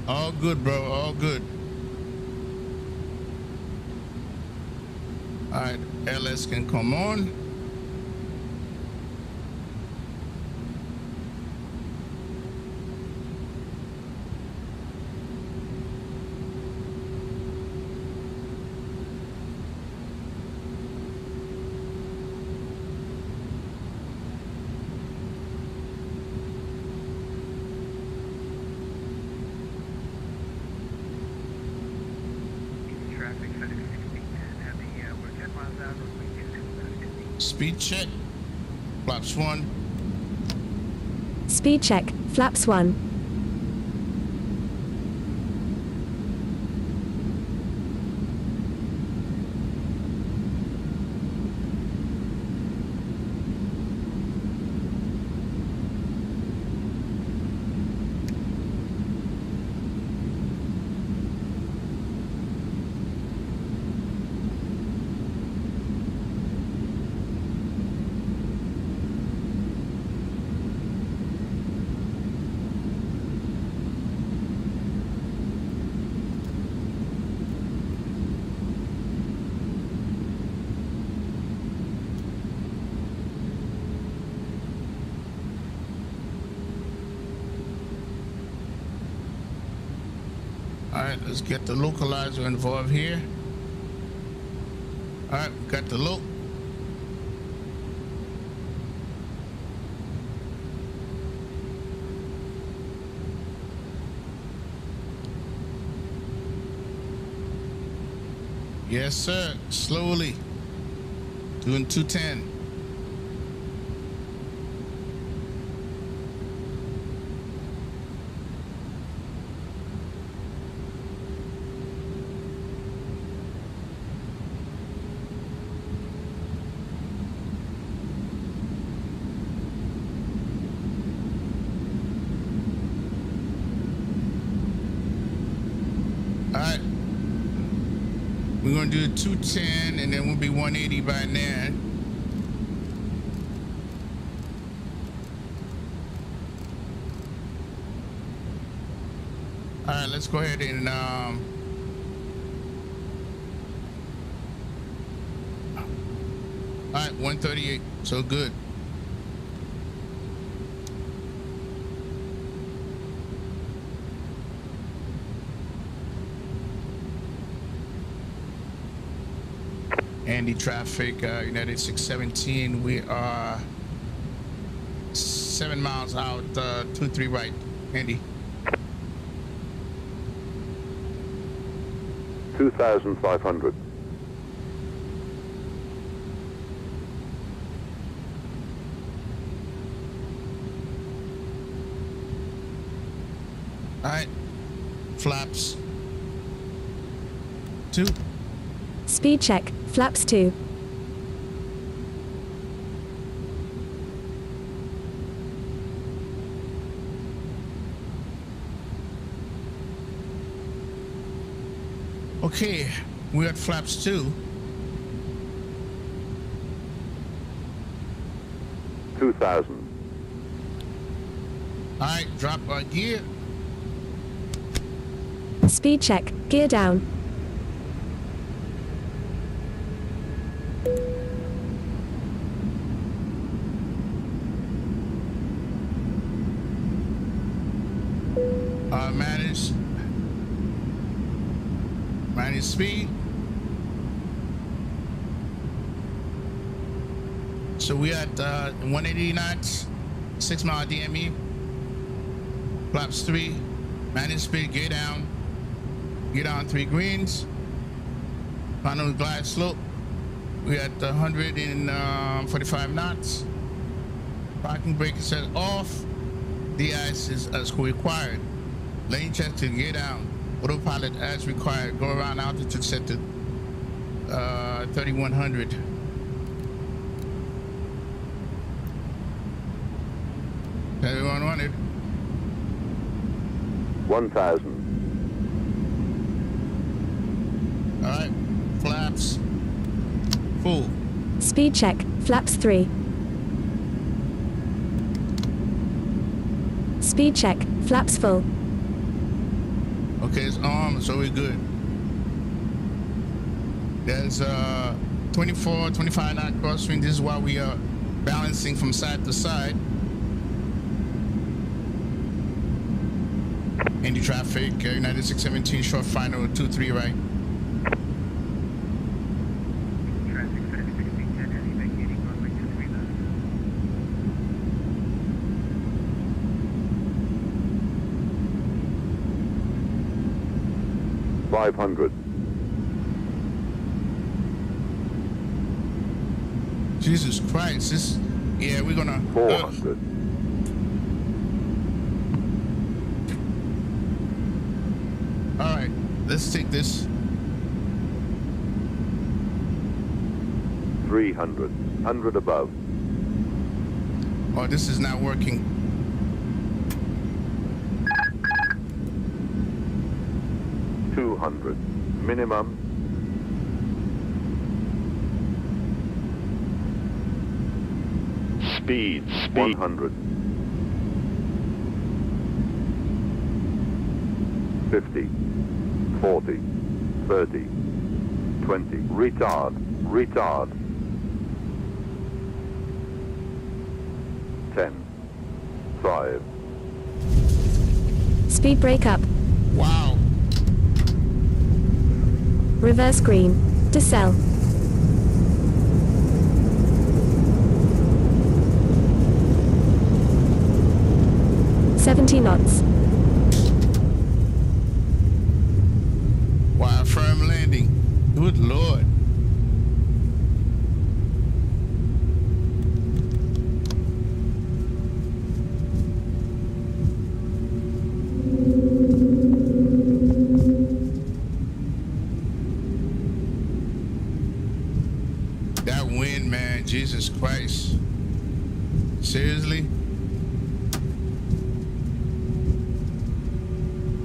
All good, bro. All good. All right, LS can come on. Speed check. Flaps 1. Speed check. Flaps 1. All right, let's get the localizer involved here. All right, got the loc. Yes, sir. Slowly. Doing 210. gonna do 210, and then we'll be 180 by then. All right, let's go ahead and all right, 138. So good. Andy traffic, United 617. We are 7 miles out, 23 right. Andy. 2,500. All right, flaps 2. Speed check, flaps 2. Okay, we're at flaps 2. 2,000. All right, drop our gear. Speed check, gear down. Manage speed. So we at 180 knots, 6 mile DME. Flaps 3. Manage speed, gear down. Get on 3 greens. Final glide slope. We at 145 knots. Parking brake is set off. De-ice is as required. Lane check to get down. Autopilot as required. Go around altitude set to 3,100. Everyone wanted 1,000. All right, flaps full. Speed check, flaps 3. Speed check, flaps full. Okay, it's on, so we're good. There's 24, 25 knot crosswind. This is why we are balancing from side to side. Indy traffic, United 617, short final 23 right. Traffic 51610, heavy vacating runway 23 left. 500. Jesus Christ, this, yeah, we're gonna. 400. All right, let's take this. 300. 100 above. Oh, this is not working. $200 minimum. Speed 100. 50, 40, 30, 20. Retard. 10, 5. Speed brake up. Wow. Reverse green. Decel. $70 knots. Wow, firm landing. Good Lord. That wind, man, Jesus Christ. Seriously?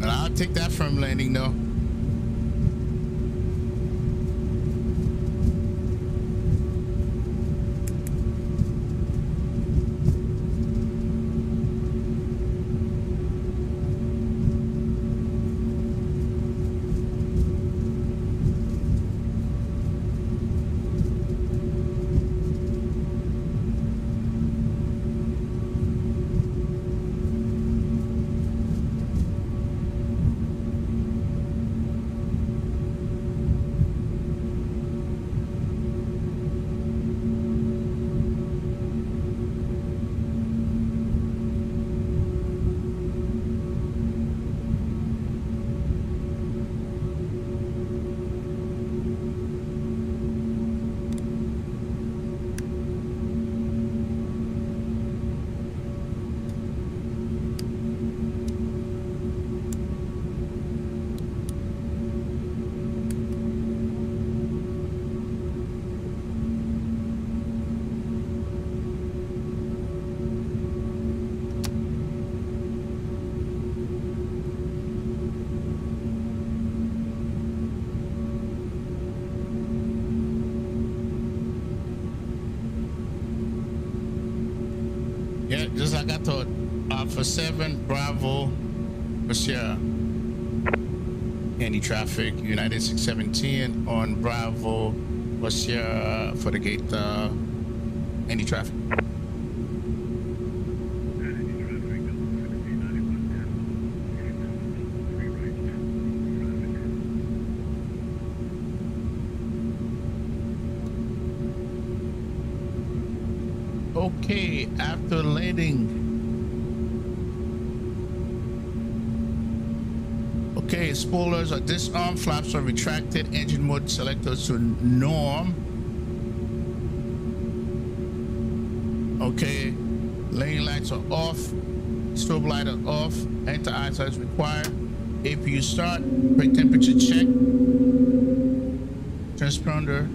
And I'll take that firm landing though. Yeah, just like I thought. For 7 Bravo for Sierra. Any traffic, United 617 on Bravo for Sierra for the gate. Any traffic. Okay, after landing. Okay, spoilers are disarmed, flaps are retracted, engine mode selected to norm. Okay, lane lights are off, strobe light are off, enter ISO is required, APU start, brake temperature check, transponder.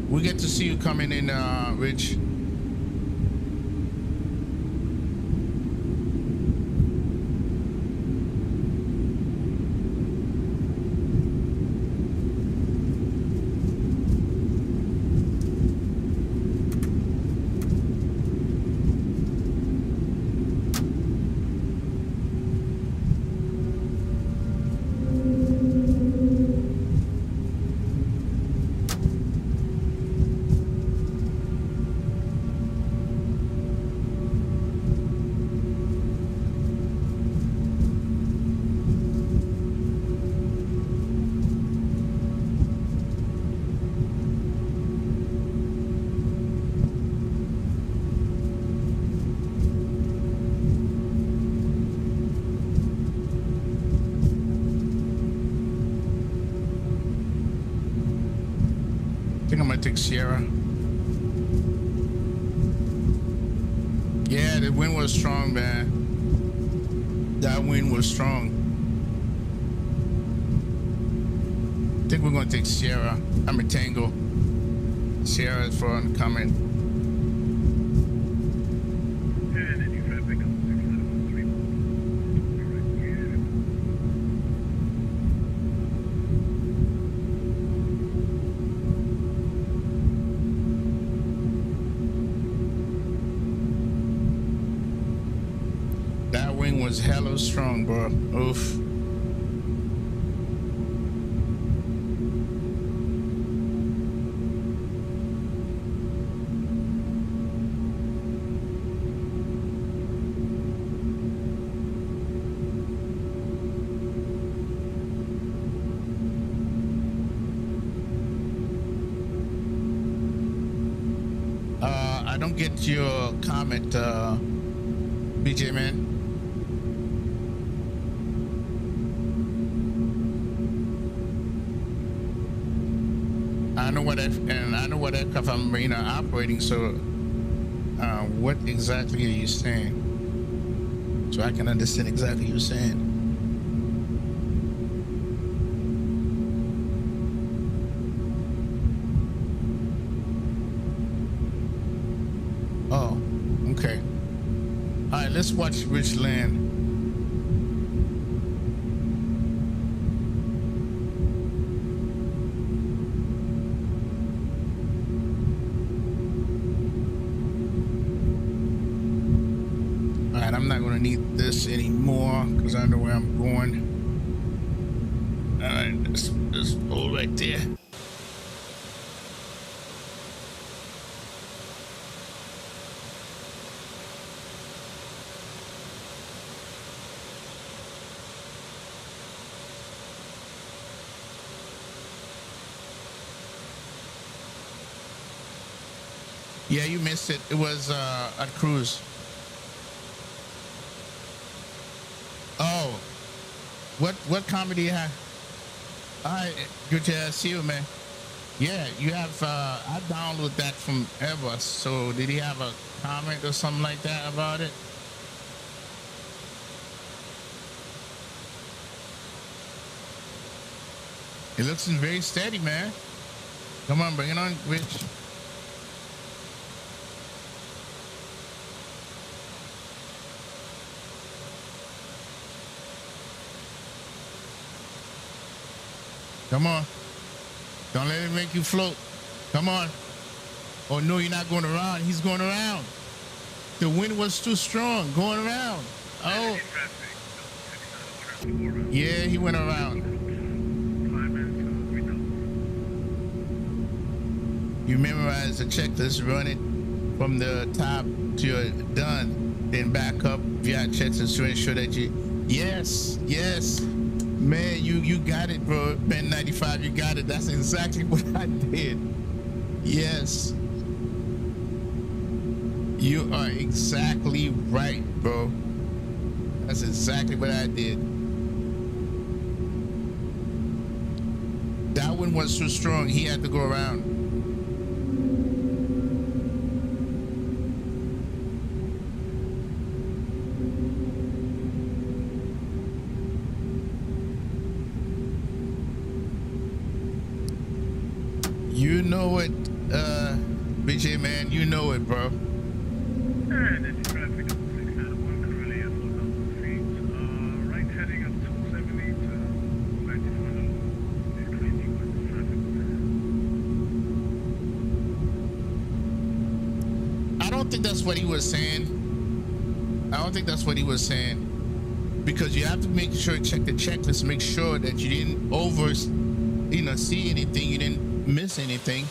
We get to see you coming in, Rich. I think I'm gonna take Sierra. Yeah, the wind was strong, man. That wind was strong. I think we're gonna take Sierra. I'm a Tango. Sierra is front coming. Was hella strong, bro. Oof. I don't get your comment, BJ man. I know what aircraft I'm operating. So, what exactly are you saying? So I can understand exactly what you're saying. Oh, okay. All right, let's watch Rich land. I'm not going to need this anymore because I know where I'm going. All right, this pull right there. Yeah, you missed it. It was at cruise. Oh, what comedy you have? All right, good to see you, man. Yeah, you have. I downloaded that from Airbus. So did he have a comment or something like that about it? It looks very steady, man. Come on, bring it on, Rich. Come on. Don't let it make you float. Come on. Oh, no, you're not going around. He's going around. The wind was too strong. Going around. Oh. Yeah, he went around. You memorize the checklist, run it from the top to your done, then back up via checklist to ensure that you, yes. Man, you got it, bro. Ben 95, you got it. That's exactly what I did. Yes. You are exactly right, bro. That's exactly what I did. That one was too strong. He had to go around. You know it, BJ, man. You know it, bro. And it's traffic on 691 currently at low number feet. Right heading up 270 to back to front of the crazy with traffic. I don't think that's what he was saying. Because you have to make sure, check the checklist, make sure that you didn't see anything, you didn't miss anything.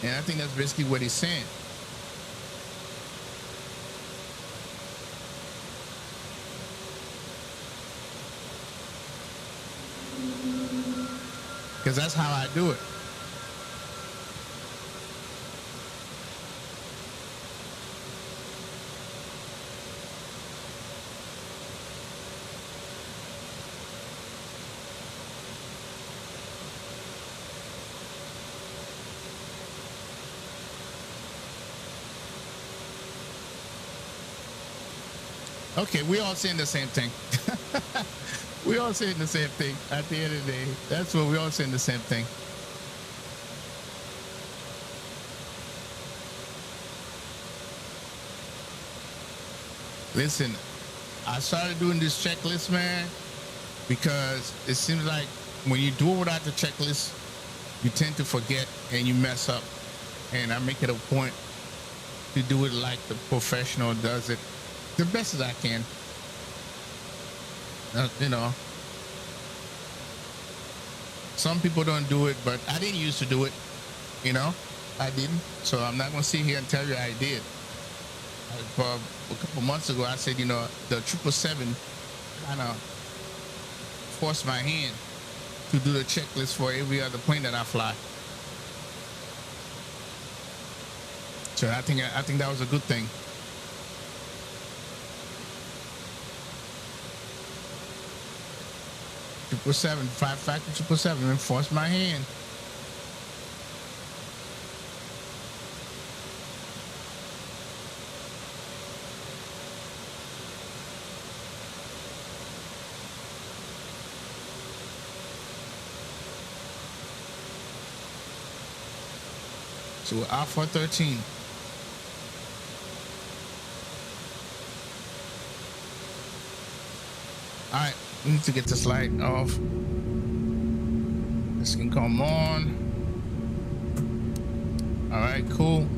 And I think that's basically what he's saying. Because that's how I do it. Okay, we all saying the same thing. We all saying the same thing at the end of the day. That's what we all saying the same thing. Listen, I started doing this checklist, man, because it seems like when you do it without the checklist, you tend to forget and you mess up. And I make it a point to do it like the professional does it, the best as I can. Some people don't do it, but I didn't used to do it. I didn't. So I'm not gonna sit here and tell you I did. For a couple months ago, I said, the 777 kind of forced my hand to do the checklist for every other plane that I fly. So I think that was a good thing. Factor 777, and forced my hand. So we're out for 13. All right, we need to get this light off. This can come on. All right, cool.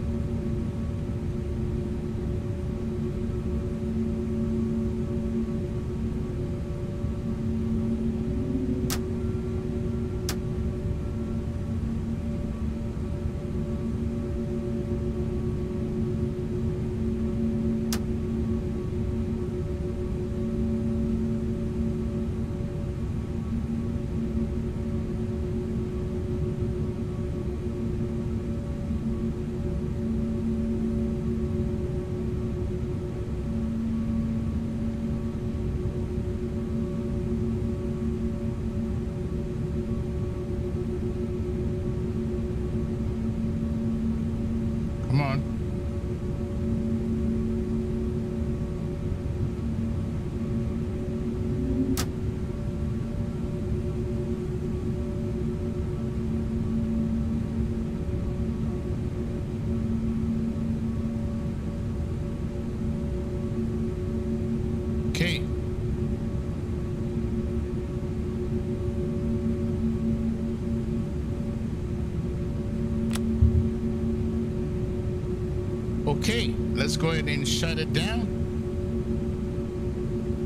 Okay, let's go ahead and shut it down.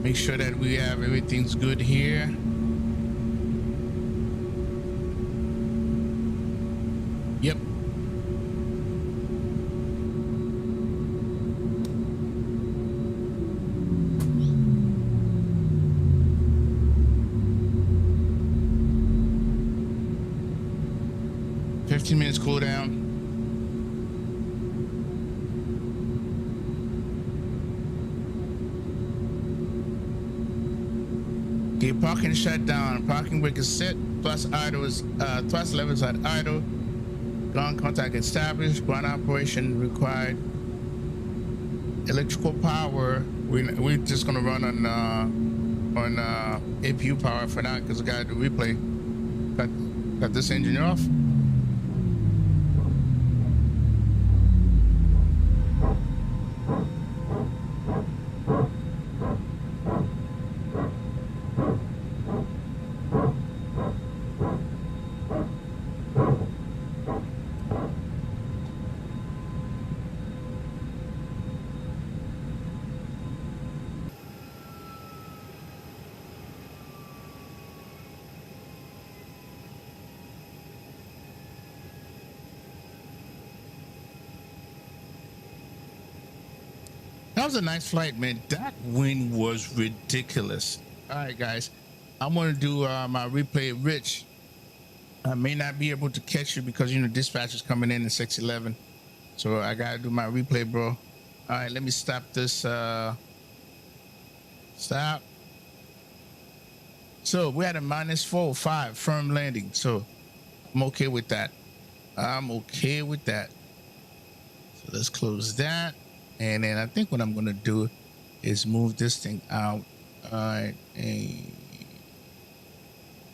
Make sure that we have everything's good here. Yep. Minutes cool down. Okay, parking shut down. Parking brake is set. Plus idle is thrust levels at idle. Ground contact established. Ground operation required. Electrical power. We're just gonna run on APU power for now because we gotta do replay. Cut this engine off. That was a nice flight, man. That wind was ridiculous. All right, guys, I'm gonna do my replay. Rich, I may not be able to catch you because dispatch is coming in 611, so I gotta do my replay, bro. All right, let me stop this. Stop. So we had a -405 firm landing, so I'm okay with that. I'm okay with that. So let's close that. And then I think what I'm gonna do is move this thing out. All right, and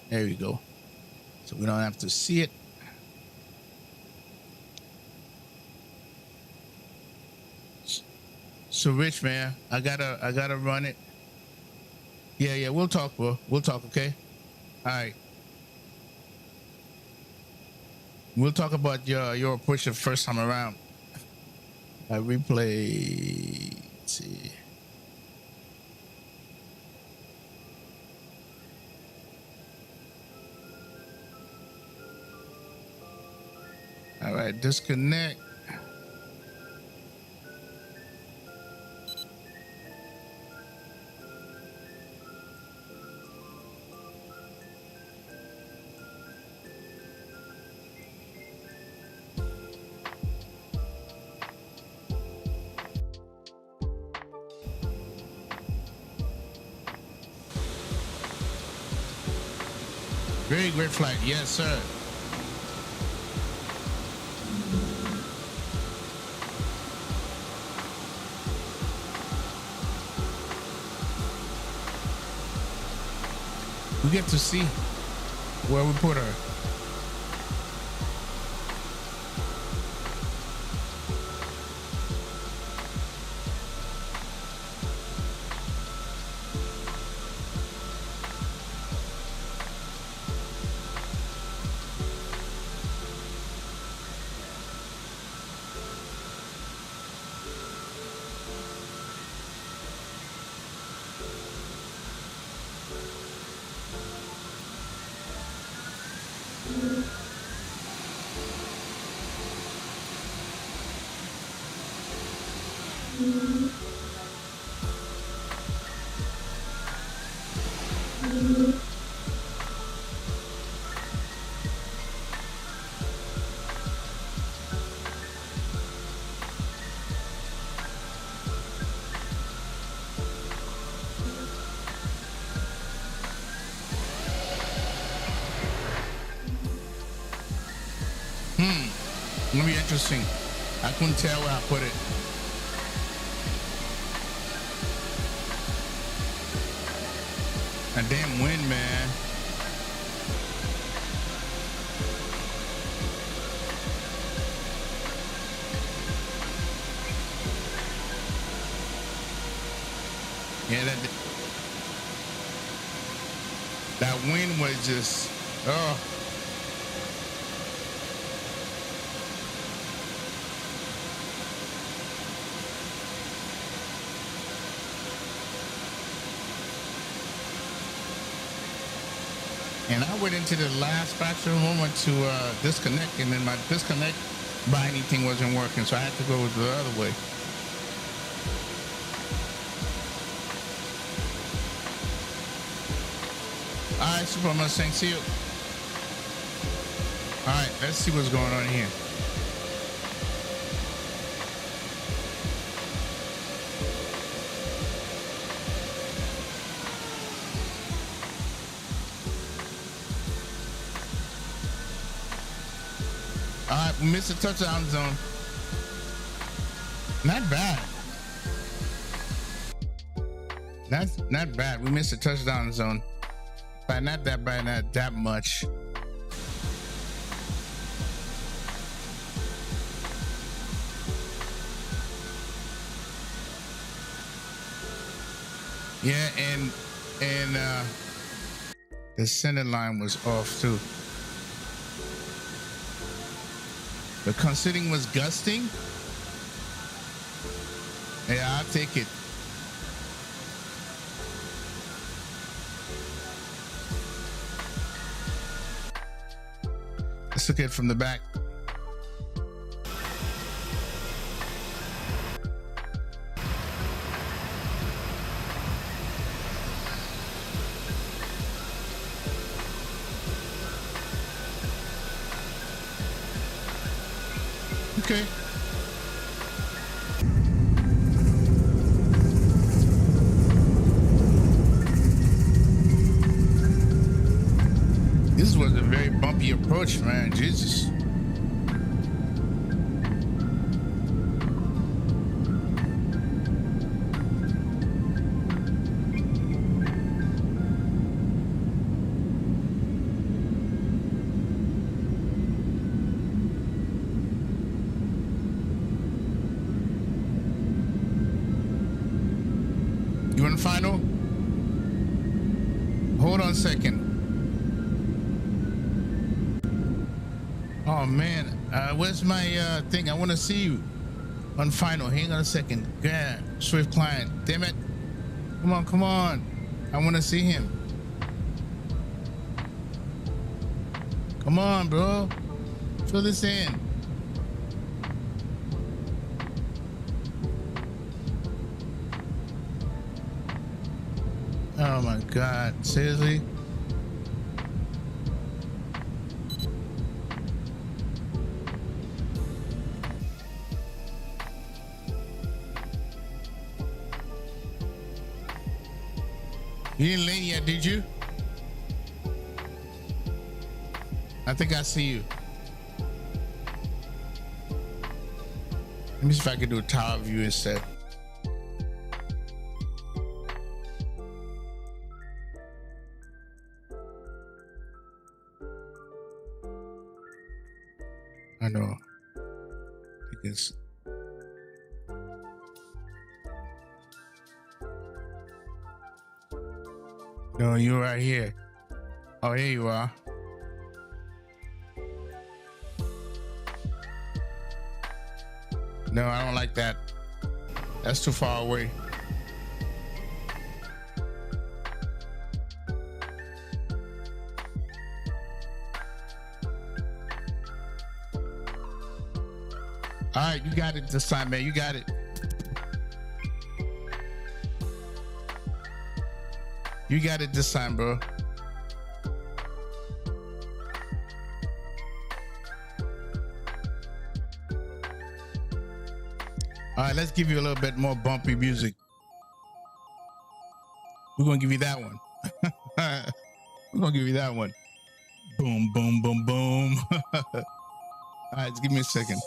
there we go. So we don't have to see it. So Rich, man, I gotta run it. Yeah, we'll talk, bro. We'll talk, okay? All right. We'll talk about your push the first time around. I replay. Let's see. All right, disconnect. Very great flight. Yes, sir. We get to see where we put her. Gonna be interesting. I couldn't tell where I put it. A damn wind, man. Yeah, that wind was just, oh. And I went into the last fraction moment to disconnect, and then my disconnect binding thing wasn't working, so I had to go the other way. All right, Super Mustang, see you. All right, let's see what's going on here. All right, we missed the touchdown zone. Not bad. That's not bad. We missed the touchdown zone. But not that bad, not that much. Yeah, and the center line was off too. The considering was gusting. Yeah, I'll take it. Let's look at it from the back. Okay. This was a very bumpy approach, man. Jesus. You want final? Hold on a second. Oh man, where's my thing? I want to see you on final. Hang on a second. Yeah, Swift client. Damn it. Come on, come on. I want to see him. Come on, bro. Fill this in. Oh my God, seriously? You didn't land yet, did you? I think I see you. Let me see if I can do a tower view instead. I know. Because no, you're right here. Oh, here you are. No, I don't like that. That's too far away. All right, you got it this time, man. You got it. You got it this time, bro. All right, let's give you a little bit more bumpy music. We're gonna give you that one. We're gonna give you that one. Boom, boom, boom, boom. All right, just give me a second.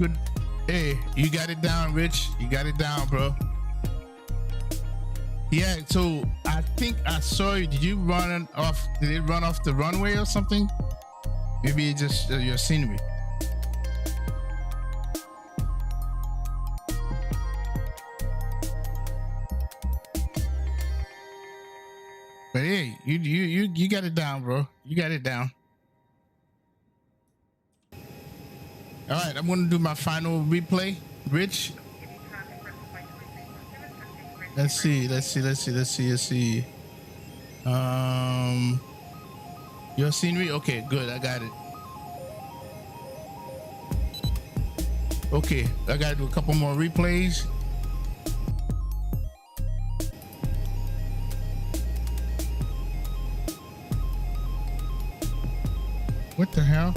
Good. Hey, you got it down, Rich. You got it down, bro. Yeah, so I think I saw you. Did you run off? Did it run off the runway or something? Maybe it's just your scenery. But hey, you got it down, bro. You got it down. All right, I'm gonna do my final replay. Rich. Let's see. Your scenery. Okay, good. I got it. Okay, I gotta do a couple more replays. What the hell?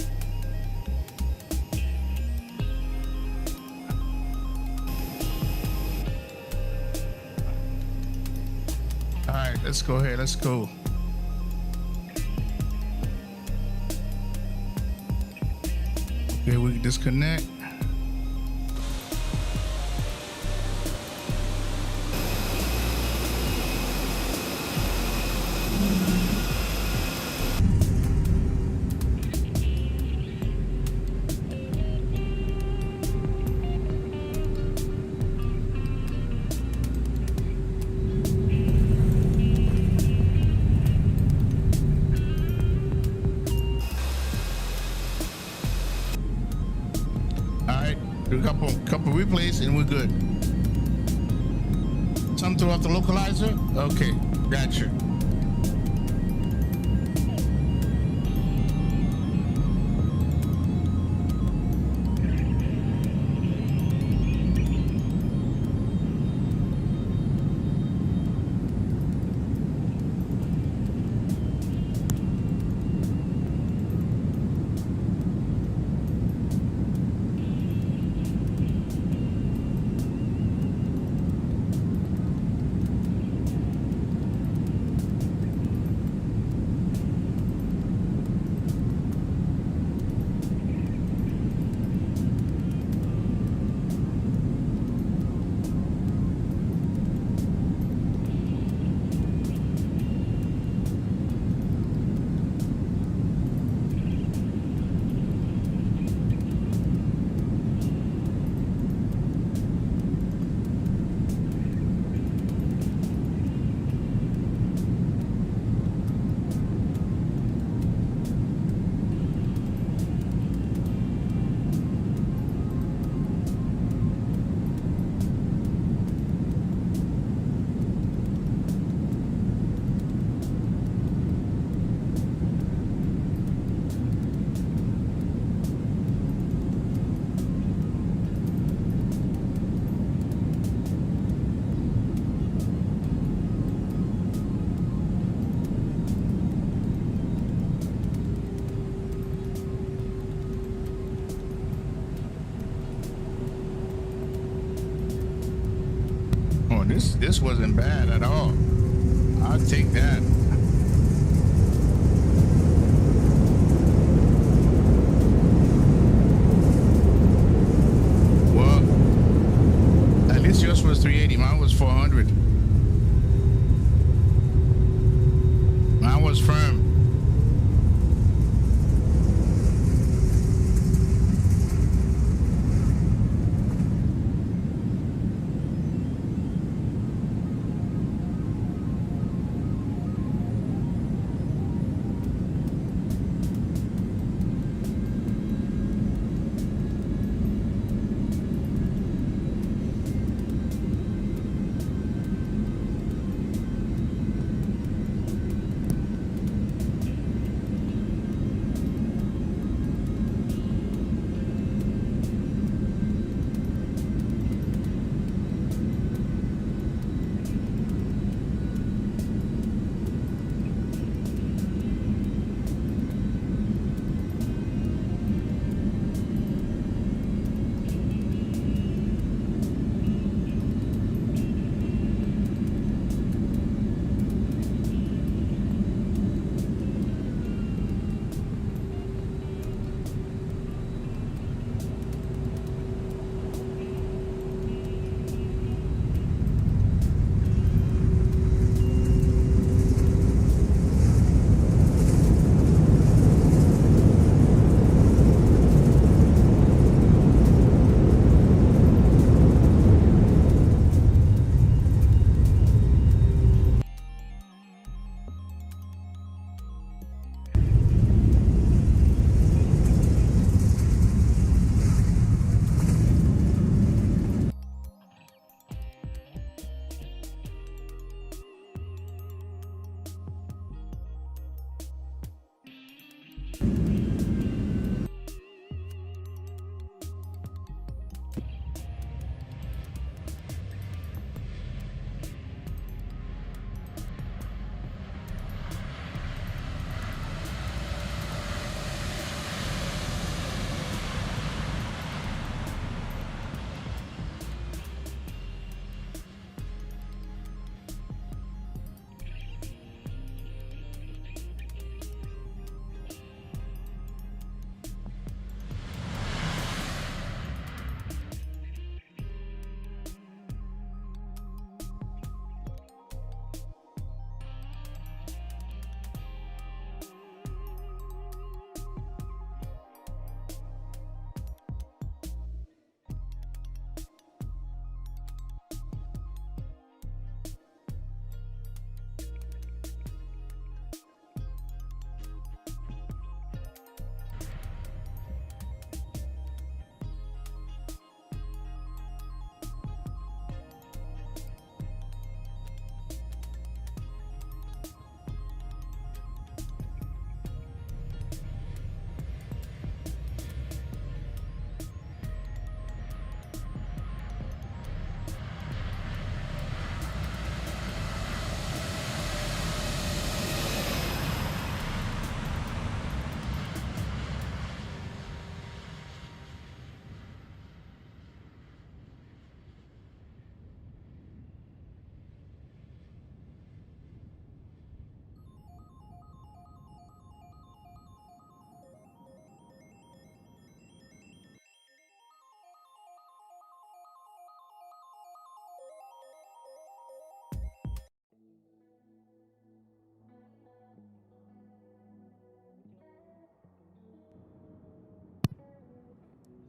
All right, let's go ahead. Let's go. Okay, we disconnect. Couple replays and we're good. Some throw off the localizer. Okay, gotcha. This wasn't bad at all. I'll take that. Well, at least yours was 380. Mine was 400. Mine was firm.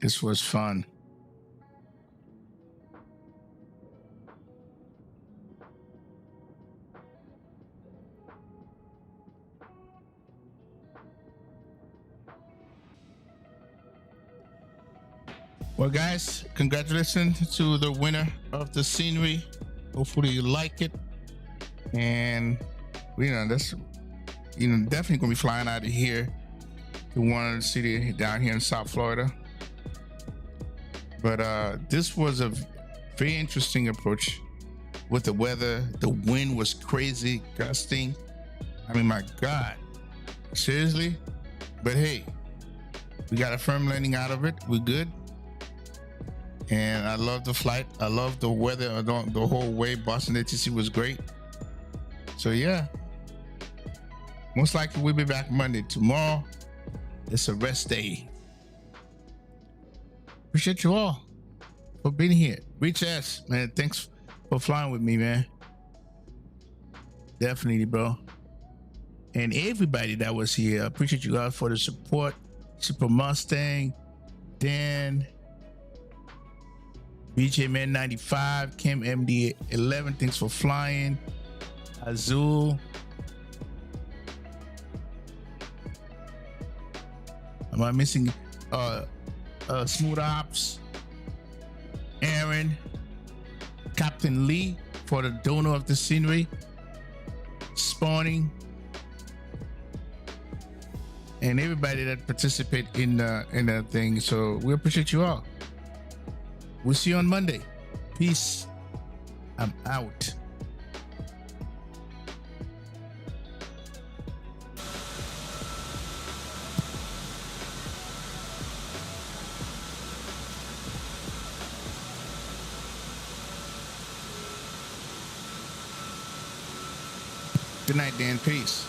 This was fun. Well, guys, congratulations to the winner of the scenery. Hopefully you like it. And, that's, definitely gonna be flying out of here to one of the city down here in South Florida. But this was a very interesting approach with the weather. The wind was crazy, gusting. I mean, my God, seriously? But hey, we got a firm landing out of it. We're good. And I love the flight. I love the weather the whole way. Boston ATC was great. So yeah, most likely we'll be back Monday. Tomorrow, it's a rest day. Appreciate you all for being here. Reach S, man. Thanks for flying with me, man. Definitely, bro. And everybody that was here, I appreciate you guys for the support. Super Mustang, Dan, BJ Man 95, Kim MD 11, thanks for flying. Azul. Am I missing Smooth Ops? Aaron, Captain Lee for the donor of the scenery. Spawning. And everybody that participate in that thing. So we appreciate you all. We'll see you on Monday. Peace. I'm out. Good night, Dan. Peace.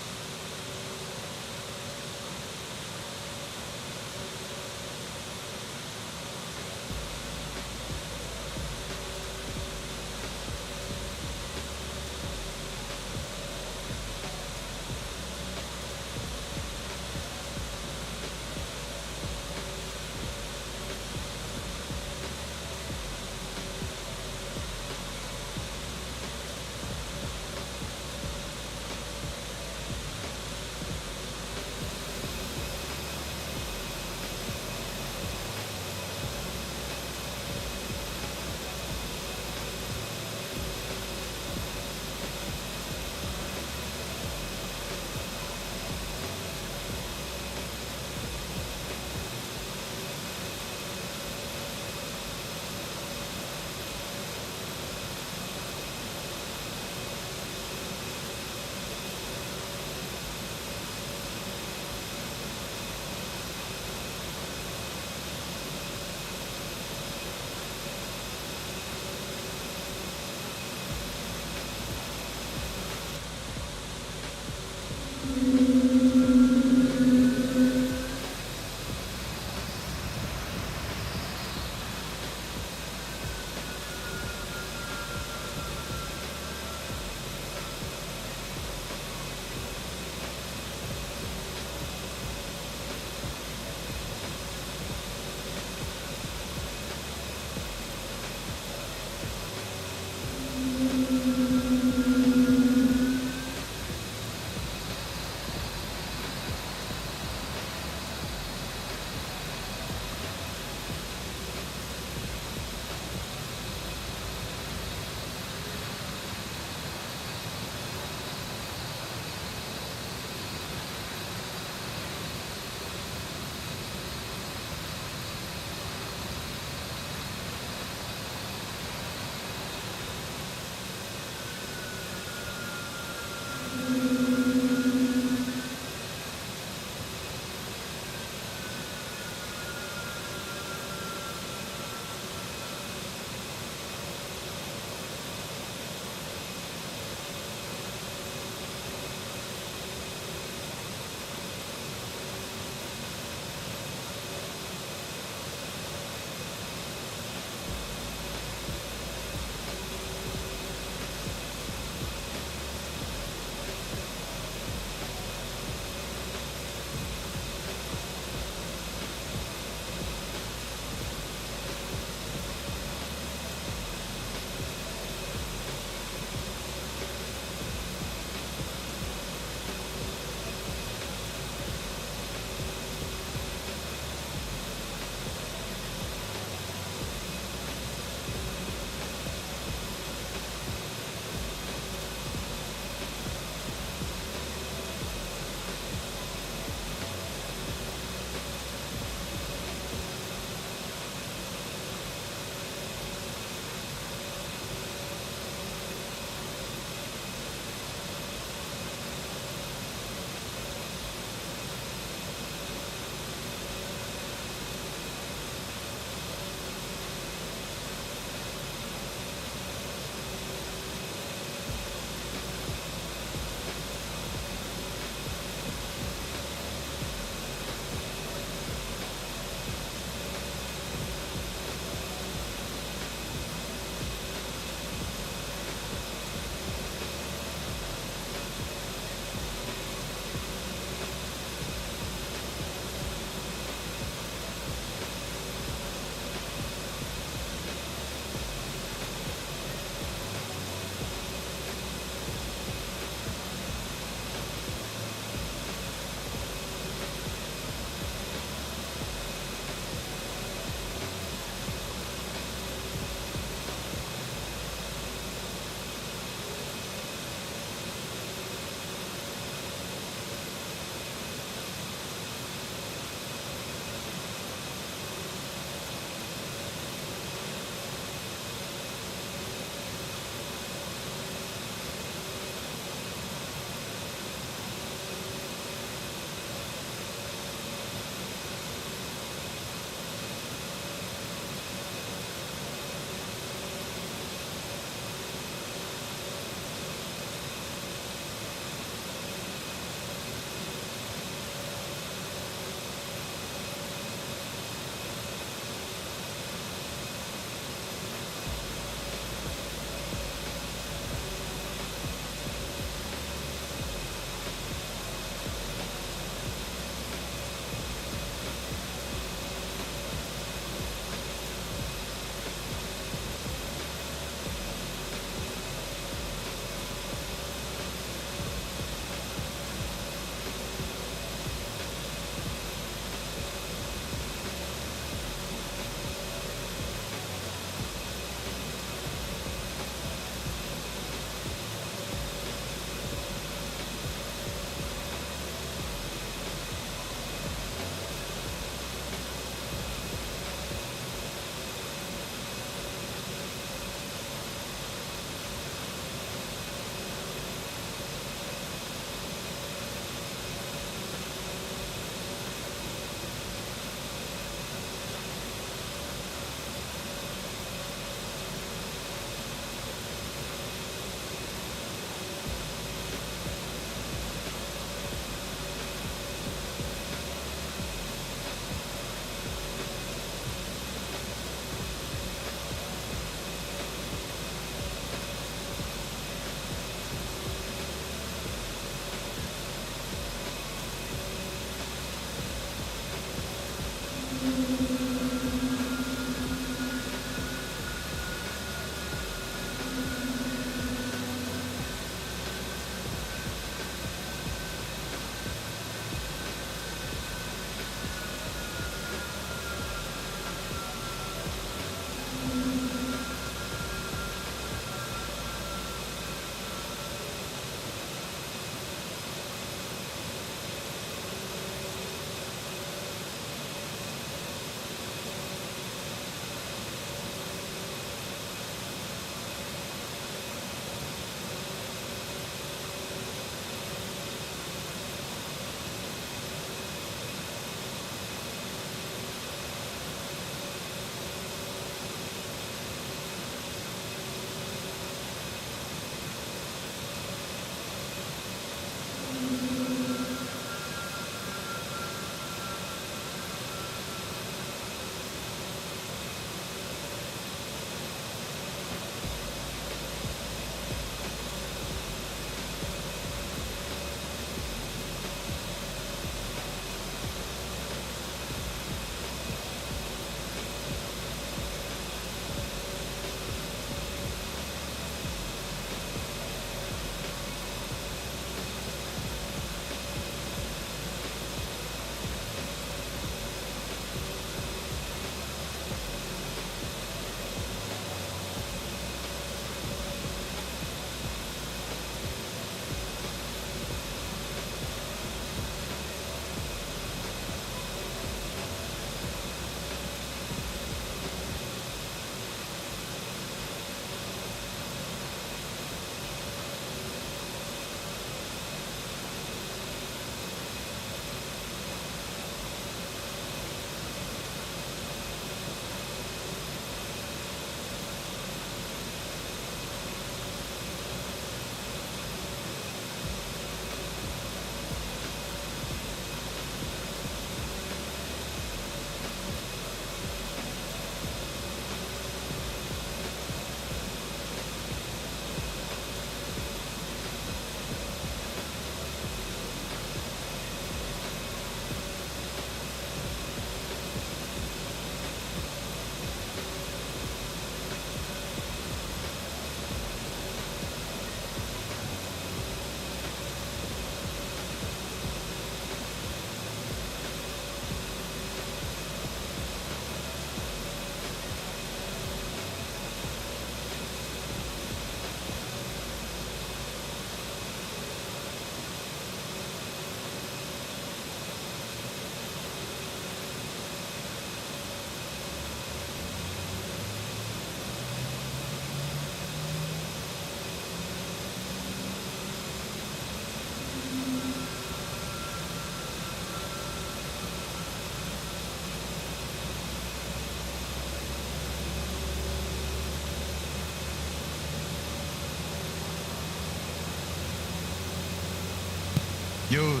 Yo,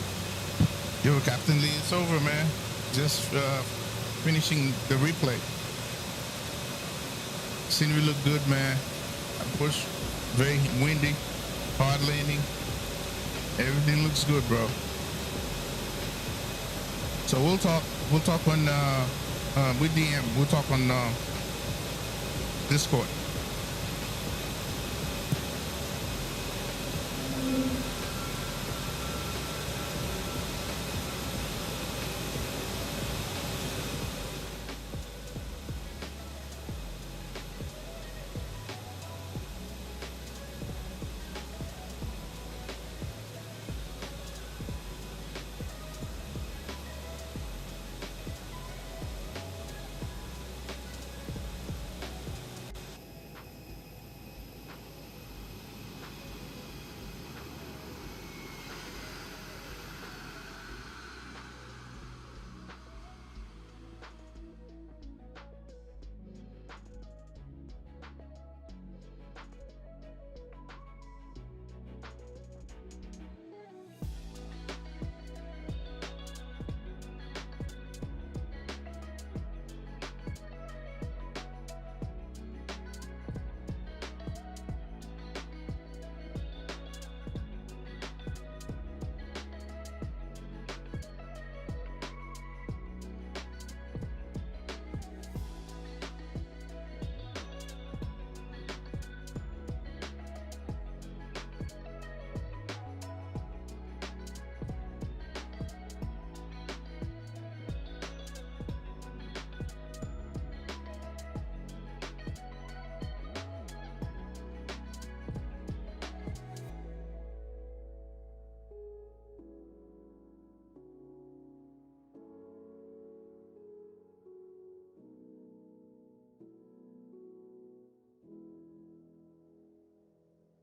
Captain Lee, it's over, man. Just finishing the replay. Scenery look good, man. I push, very windy, hard landing. Everything looks good, bro. So we'll talk on with DM. We'll talk on Discord.